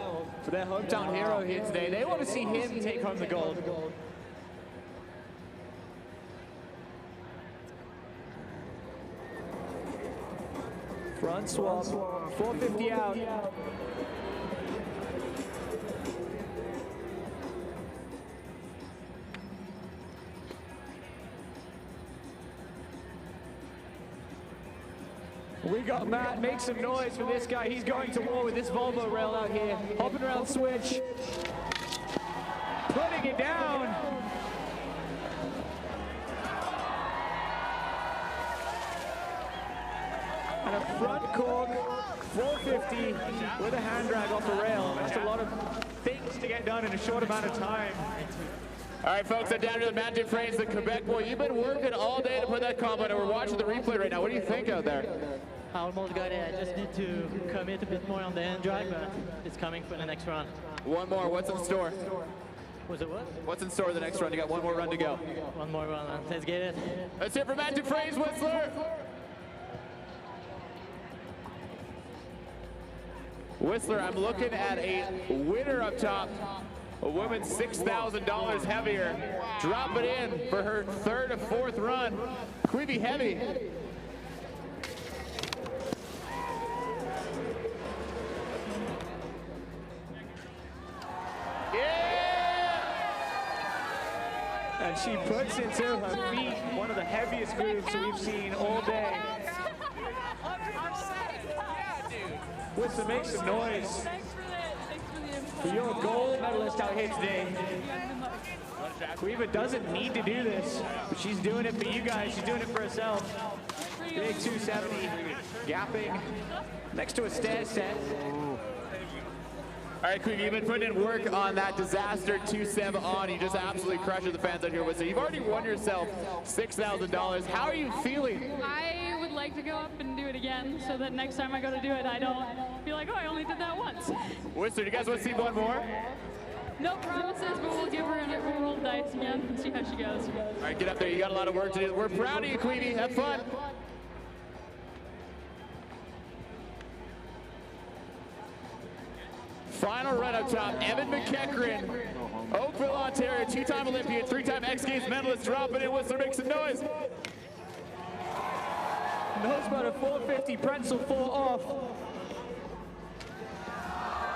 for their hometown hero here today. They want to see him take home the gold. Front swap, 450 out. We got Matt, make some noise for this guy. He's going to war with this Volvo rail out here. Hopping around switch. Putting it down. And a front cork, 450 with a hand drag off the rail. That's a lot of things to get done in a short amount of time. All right, folks, I'm down to the Mountain Frames, the Quebec boy. You've been working all day to put that combo in, and we're watching the replay right now. What do you think out there? I almost got it. I just need to commit a bit more on the hand drag, but it's coming for the next run. One more. What's in store? Was it what? What's in store the next run? You got one more run to go. One more run. Let's get it. Let's hear from Mountain Frames, Whistler. Whistler, I'm looking at a winner up top. A woman $6,000 heavier. Drop it in for her 3rd or 4th run. Queeby Heavy. and she puts into her feet one of the heaviest moves we've seen all day. Whistler, make some noise for your gold medalist out here today. Quiva doesn't need to do this, but she's doing it for you guys. She's doing it for herself. Big 270, gapping next to a stair set. All right, Quiva, you've been putting in work on that disaster 2-7 on. You just absolutely crushed the fans out here with it. You've already won yourself $6,000. How are you feeling? I would like to go up and do it again so that next time I go to do it, I don't feel like, oh, I only did that once. Whistler, do you guys want to see one more? No promises, but we'll give her a roll of dice again and see how she goes. All right, get up there. You got a lot of work to do. We're proud of you, Queenie. Have fun. Final run up top, Evan McEachran, Oakville, Ontario, two-time Olympian, three-time X Games medalist, dropping in. Whistler, make some noise. Knows about a 450 pretzel 4 off.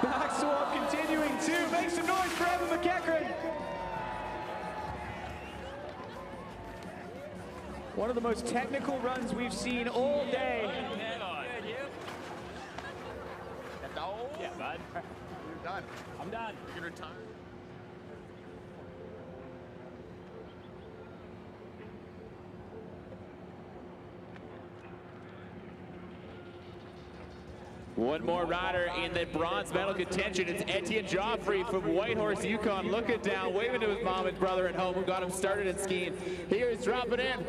Back swap continuing 2, make some noise for Evan McEachran. One of the most technical runs we've seen all day. Yeah, bud. You're done. I'm done. You're gonna retire. One more rider in the bronze medal contention. It's Etienne Joffrey from Whitehorse, Yukon, looking down, waving to his mom and brother at home who got him started in skiing. Here he's dropping in.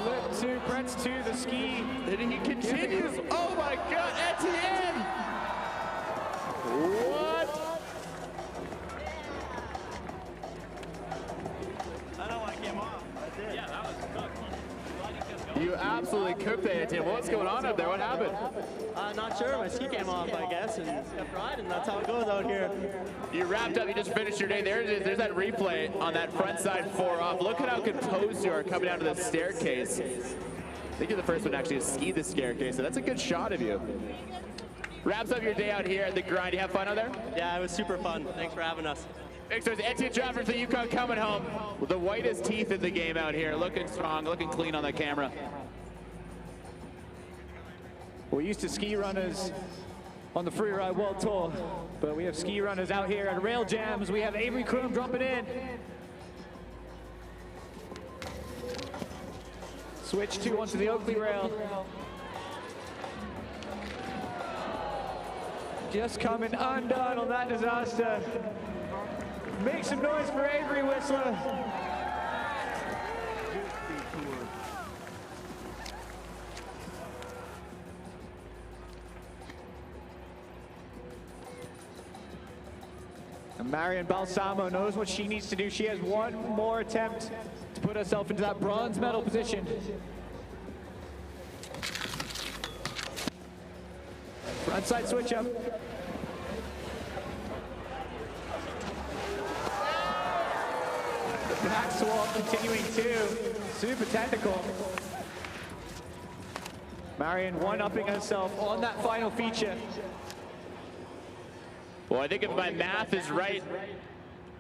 Lip 2, Brett's 2, the ski. And he continues. Oh my God, Etienne! What? I know I came off. I did. Yeah, that was cooked. You absolutely cooked that, Etienne. What's going on up there? What happened? Not sure. My ski came off, I guess, and kept riding. That's how it goes out here. You wrapped up, you just finished your day. There it is. There's that replay on that front side 4 off. Look at how composed you are coming down to the staircase. I think you're the first one actually to ski the staircase, so that's a good shot of you. Wraps up your day out here at the grind. You have fun out there? Yeah, it was super fun. Thanks for having us. Next there's Etienne Joffrey for the Yukon coming home with the whitest teeth in the game out here. Looking strong, looking clean on the camera. We're used to ski runners on the Freeride World Tour, but we have ski runners out here at Rail Jams. We have Avery Kroom dropping in. Switch 2 onto the Oakley rail. Just coming undone on that disaster. Make some noise for Avery, Whistler. And Marion Balsamo knows what she needs to do. She has one more attempt to put herself into that bronze medal position. Frontside switch up. The back swap continuing 2. Super technical. Marion one-upping herself on that final feature. Well, I think if my math is right,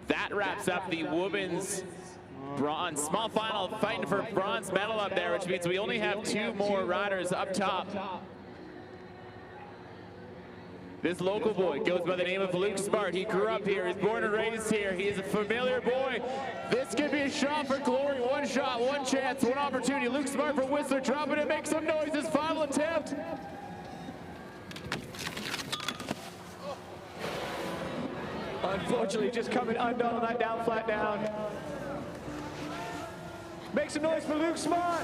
that wraps up the women's bronze. Small final fighting for bronze medal up there, which means we only have 2 more riders up top. This local boy goes by the name of Luke Smart. He grew up here, he's born and raised here. He is a familiar boy. This could be a shot for glory. One shot, one chance, one opportunity. Luke Smart for Whistler, dropping it, make some noise, his final attempt. Unfortunately, just coming undone on that down, flat down. Make some noise for Luke Smart.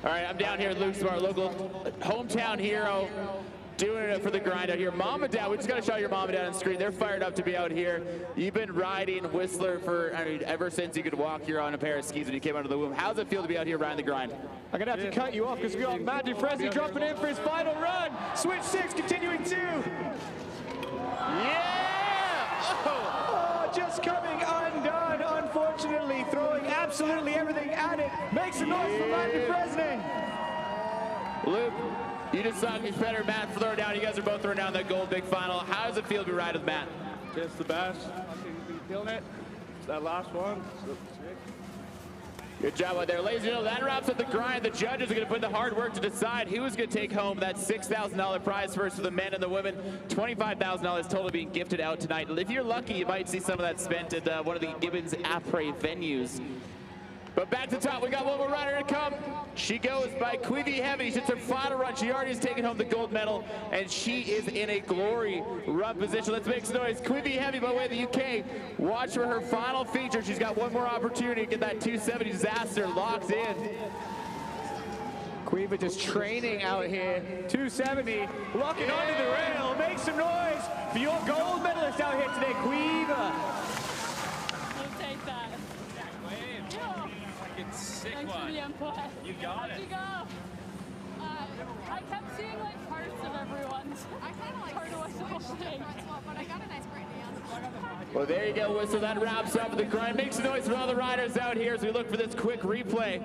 All right, I'm down here at Luke Smart, local hometown hero, doing it for the grind out here. Mom and Dad, we just got to show your mom and Dad on the screen. They're fired up to be out here. You've been riding Whistler for, I mean, ever since you could walk here on a pair of skis when you came out of the womb. How does it feel to be out here riding the grind? I'm going to have to cut you off because we got Matt Dufresne dropping in for his final run. Switch 6, continuing 2. Yeah! Oh, just coming undone, unfortunately. unfortunately throwing absolutely everything at it. Make some noise for Matt Fresney. Luke, you just saw better Matt throw down. You guys are both throwing down that gold big final. How does it feel to be riding with Matt? Just the best. I've been feeling it. That last one. Good job out there. Ladies and gentlemen, that wraps up the grind. The judges are going to put the hard work to decide who's going to take home that $6,000 prize first for the men and the women. $25,000 total being gifted out tonight. If you're lucky, you might see some of that spent at one of the Gibbons Après venues. But back to the top, we got one more rider to come. She goes by Quivi Heavy. She's her final run. She already has taken home the gold medal, and she is in a glory run position. Let's make some noise. Quivi Heavy, by the way, of the UK. Watch for her final feature. She's got one more opportunity to get that 270 disaster locked in. Quiva just training out here. 270, locking onto the rail. Make some noise for your gold medalist out here today, Quiva. We'll take that. Sick Thanks for the input. You got How'd you go? I kept seeing like parts of everyone's. I kind of like part of what's but I got a nice Brittany on. Well, there you go, Whistle. That wraps up the grind. Make some noise for all the riders out here as we look for this quick replay.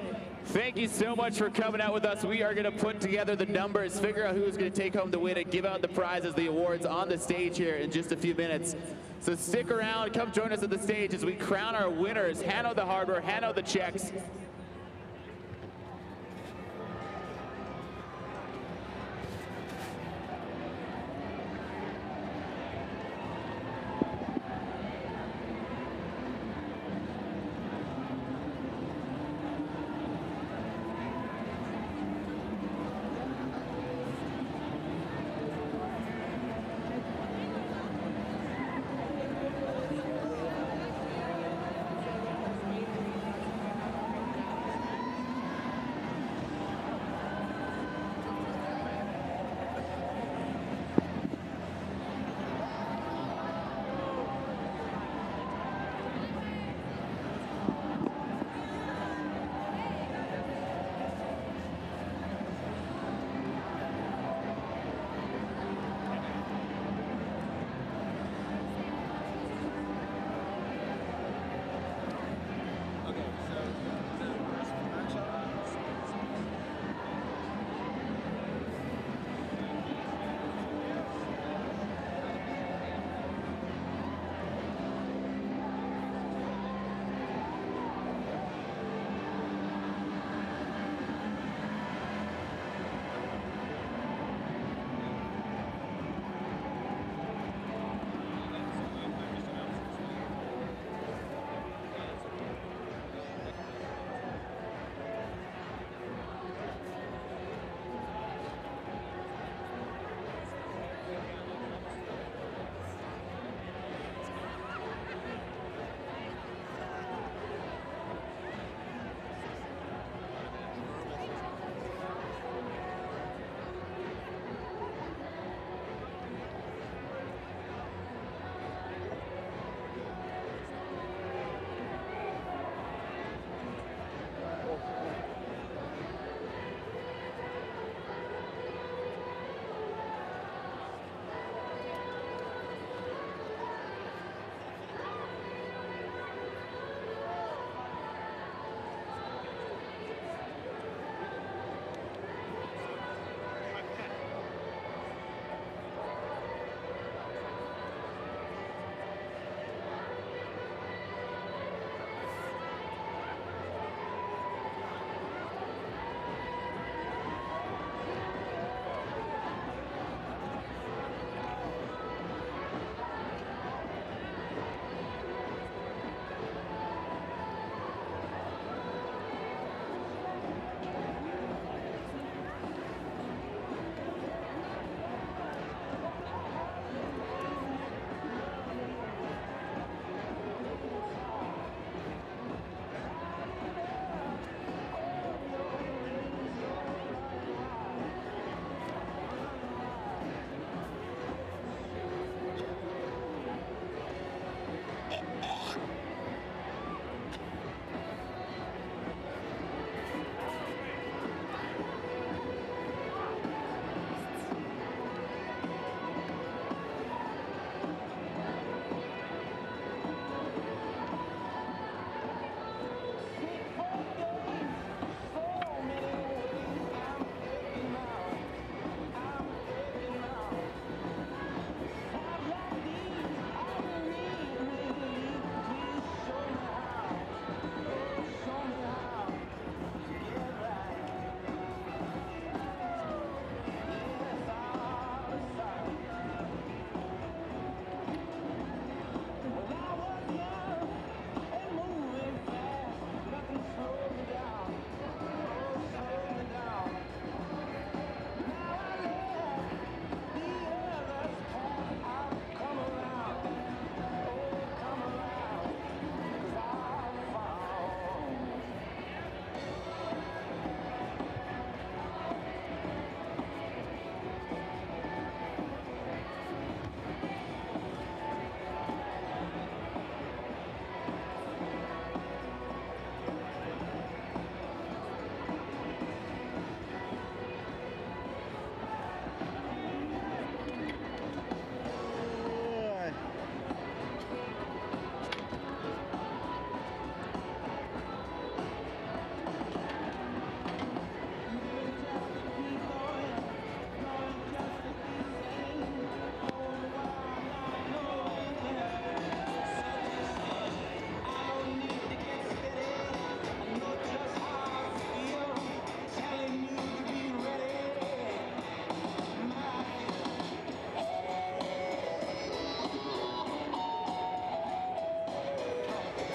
Thank you so much for coming out with us. We are going to put together the numbers, figure out who's going to take home the win, and give out the prizes, the awards on the stage here in just a few minutes. So stick around, come join us at the stage as we crown our winners, hand out the hardware, hand out the checks.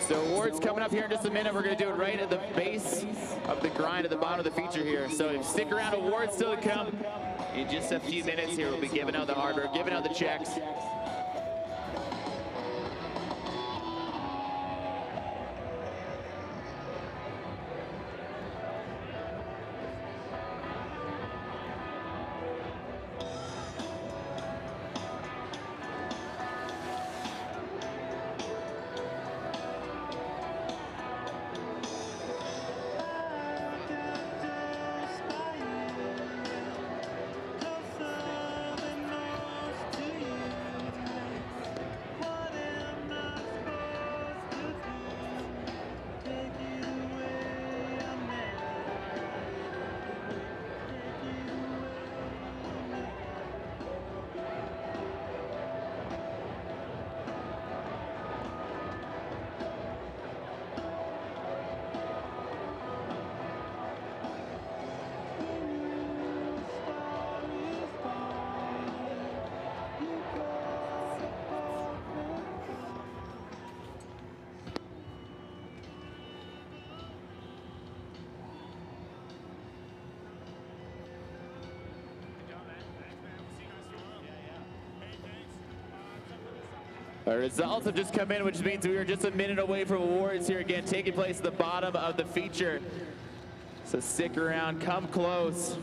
So awards coming up here in just a minute. We're going to do it right at the base of the grind at the bottom of the feature here. So stick around, awards still to come. In just a few minutes here, we'll be giving out the hardware, giving out the checks. Our results have just come in, which means we are just a minute away from awards here again, taking place at the bottom of the feature. So stick around, come close.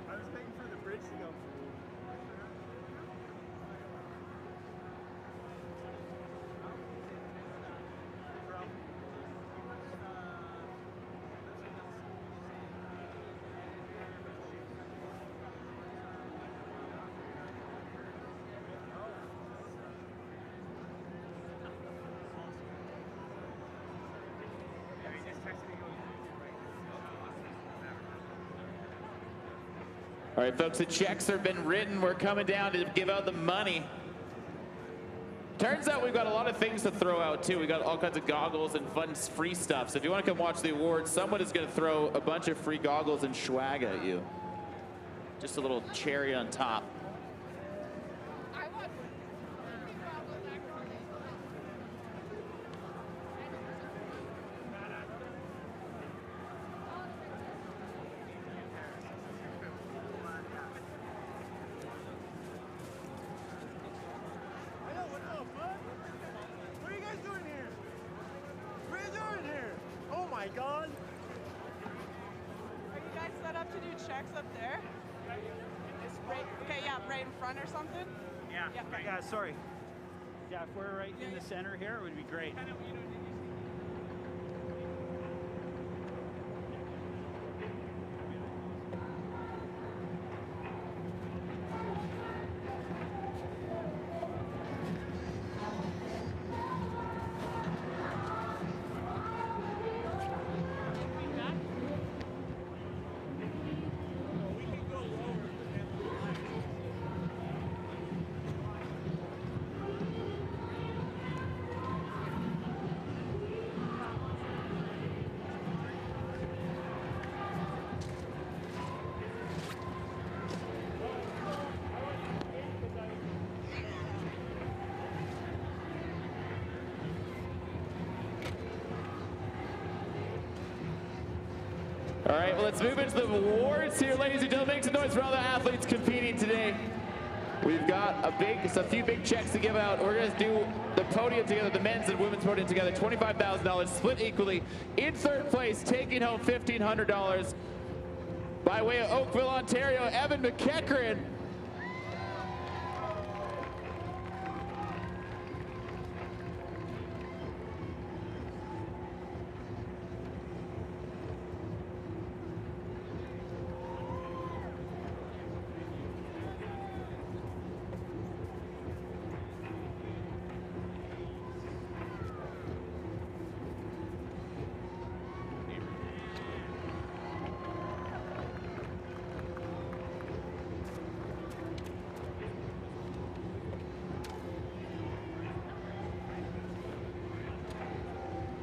I was waiting for the bridge to go. All right, folks, the checks have been written. We're coming down to give out the money. Turns out we've got a lot of things to throw out, too. We got all kinds of goggles and fun free stuff. So if you want to come watch the awards, someone is going to throw a bunch of free goggles and swag at you. Just a little cherry on top. God. Are you guys set up to do checks up there? Okay, yeah, right in front or something? Yeah, yeah, sorry. Yeah, if we're right in the center here, it would be great. All right, well, let's move into the awards here, ladies and gentlemen. Make some noise for all the athletes competing today. We've got a few big checks to give out. We're going to do the podium together, the men's and women's podium together, $25,000 split equally. In third place, taking home $1,500 by way of Oakville, Ontario, Evan McEachran.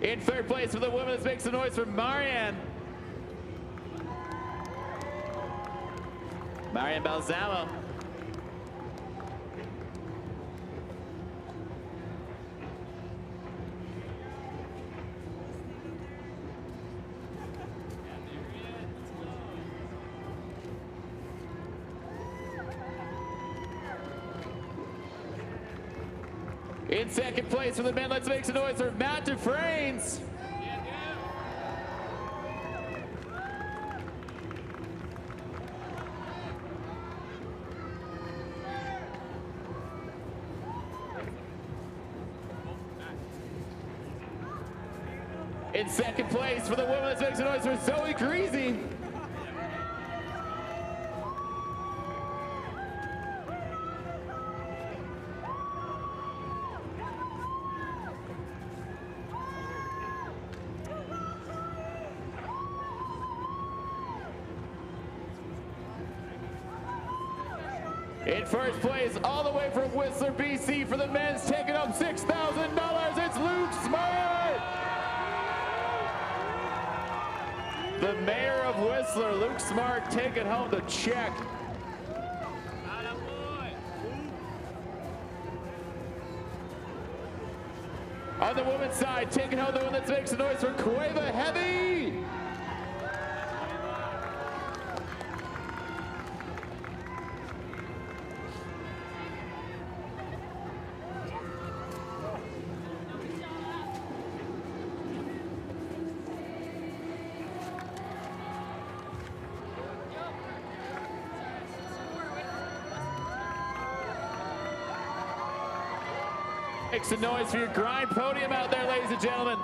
In third place for the women, let's make some noise for Marianne. Marianne Balsamo. In second place for the men, let's make some noise for Matt Dufresnes. In second place for the women, let's make some noise for Zoe Greasy. In first place, all the way from Whistler, BC, for the men's, taking home $6,000, it's Luke Smart! The mayor of Whistler, Luke Smart, taking home the check. On the women's side, taking home the one that makes a noise for Cueva Heavy. Make some noise for your grind podium out there, ladies and gentlemen.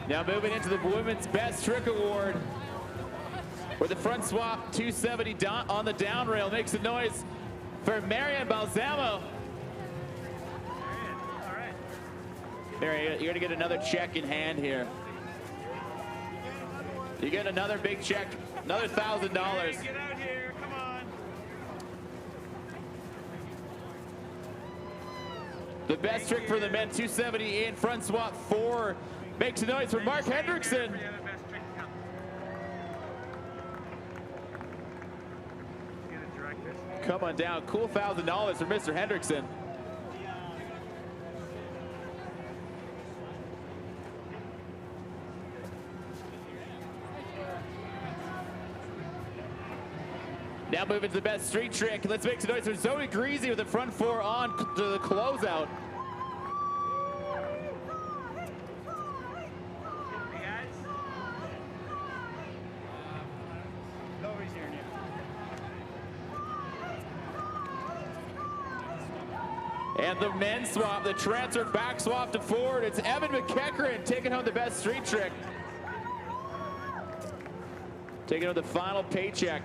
Now moving into the Women's Best Trick Award, where the front swap 270 on the down rail makes a noise for Marian Balsamo. Mary, you're gonna get another check in hand here. You get another big check, another $1,000. Get out here, come on. The best trick for the men, 270 in front swap 4. Makes a noise for Mark Hendrickson. Come on down, cool $1,000 for Mr. Hendrickson. Now moving to the best street trick. Let's make some noise for Zoe Greasy with the front 4 on to the closeout. And the men's swap, the transfer back swap to forward. It's Evan McEachran taking home the best street trick. Taking home the final paycheck.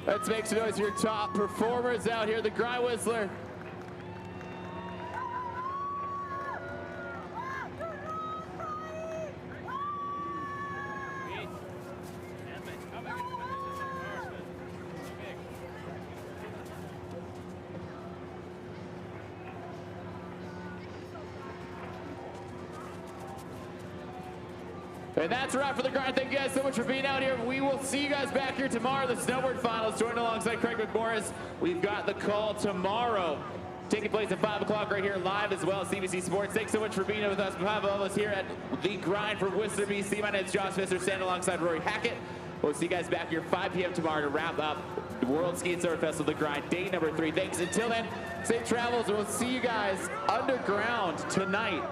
Let's make some noise for your top performers out here, the Grind Whistler. And that's a wrap for the grind. Thank you guys so much for being out here. We will see you guys back here tomorrow. The snowboard finals, joined alongside Craig McMorris. We've got the call tomorrow, taking place at 5 o'clock right here live as well as CBC Sports. Thanks so much for being with us. We have all of us here at the grind for Whistler, BC. My name is Josh Visser, standing alongside Rory Hackett. We'll see you guys back here 5 p.m. tomorrow to wrap up the World Ski and Snowboard Festival, the grind, day number 3. Thanks. Until then, safe travels, and we'll see you guys underground tonight